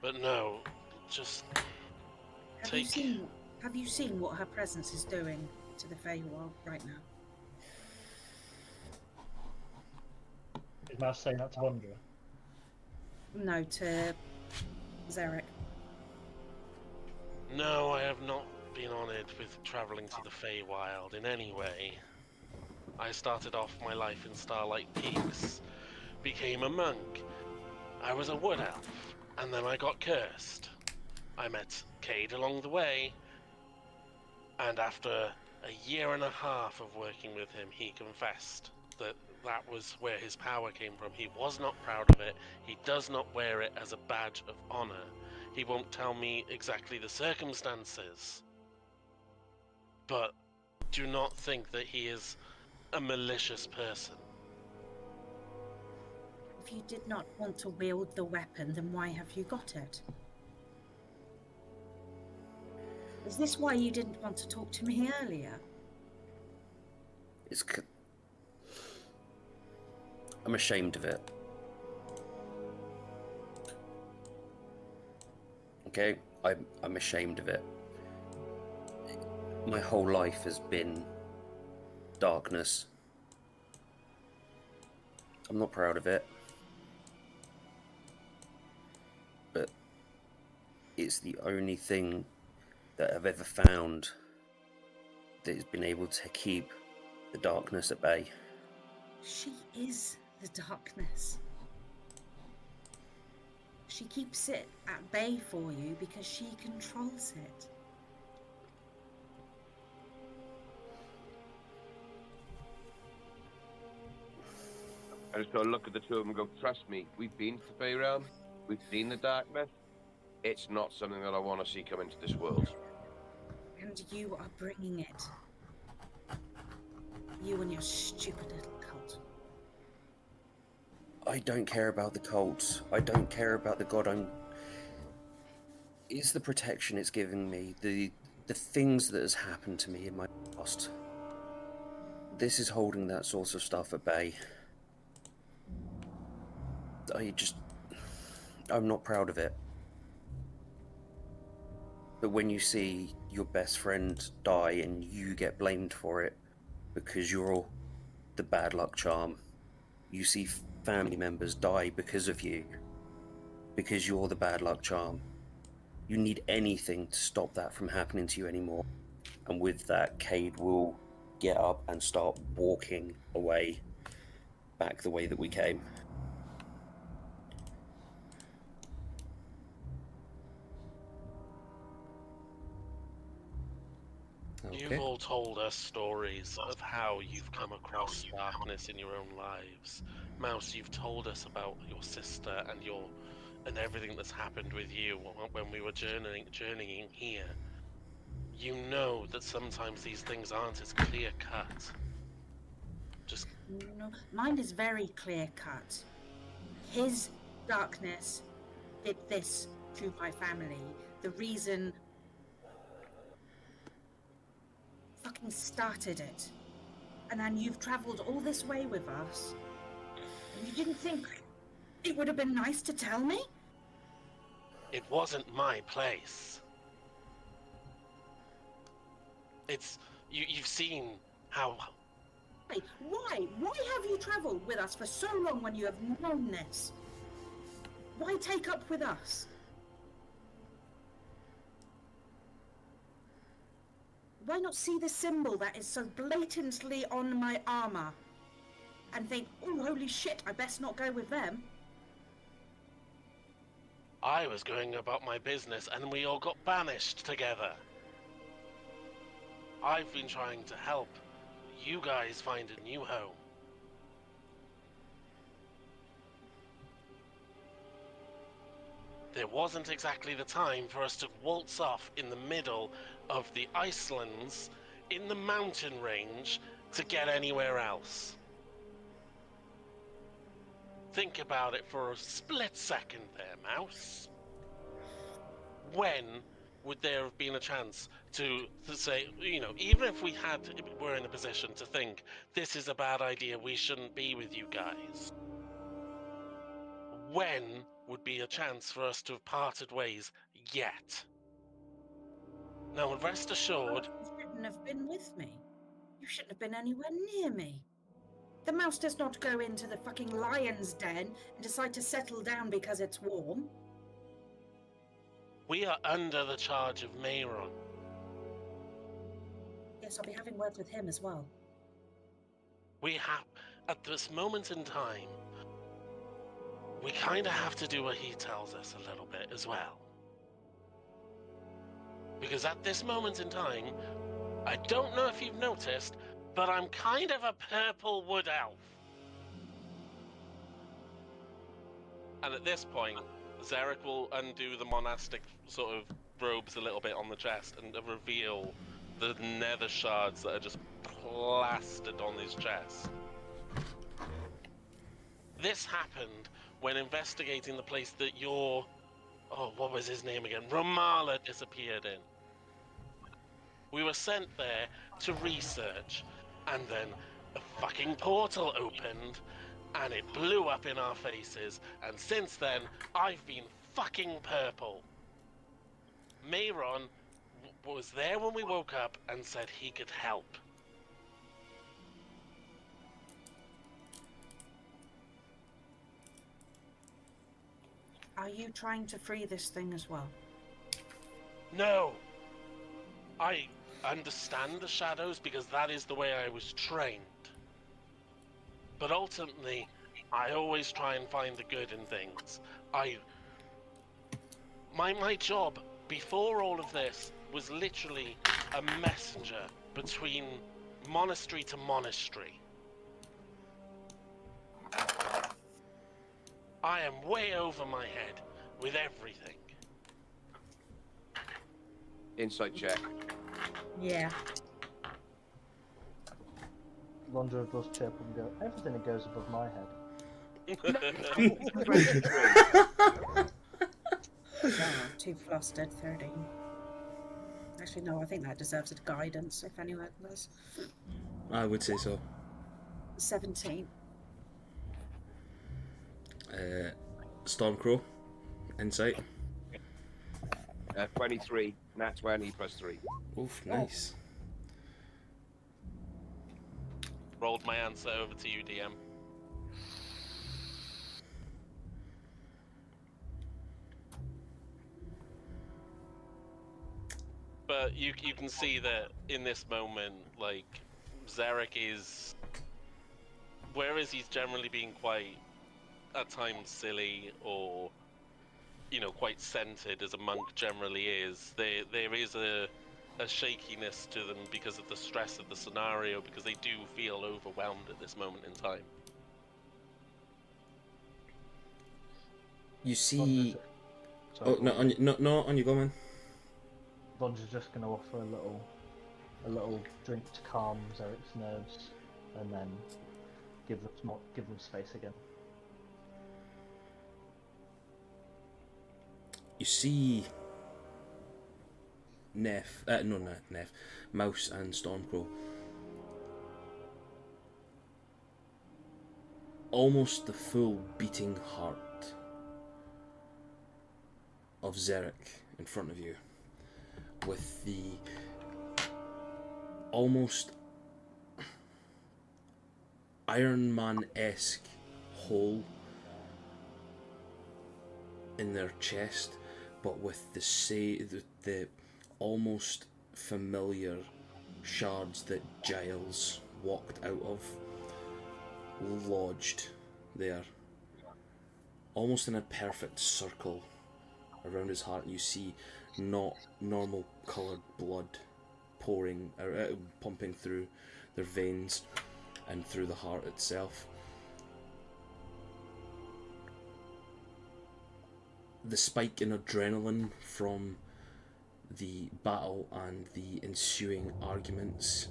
But no, just Have you seen what her presence is doing to the Feywild right now? Is Mouse saying that to Wanderer? No, to Zarek. No, I have not been honoured with travelling to the Feywild in any way. I started off my life in Starlight Peaks, became a monk. I was a wood elf, and then I got cursed. I met Cade along the way, and after a year and a half of working with him, he confessed that that was where his power came from. He was not proud of it. He does not wear it as a badge of honor. He won't tell me exactly the circumstances. But do not think that he is a malicious person. If you did not want to wield the weapon, then why have you got it? Is this why you didn't want to talk to me earlier? I'm ashamed of it. Okay, I'm ashamed of it. My whole life has been darkness. I'm not proud of it. But it's the only thing that I've ever found that has been able to keep the darkness at bay. She is the darkness. She keeps it at bay for you because she controls it. I just gotta look at the two of them and go, trust me, we've been to the Fey Realm, we've seen the darkness. It's not something that I want to see come into this world. And you are bringing it. You and your stupid little cult. I don't care about the cults. I don't care about the god I'm... It's the protection it's given me, the things that has happened to me in my past. This is holding that sort of stuff at bay. I'm not proud of it. But when you see your best friend die and you get blamed for it because you're the bad luck charm, you see family members die because of you, because you're the bad luck charm, you need anything to stop that from happening to you anymore. And with that, Cade will get up and start walking away back the way that we came. You've all told us stories of how you've come across darkness in your own lives. Mouse, you've told us about your sister and everything that's happened with you when we were journeying here. You know that sometimes these things aren't as clear cut. Just No, mine is very clear cut. His darkness did this to my family. The reason fucking started it. And then you've travelled all this way with us. And you didn't think it would have been nice to tell me? it wasn't my place. You've seen how... Why? Why have you travelled with us for so long when you have known this? Why take up with us? Why not see the symbol that is so blatantly on my armour and think, oh, holy shit, I best not go with them? I was going about my business and we all got banished together. I've been trying to help you guys find a new home. There wasn't exactly the time for us to waltz off in the middle of the Icelands in the mountain range to get anywhere else. Think about it for a split second there, Mouse. When would there have been a chance to say, you know, even if were in a position to think, this is a bad idea, we shouldn't be with you guys? When would be a chance for us to have parted ways yet? Now, rest assured... You shouldn't have been with me. You shouldn't have been anywhere near me. The mouse does not go into the fucking lion's den and decide to settle down because it's warm. We are under the charge of Mayron. Yes, I'll be having words with him as well. We have, at this moment in time, we kind of have to do what he tells us a little bit as well. Because at this moment in time, I don't know if you've noticed, but I'm kind of a purple wood elf. And at this point, Zarek will undo the monastic sort of robes a little bit on the chest and reveal the nether shards that are just plastered on his chest. This happened when investigating the place that your... oh, what was his name again? Romala disappeared in. We were sent there to research, and then a fucking portal opened, and it blew up in our faces, and since then, I've been fucking purple. Mayron was there when we woke up and said he could help. Are you trying to free this thing as well? No! I understand the shadows because that is the way I was trained. But ultimately, I always try and find the good in things. My job before all of this was literally a messenger between monastery to monastery. I am way over my head with everything. Insight check. Yeah. Wanderer does chirp and go, everything that goes above my head. Oh, too flustered. 13. Actually, no. I think that deserves a guidance. If anyone does. I would say so. 17. Stormcrow, insight. 23. Nat 20 plus 3. Oof, nice. Rolled my answer over to you, DM. But you can see that in this moment, like, Zarek is, whereas he's generally being quite, at times, silly or, you know, quite centered as a monk generally is, there is a shakiness to them because of the stress of the scenario, because they do feel overwhelmed at this moment in time. You see... Oh, no, on you go, man. Bonds is just going to offer a little drink to calm Zarek's nerves, and then give them space again. You see Mouse and Stormcrow. Almost the full beating heart of Zarek in front of you, with the almost Iron Man-esque hole in their chest, but with the almost familiar shards that Giles walked out of, lodged there, almost in a perfect circle around his heart. And you see not normal coloured blood pumping through their veins and through the heart itself. The spike in adrenaline from the battle and the ensuing arguments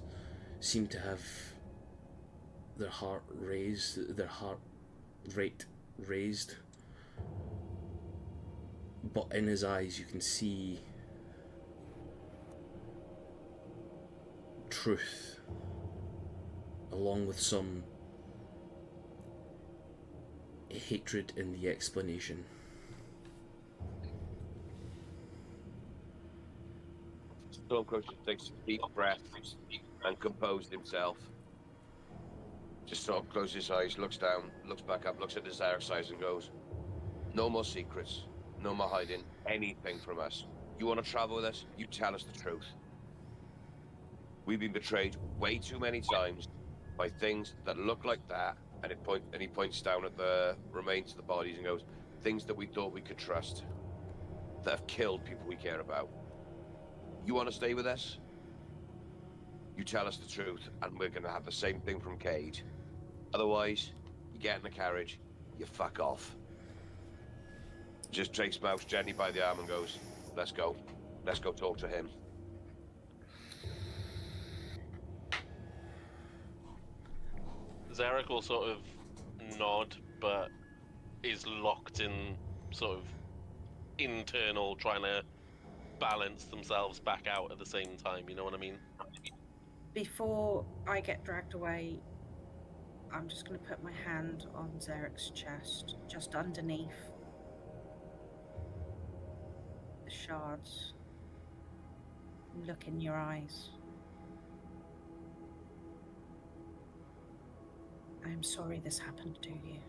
seem to have their heart rate raised. But in his eyes you can see truth, along with some hatred in the explanation. Stormcrow just takes a deep breath and composed himself. Just sort of closes his eyes, looks down, looks back up, looks at the Zarek's eyes and goes, "No more secrets, no more hiding anything from us. You want to travel with us? You tell us the truth. We've been betrayed way too many times by things that look like that," and he points down at the remains of the bodies and goes, "Things that we thought we could trust, that have killed people we care about. You want to stay with us? You tell us the truth, and we're going to have the same thing from Cade. Otherwise, you get in the carriage, you fuck off." Just takes Mouse gently by the arm and goes, "Let's go. Let's go talk to him." Zarek will sort of nod, but is locked in sort of internal, trying to balance themselves back out at the same time, you know what I mean? Before I get dragged away, I'm just going to put my hand on Zarek's chest, just underneath the shards. Look in your eyes. I'm sorry this happened to you.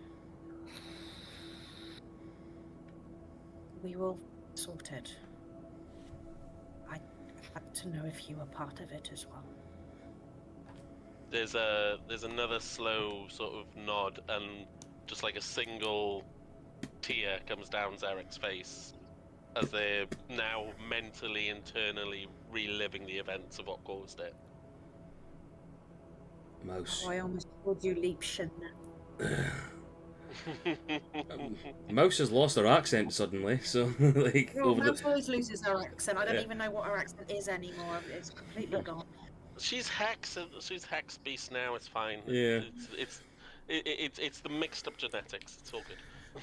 We will sort it. I'd like to know if you were part of it as well. There's another slow sort of nod, and just like a single tear comes down Zarek's face as they're now mentally, internally reliving the events of what caused it. Mouse. Oh, I almost called you Liebchen. Mouse has lost her accent suddenly, so like. Well, Mouse always loses her accent. I don't even know what her accent is anymore. It's completely gone. She's Hex beast now. It's fine. Yeah. It's the mixed up genetics. It's all good.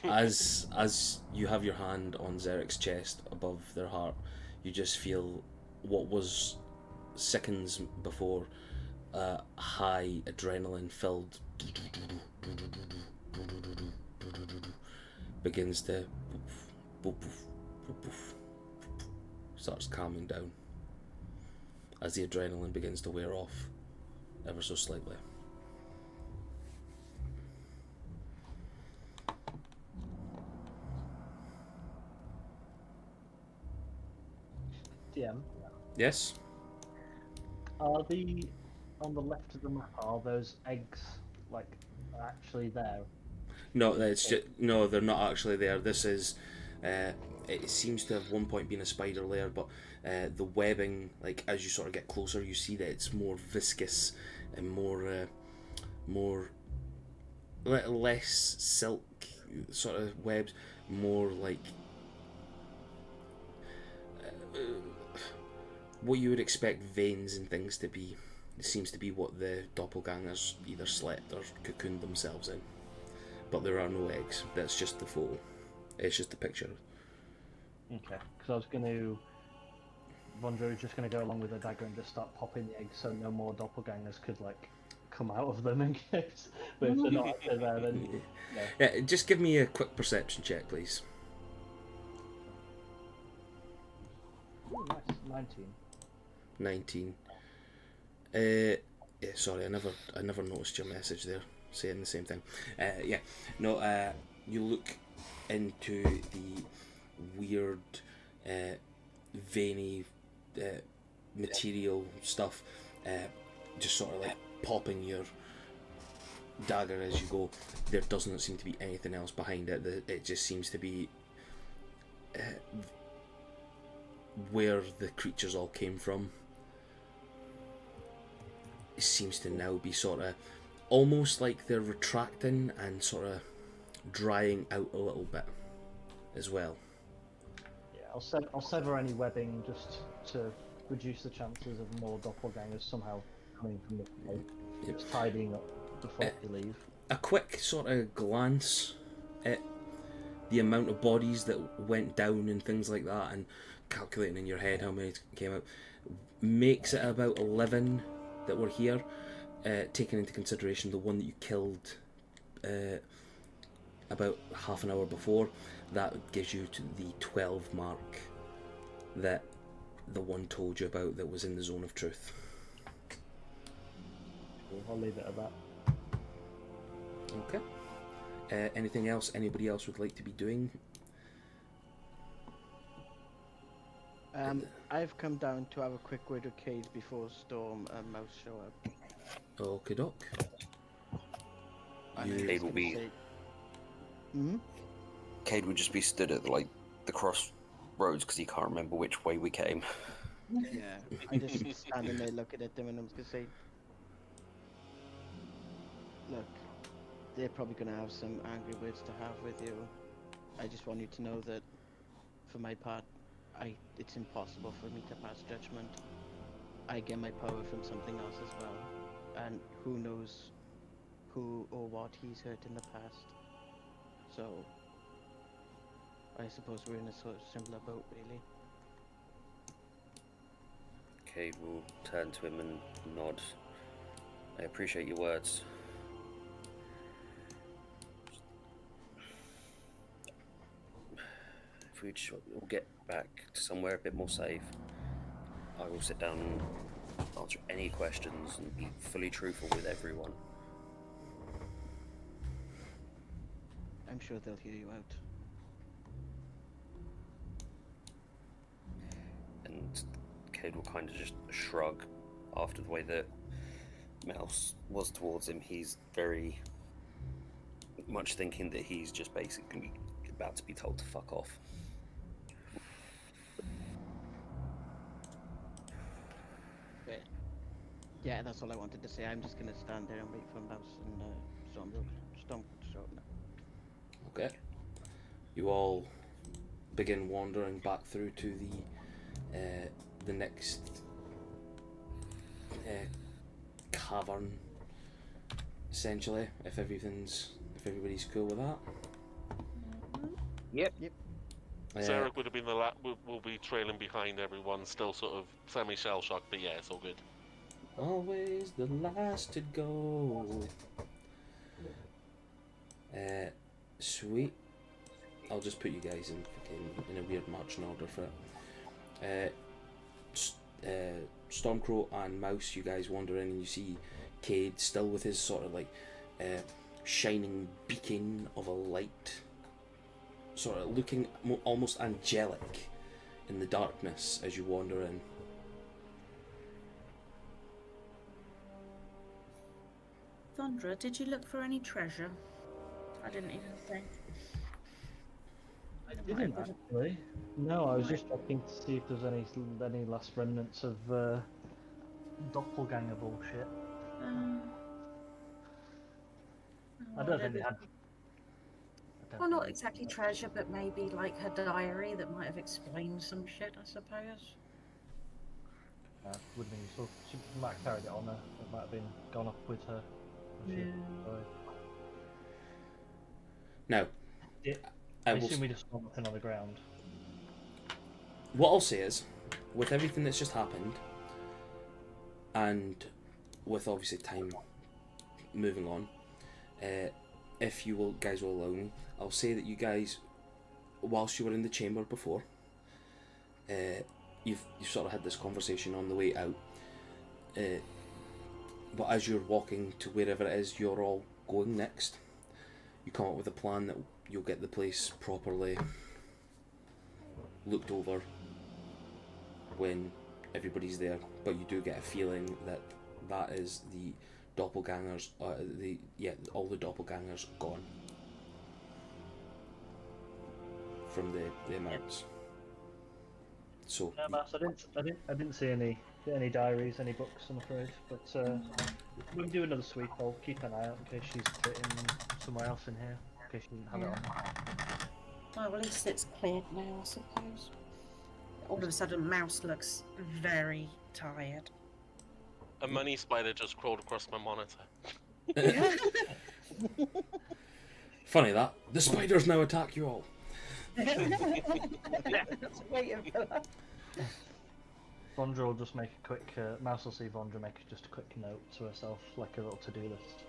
As you have your hand on Zerek's chest above their heart, you just feel what was seconds before high adrenaline filled begins to starts calming down as the adrenaline begins to wear off ever so slightly. DM. Yes? Are the on the left of the map? Are those eggs like actually there? No, it's just, no, they're not actually there. This is, it seems to have one point been a spider layer, but the webbing, like as you sort of get closer, you see that it's more viscous and less silk sort of webs, more like what you would expect veins and things to be. It seems to be what the doppelgangers either slept or cocooned themselves in. But there are no eggs. That's just the photo. It's just a picture. Okay, because I was going to. Vondra was just going to go along with the dagger and just start popping the eggs so no more doppelgangers could like come out of them in case. But if they're not actually there, then no. Yeah, just give me a quick perception check, please. Ooh, nice, 19. 19. Yeah, sorry, I never noticed your message there, saying the same thing. Yeah, no. You look into the weird, veiny, material stuff, just sort of like popping your dagger as you go. There doesn't seem to be anything else behind it. It just seems to be where the creatures all came from. It seems to now be sort of almost like they're retracting and sort of drying out a little bit as well. Yeah, I'll sever any webbing just to reduce the chances of more doppelgangers somehow coming from the play. Yep. Just tidying up before you leave. A quick sort of glance at the amount of bodies that went down and things like that, and calculating in your head how many came out, makes it about 11 that were here, taking into consideration the one that you killed about half an hour before. That gives you to the 12 mark that the one told you about that was in the zone of truth. I'll leave it at that. Okay. Anything else anybody else would like to be doing? I've come down to have a quick word with Cade before Storm and Mouse show up. Okie doke. And You- I'm Cade just will gonna be- say- Hmm? Cade would just be stood at like the crossroads because he can't remember which way we came. Yeah. I just standing there looking at them and I'm just gonna say, look, they're probably gonna have some angry words to have with you. I just want you to know that, for my part, it's impossible for me to pass judgment. I get my power from something else as well, and who knows who or what he's hurt in the past. So, I suppose we're in a sort of similar boat, really. Cade will turn to him and nod. I appreciate your words. If we just all get back to somewhere a bit more safe, I will sit down and answer any questions and be fully truthful with everyone. I'm sure they'll hear you out. And Cade will kind of just shrug after the way that Mouse was towards him. He's very much thinking that he's just basically about to be told to fuck off. But yeah, that's all I wanted to say. I'm just gonna stand there and wait for Mouse and Storm to show up now. Okay. You all begin wandering back through to the next cavern essentially, if everybody's cool with that. Yep. Sarah would have been will be trailing behind everyone, still sort of semi shell shocked, but yeah, it's all good. Always the last to go. Sweet. I'll just put you guys in a weird marching order for it. Stormcrow and Mouse, you guys wander in and you see Cade still with his sort of like shining beacon of a light, sort of looking almost angelic in the darkness as you wander in. Thondra, did you look for any treasure? I didn't even think. I didn't actually. No, I was just checking to see if there's any last remnants of doppelganger bullshit. I don't think they had. Well, not exactly treasure, but maybe like her diary that might have explained some shit, I suppose. Would have been useful. She might have carried it on her. It might have been gone up with her. Now, I assume we just saw nothing on the ground. What I'll say is, with everything that's just happened, and with obviously time moving on, if you guys will allow me, I'll say that you guys, whilst you were in the chamber before, you've sort of had this conversation on the way out, but as you're walking to wherever it is you're all going next, you come up with a plan that you'll get the place properly looked over when everybody's there, but you do get a feeling that that is the doppelgangers, all the doppelgangers gone from the amounts. So Yeah, Mass, I didn't see any diaries, any books, I'm afraid. But we'll do another sweep. I'll keep an eye out in case she's written somewhere else in here, in case she didn't have it on. Well, at least it's cleared now, I suppose. All of a sudden, Mouse looks very tired. A money spider just crawled across my monitor. funny that the spiders now attack you all. Waiting for that. Vondra will just make a quick. Mouse will see Vondra make just a quick note to herself, like a little to-do list.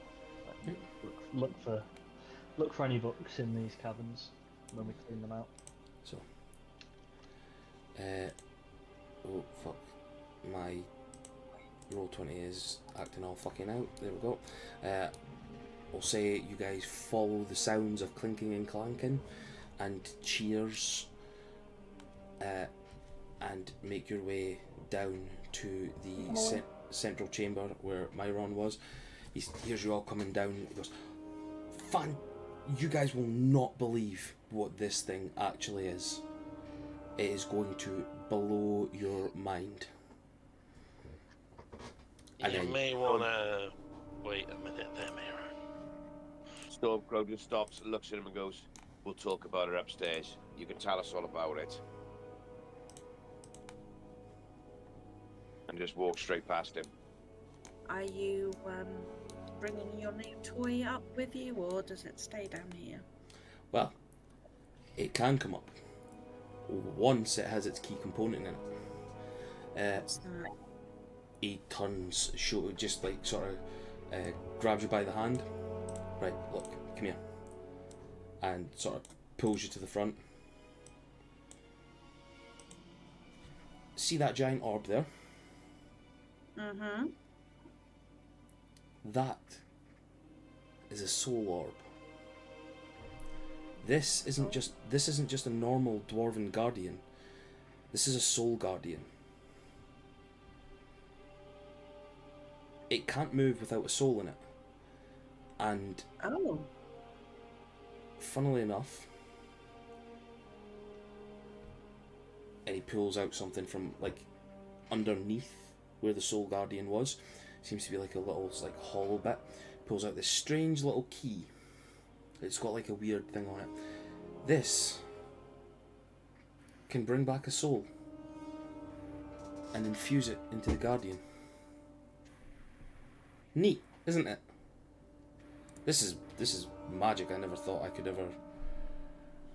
Like, look for any books in these caverns when we clean them out. So, oh fuck, my Roll20 is acting all fucking out. There we go. We'll say you guys follow the sounds of clinking and clanking and cheers, and make your way down to the central chamber where Myron was. He hears you all coming down. He goes, "Fan, you guys will not believe what this thing actually is. It is going to blow your mind." And You then, may wanna wait a minute there, Mira. Stormcrow just stops, looks at him and goes, "We'll talk about it upstairs. You can tell us all about it." And just walk straight past him. Are you bringing your new toy up with you, or does it stay down here? well, it can come up once it has its key component in it. What's that? He turns, just like sort of grabs you by the hand. Right, look, come here. And sort of pulls you to the front. See that giant orb there? Mm-hmm. That is a soul orb. This isn't just a normal dwarven guardian. This is a soul guardian. It can't move without a soul in it. And Oh. funnily enough, and he pulls out something from like underneath where the soul guardian was. Seems to be like a little like hollow bit. Pulls out this strange little key. It's got like a weird thing on it. This can bring back a soul and infuse it into the guardian. Neat, isn't it? This is magic. I never thought I could ever.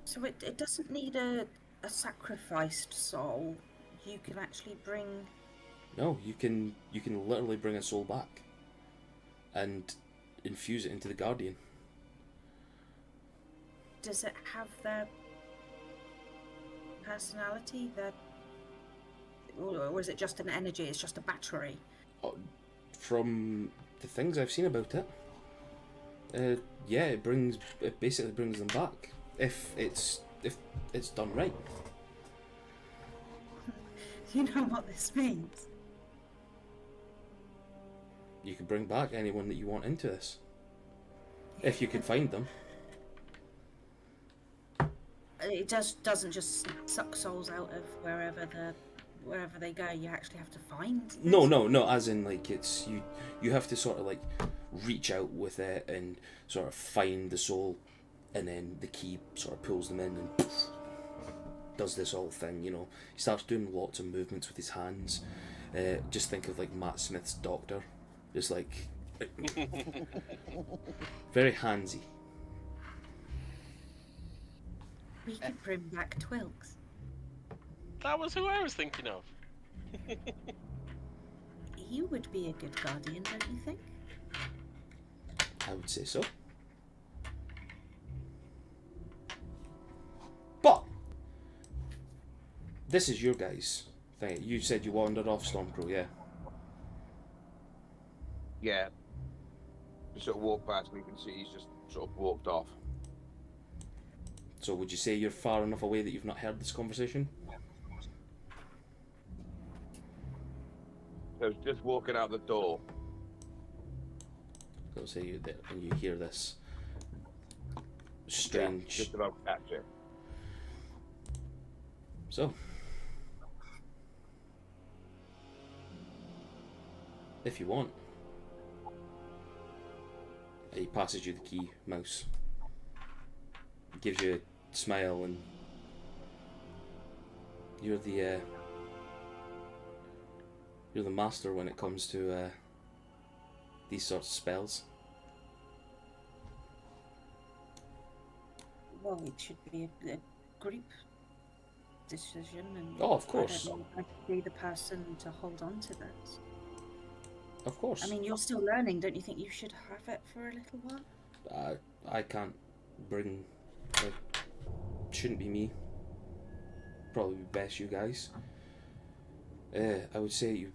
So it doesn't need a sacrificed soul. You can actually bring. No, you can literally bring a soul back, and infuse it into the Guardian. Does it have their personality? Or is it just an energy? It's just a battery. From the things I've seen about it, yeah, it basically brings them back if it's done right. You know what this means? You could bring back anyone that you want into this, if you could find them. It doesn't just suck souls out of wherever they go. You actually have to find them. No. As in, like, it's you have to sort of like reach out with it and sort of find the soul, and then the key sort of pulls them in and poof, does this whole thing. You know, he starts doing lots of movements with his hands. Just think of like Matt Smith's Doctor, just like very handsy. We could bring back Twilks. That was who I was thinking of. You would be a good guardian, don't you think? I would say so. But this is your guys' thing. You said you wandered off Stormcrow, yeah? Yeah. We sort of walk past and you can see he's just sort of walked off. So would you say you're far enough away that you've not heard this conversation? So it's just walking out the door. So say you there and you hear this Yeah, strange. just about to catch it. So, if you want, he passes you the key, mouse. Gives you a smile, and you're the master when it comes to these sorts of spells. Well, it should be a group decision, and Oh, of course. I don't know if I could be the person to hold on to this. Of course. I mean, you're still learning. Don't you think you should have it for a little while? I can't bring. It shouldn't be me. Probably be best you guys. I would say you.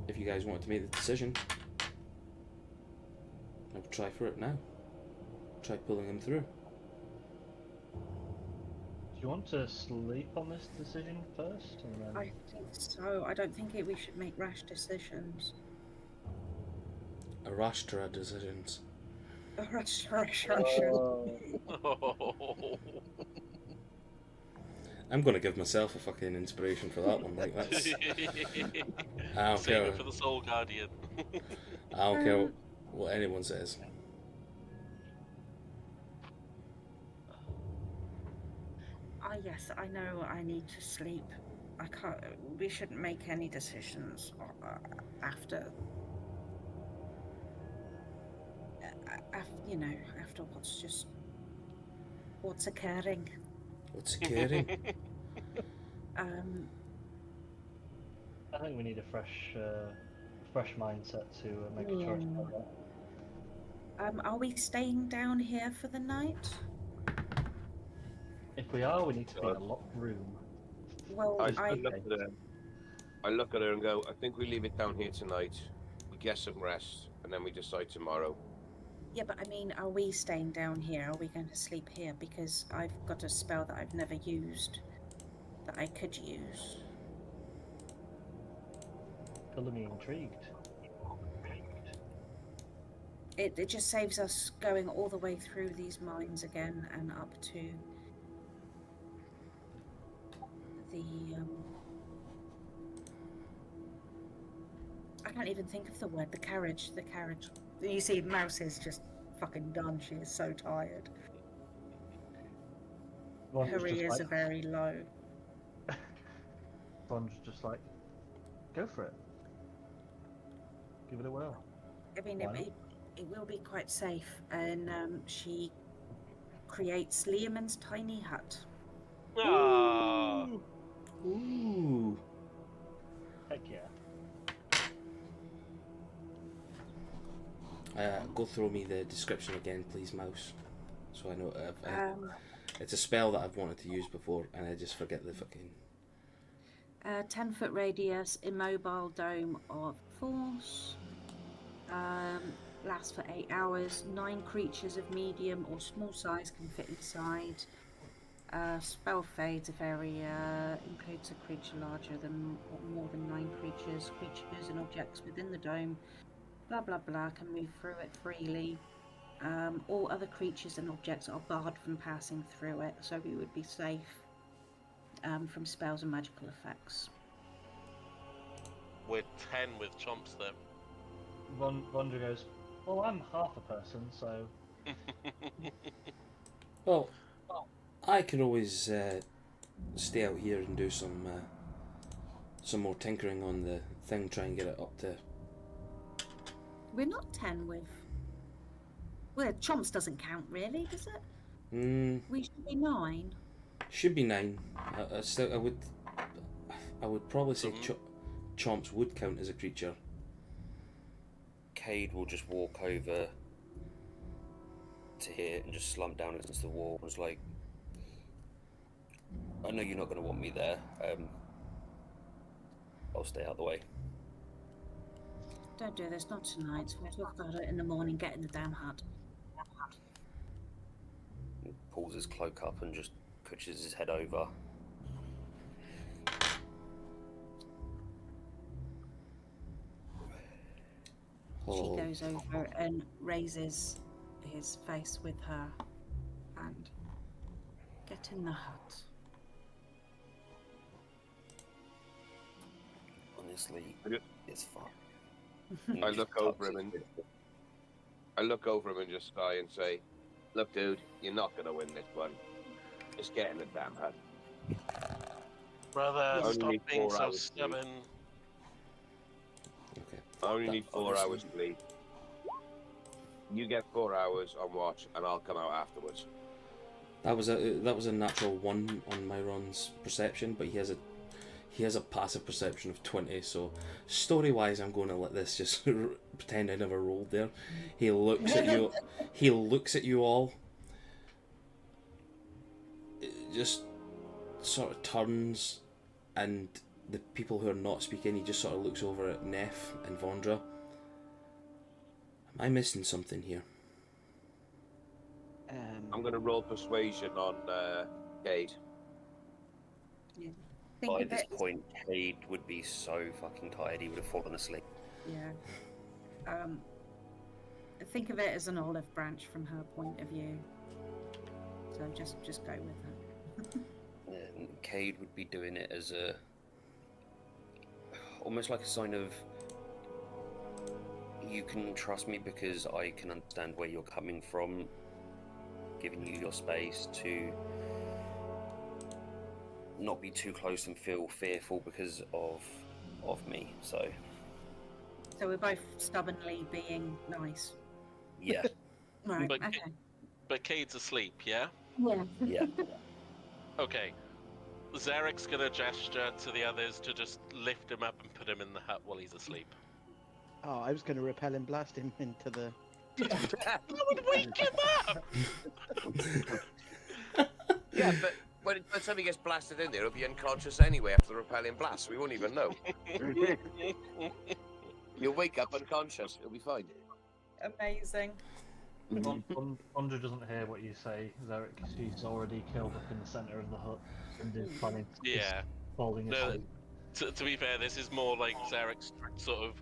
If you guys want to make the decision, I would try for it now. Try pulling them through. Do you want to sleep on this decision first, and then? I think so. I don't think we should make rash decisions. Arashtra decisions. Rash. I'm gonna give myself a fucking inspiration for that one. Like that's. I don't Save care. it for the Soul Guardian. I don't care what anyone says. Yes, I know I need to sleep. I can't. We shouldn't make any decisions after. You know, after what's occurring. What's occurring? I think we need a fresh mindset to make a choice about that. Are we staying down here for the night? If we are, we need to be in a locked room. Well, I look at her and go, I think we leave it down here tonight. We get some rest, and then we decide tomorrow. Yeah, but I mean, are we staying down here? Are we going to sleep here? Because I've got a spell that I've never used that I could use. Color me intrigued. It just saves us going all the way through these mines again and up to the I can't even think of the word. The carriage. You see, Mouse is just fucking done. She is so tired. Her ears are very low. Bond's just like, go for it. Give it a whirl. I mean, it will be quite safe, and she creates Liamon's tiny hut. Ah, Ooh. Heck yeah. Go throw me the description again, please, mouse. So I know Um, it's a spell that I've wanted to use before, and I just forget the fucking. 10-foot radius, immobile dome of force. Lasts for 8 hours. 9 creatures of medium or small size can fit inside. Spell fades if area includes a creature larger than or more than 9 creatures. Creatures and objects within the dome, blah blah blah, can move through it freely. All other creatures and objects are barred from passing through it, so we would be safe from spells and magical effects. we're 10 with chomps then. Vondra goes, well, I'm half a person, so Well, I can always stay out here and do some more tinkering on the thing, try and get it up to. We're not 10 with. Well, chomps doesn't count really, does it? We should be 9. Should be 9. I would probably say chomps would count as a creature. Cade will just walk over to here and just slump down against the wall. It's like, I know you're not going to want me there. I'll stay out of the way. Don't do this, not tonight. We'll talk about it in the morning. Get in the damn hut. He pulls his cloak up and just pushes his head over. Oh. She goes over and raises his face with her hand. Get in the hut. Honestly, it's fine. I look over him and just sigh and say, "Look, dude, you're not gonna win this one. Just get in the damn hut." Brother, Only stop need being 4 so hours sleep. stubborn. Okay. I only need 4 Obviously. hours sleep. You get 4 hours on watch, and I'll come out afterwards. That was a natural 1 on Myron's perception, but he has a passive perception of 20. So story wise, I'm going to let this just pretend I never rolled there. He looks at you. He looks at you all. Just sort of turns, and the people who are not speaking, he just sort of looks over at Neff and Vondra. Am I missing something here? I'm gonna roll persuasion on Cade. Think By of this it. point, Cade would be so fucking tired he would have fallen asleep. Yeah. Think of it as an olive branch from her point of view. So just go with her. Cade would be doing it as almost like a sign of, you can trust me because I can understand where you're coming from, giving you your space to not be too close and feel fearful because of me. So we're both stubbornly being nice. yeah. Right. But- Okay. But Cade's asleep, yeah? Yeah. Yeah. Okay. Zarek's gonna gesture to the others to just lift him up and put him in the hut while he's asleep. Oh, I was going to repel and blast him into the. That would wake him up! Yeah, but when by the time he gets blasted in there, he'll be unconscious anyway after the repelling blast. We won't even know. He'll wake up unconscious. He'll be fine. Amazing. Vondra doesn't hear what you say, Zarek. She's already curled up in the centre of the hut and is planning to Yeah. falling No, asleep. to be fair, this is more like Zarek's sort of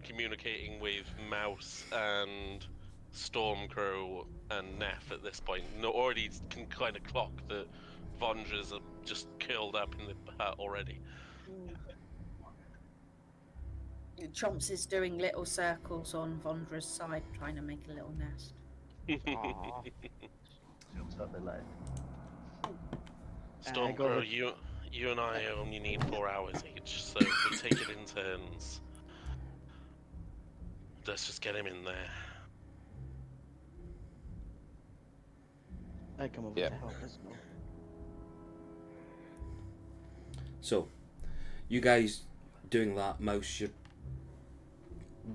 communicating with Mouse and Stormcrow and Neff at this point. No, already can kind of clock that Vondra's are just curled up in the hut already. Chomps is doing little circles on Vondra's side, trying to make a little nest. Aw. So they let it. Stormcrow, ahead. you and I only need 4 hours each, so if we take it in turns. Let's just get him in there. I come over Yeah. to help us now. So, you guys doing that, Mouse, you're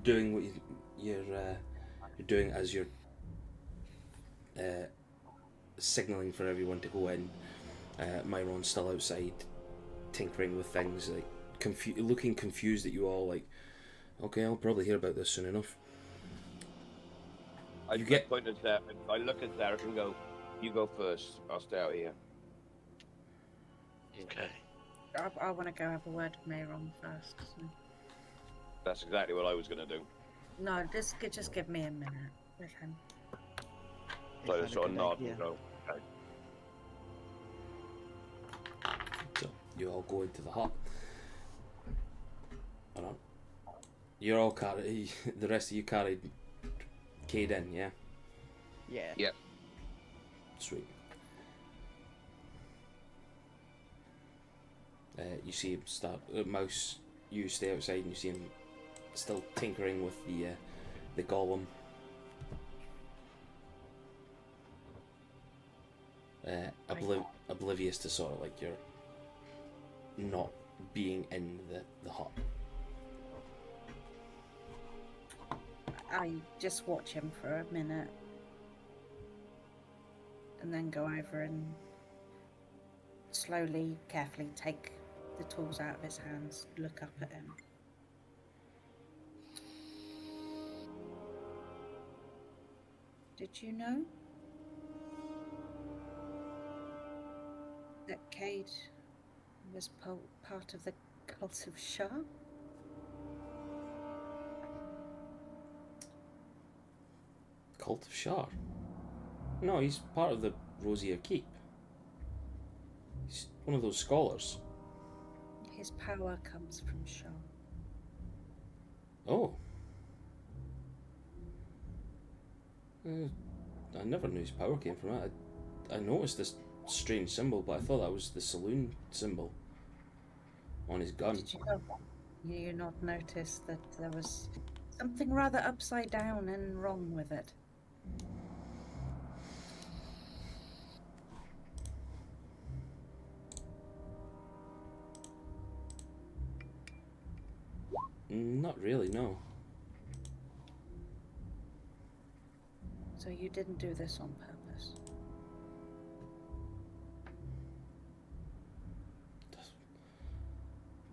doing what you're doing as you're signalling for everyone to go in. Myron's still outside, tinkering with things, like looking confused at you all. Like, okay, I'll probably hear about this soon enough. I point at Derek. I look at Derek and go, "You go first. I'll stay out here." Okay. I want to go have a word with Mayron first. So. That's exactly what I was going to do. No, just give me a minute with him. So I Is just that a sort of good nod idea? and go, "Okay." So you all go into the hut. Hold on. You're all carried. The rest of you carried Cade in, yeah. Yeah. Yep. Sweet. You see him start. Mouse, you stay outside and you see him still tinkering with the golem. Oblivious to sort of like your not being in the hut. I just watch him for a minute and then go over and slowly, carefully take the tools out of his hands, look up at him. Did you know that Cade was part of the cult of Shah? Cult of Shar? No, he's part of the Rosier Keep. He's one of those scholars. His power comes from Shah. Oh. I never knew his power came from it. I noticed this strange symbol, but I thought that was the saloon symbol on his gun. Did you not notice that there was something rather upside down and wrong with it? Not really, no. So you didn't do this on purpose?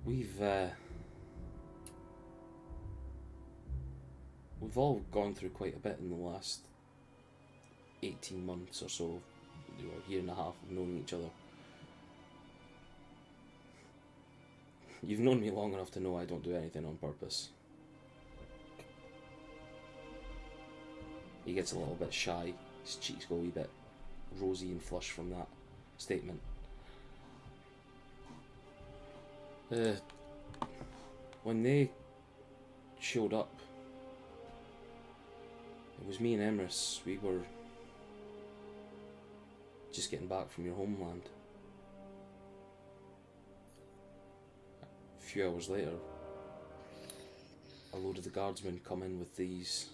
We've all gone through quite a bit in the last 18 months or so, or a year and a half of knowing each other. You've known me long enough to know I don't do anything on purpose. He gets a little bit shy, his cheeks go a wee bit rosy and flushed from that statement. When they showed up, it was me and Emrys. We were just getting back from your homeland. A few hours later, a load of the guardsmen come in with these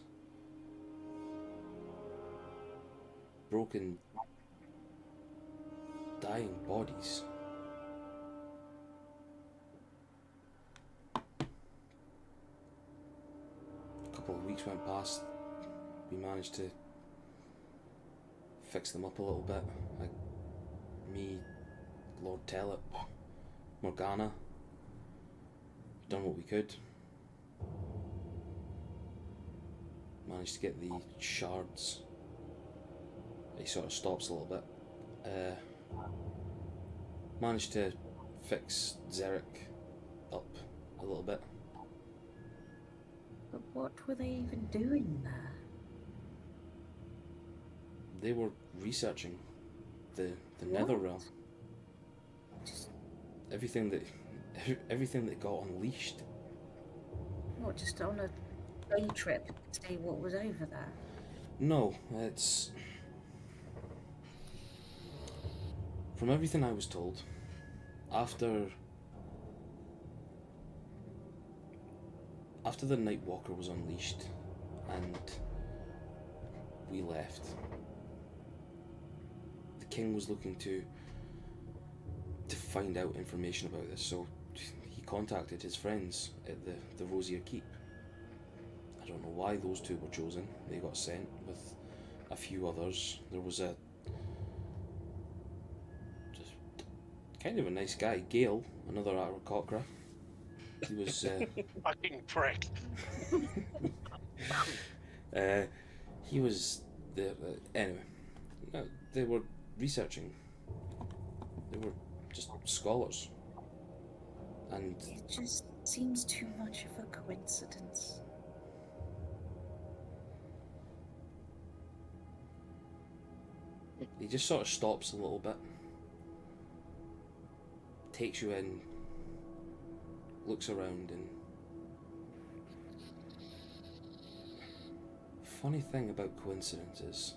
broken, dying bodies. A couple of weeks went past. We managed to fix them up a little bit. Me, Lord Tellip, Morgana, done what we could. Managed to get the shards. He sort of stops a little bit. Managed to fix Zarek up a little bit. But what were they even doing there? They were researching the What? nether realm. Just Everything that got unleashed. what? Just on a day trip to see what was over there? No, it's from everything I was told. After the Nightwalker was unleashed and we left, king was looking to find out information about this, so he contacted his friends at the Rosier Keep. I don't know why those two were chosen. They got sent with a few others. There was a just kind of a nice guy, Gale, another Aarakocra. He was Fucking prick. he was the anyway. They were researching. They were just scholars, and It just seems too much of a coincidence. he just sort of stops a little bit, takes you in, looks around, and funny thing about coincidences,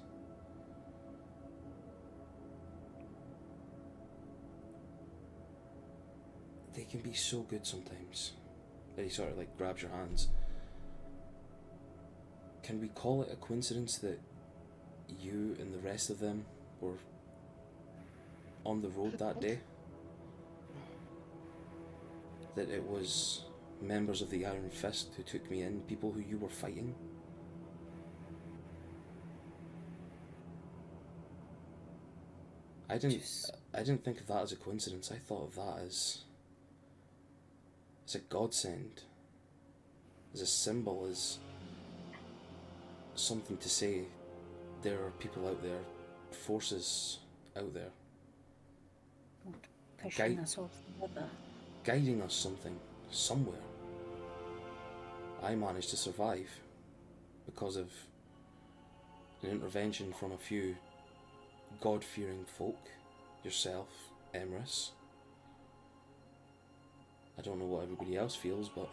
they can be so good sometimes. That he sort of like grabs your hands. Can we call it a coincidence that you and the rest of them were on the road that day? That it was members of the Iron Fist who took me in, people who you were fighting? I didn't think of that as a coincidence. I thought of that as a godsend, as a symbol, as something to say there are people out there, forces out there, Pushing us all together. guiding us somewhere. I managed to survive because of an intervention from a few God-fearing folk, yourself, Emrys. I don't know what everybody else feels, but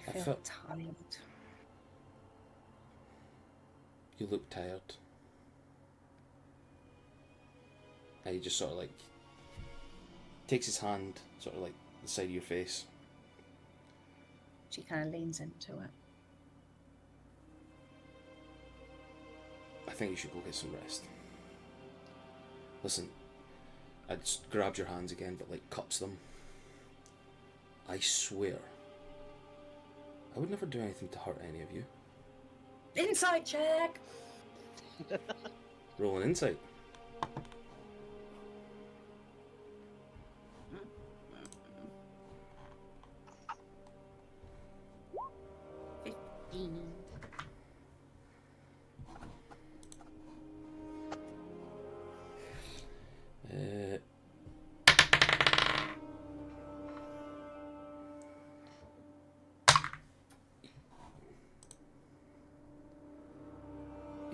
I feel tired. you look tired. And he just sort of like takes his hand, sort of like the side of your face. She kind of leans into it. I think you should go get some rest. Listen, I just grabbed your hands again, but like cups them. I swear, I would never do anything to hurt any of you. Insight check! Roll an insight.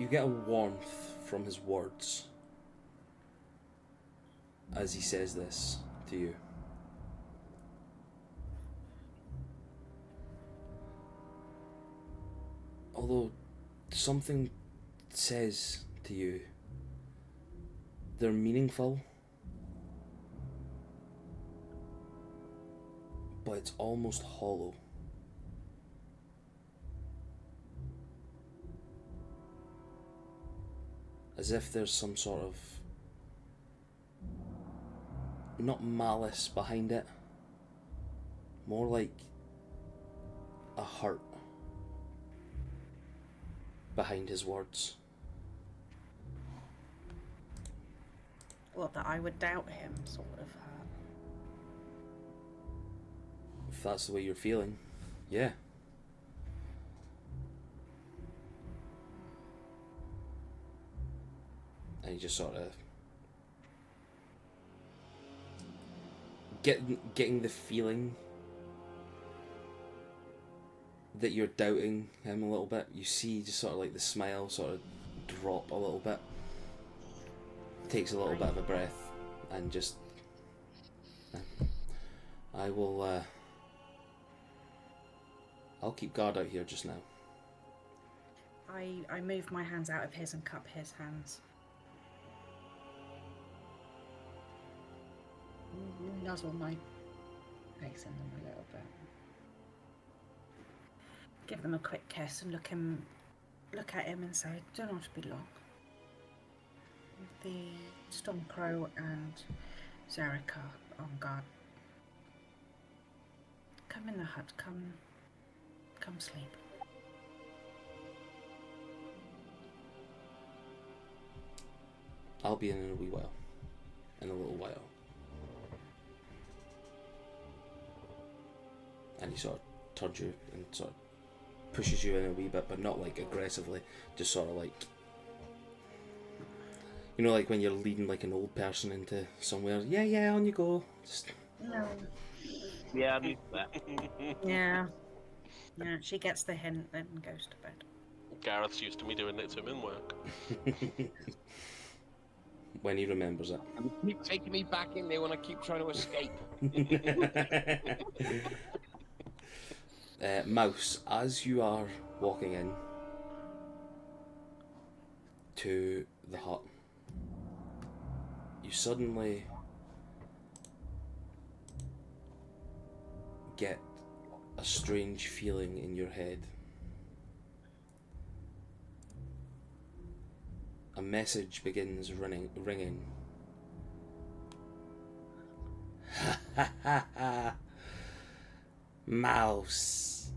You get a warmth from his words as he says this to you. Although something says to you they're meaningful, but it's almost hollow. As if there's some sort of, not malice behind it, more like a hurt behind his words. Well, that I would doubt him, sort of hurt. If that's the way you're feeling, yeah. And he just sort of getting the feeling that you're doubting him a little bit. You see just sort of like the smile sort of drop a little bit. Takes a little bit of a breath and just I will I'll keep guard out here just now. I move my hands out of his and cup his hands. Nuzzle my face in them a little bit. Give them a quick kiss and look him look at him and say, "Do not be long." The Stormcrow and Zarika on guard. Come in the hut. Come sleep. I'll be in a wee while. In a little while. And he sort of turns you and sort of pushes you in a wee bit, but not like aggressively, just sort of like, you know, like when you're leading like an old person into somewhere. Yeah, on you go. Just... No. Yeah, I'm used to that. Yeah. Yeah. She gets the hint, then goes to bed. Gareth's used to me doing it to him in work. When he remembers it. You keep taking me back in there when I keep trying to escape. Mouse, as you are walking in to the hut, you suddenly get a strange feeling in your head. A message begins ringing. Ha ha ha ha. Mouse,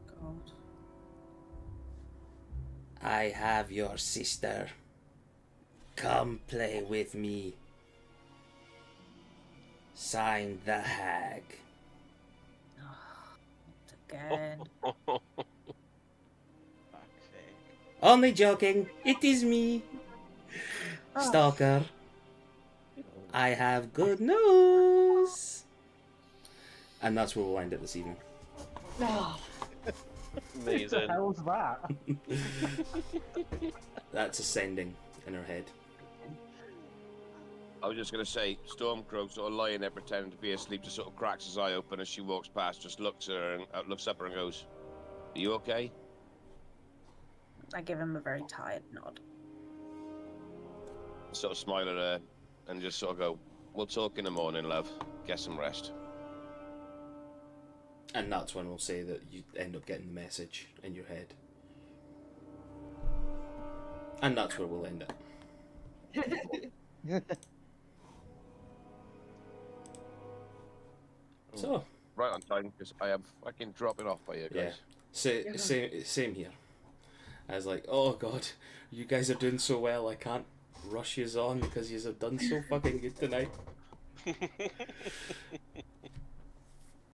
God. I have your sister. Come play with me. Signed, the hag. Again. Fuck's sake. Only joking. It is me, Stalker. I have good news. And that's where we'll end it this evening. What the Amazing. hell's that? That's ascending in her head. I was just going to say, Stormcrow sort of lying there pretending to be asleep, just sort of cracks his eye open as she walks past, just looks at her and looks up at her and goes, "Are you okay?" I give him a very tired nod. Sort of smile at her and just sort of go, "We'll talk in the morning, love. Get some rest." And that's when we'll say that you end up getting the message in your head. And that's where we'll end it. So, Right on time, because I am fucking dropping off by you guys. same here. I was like, oh god, you guys are doing so well, I can't rush yous on because yous have done so fucking good tonight.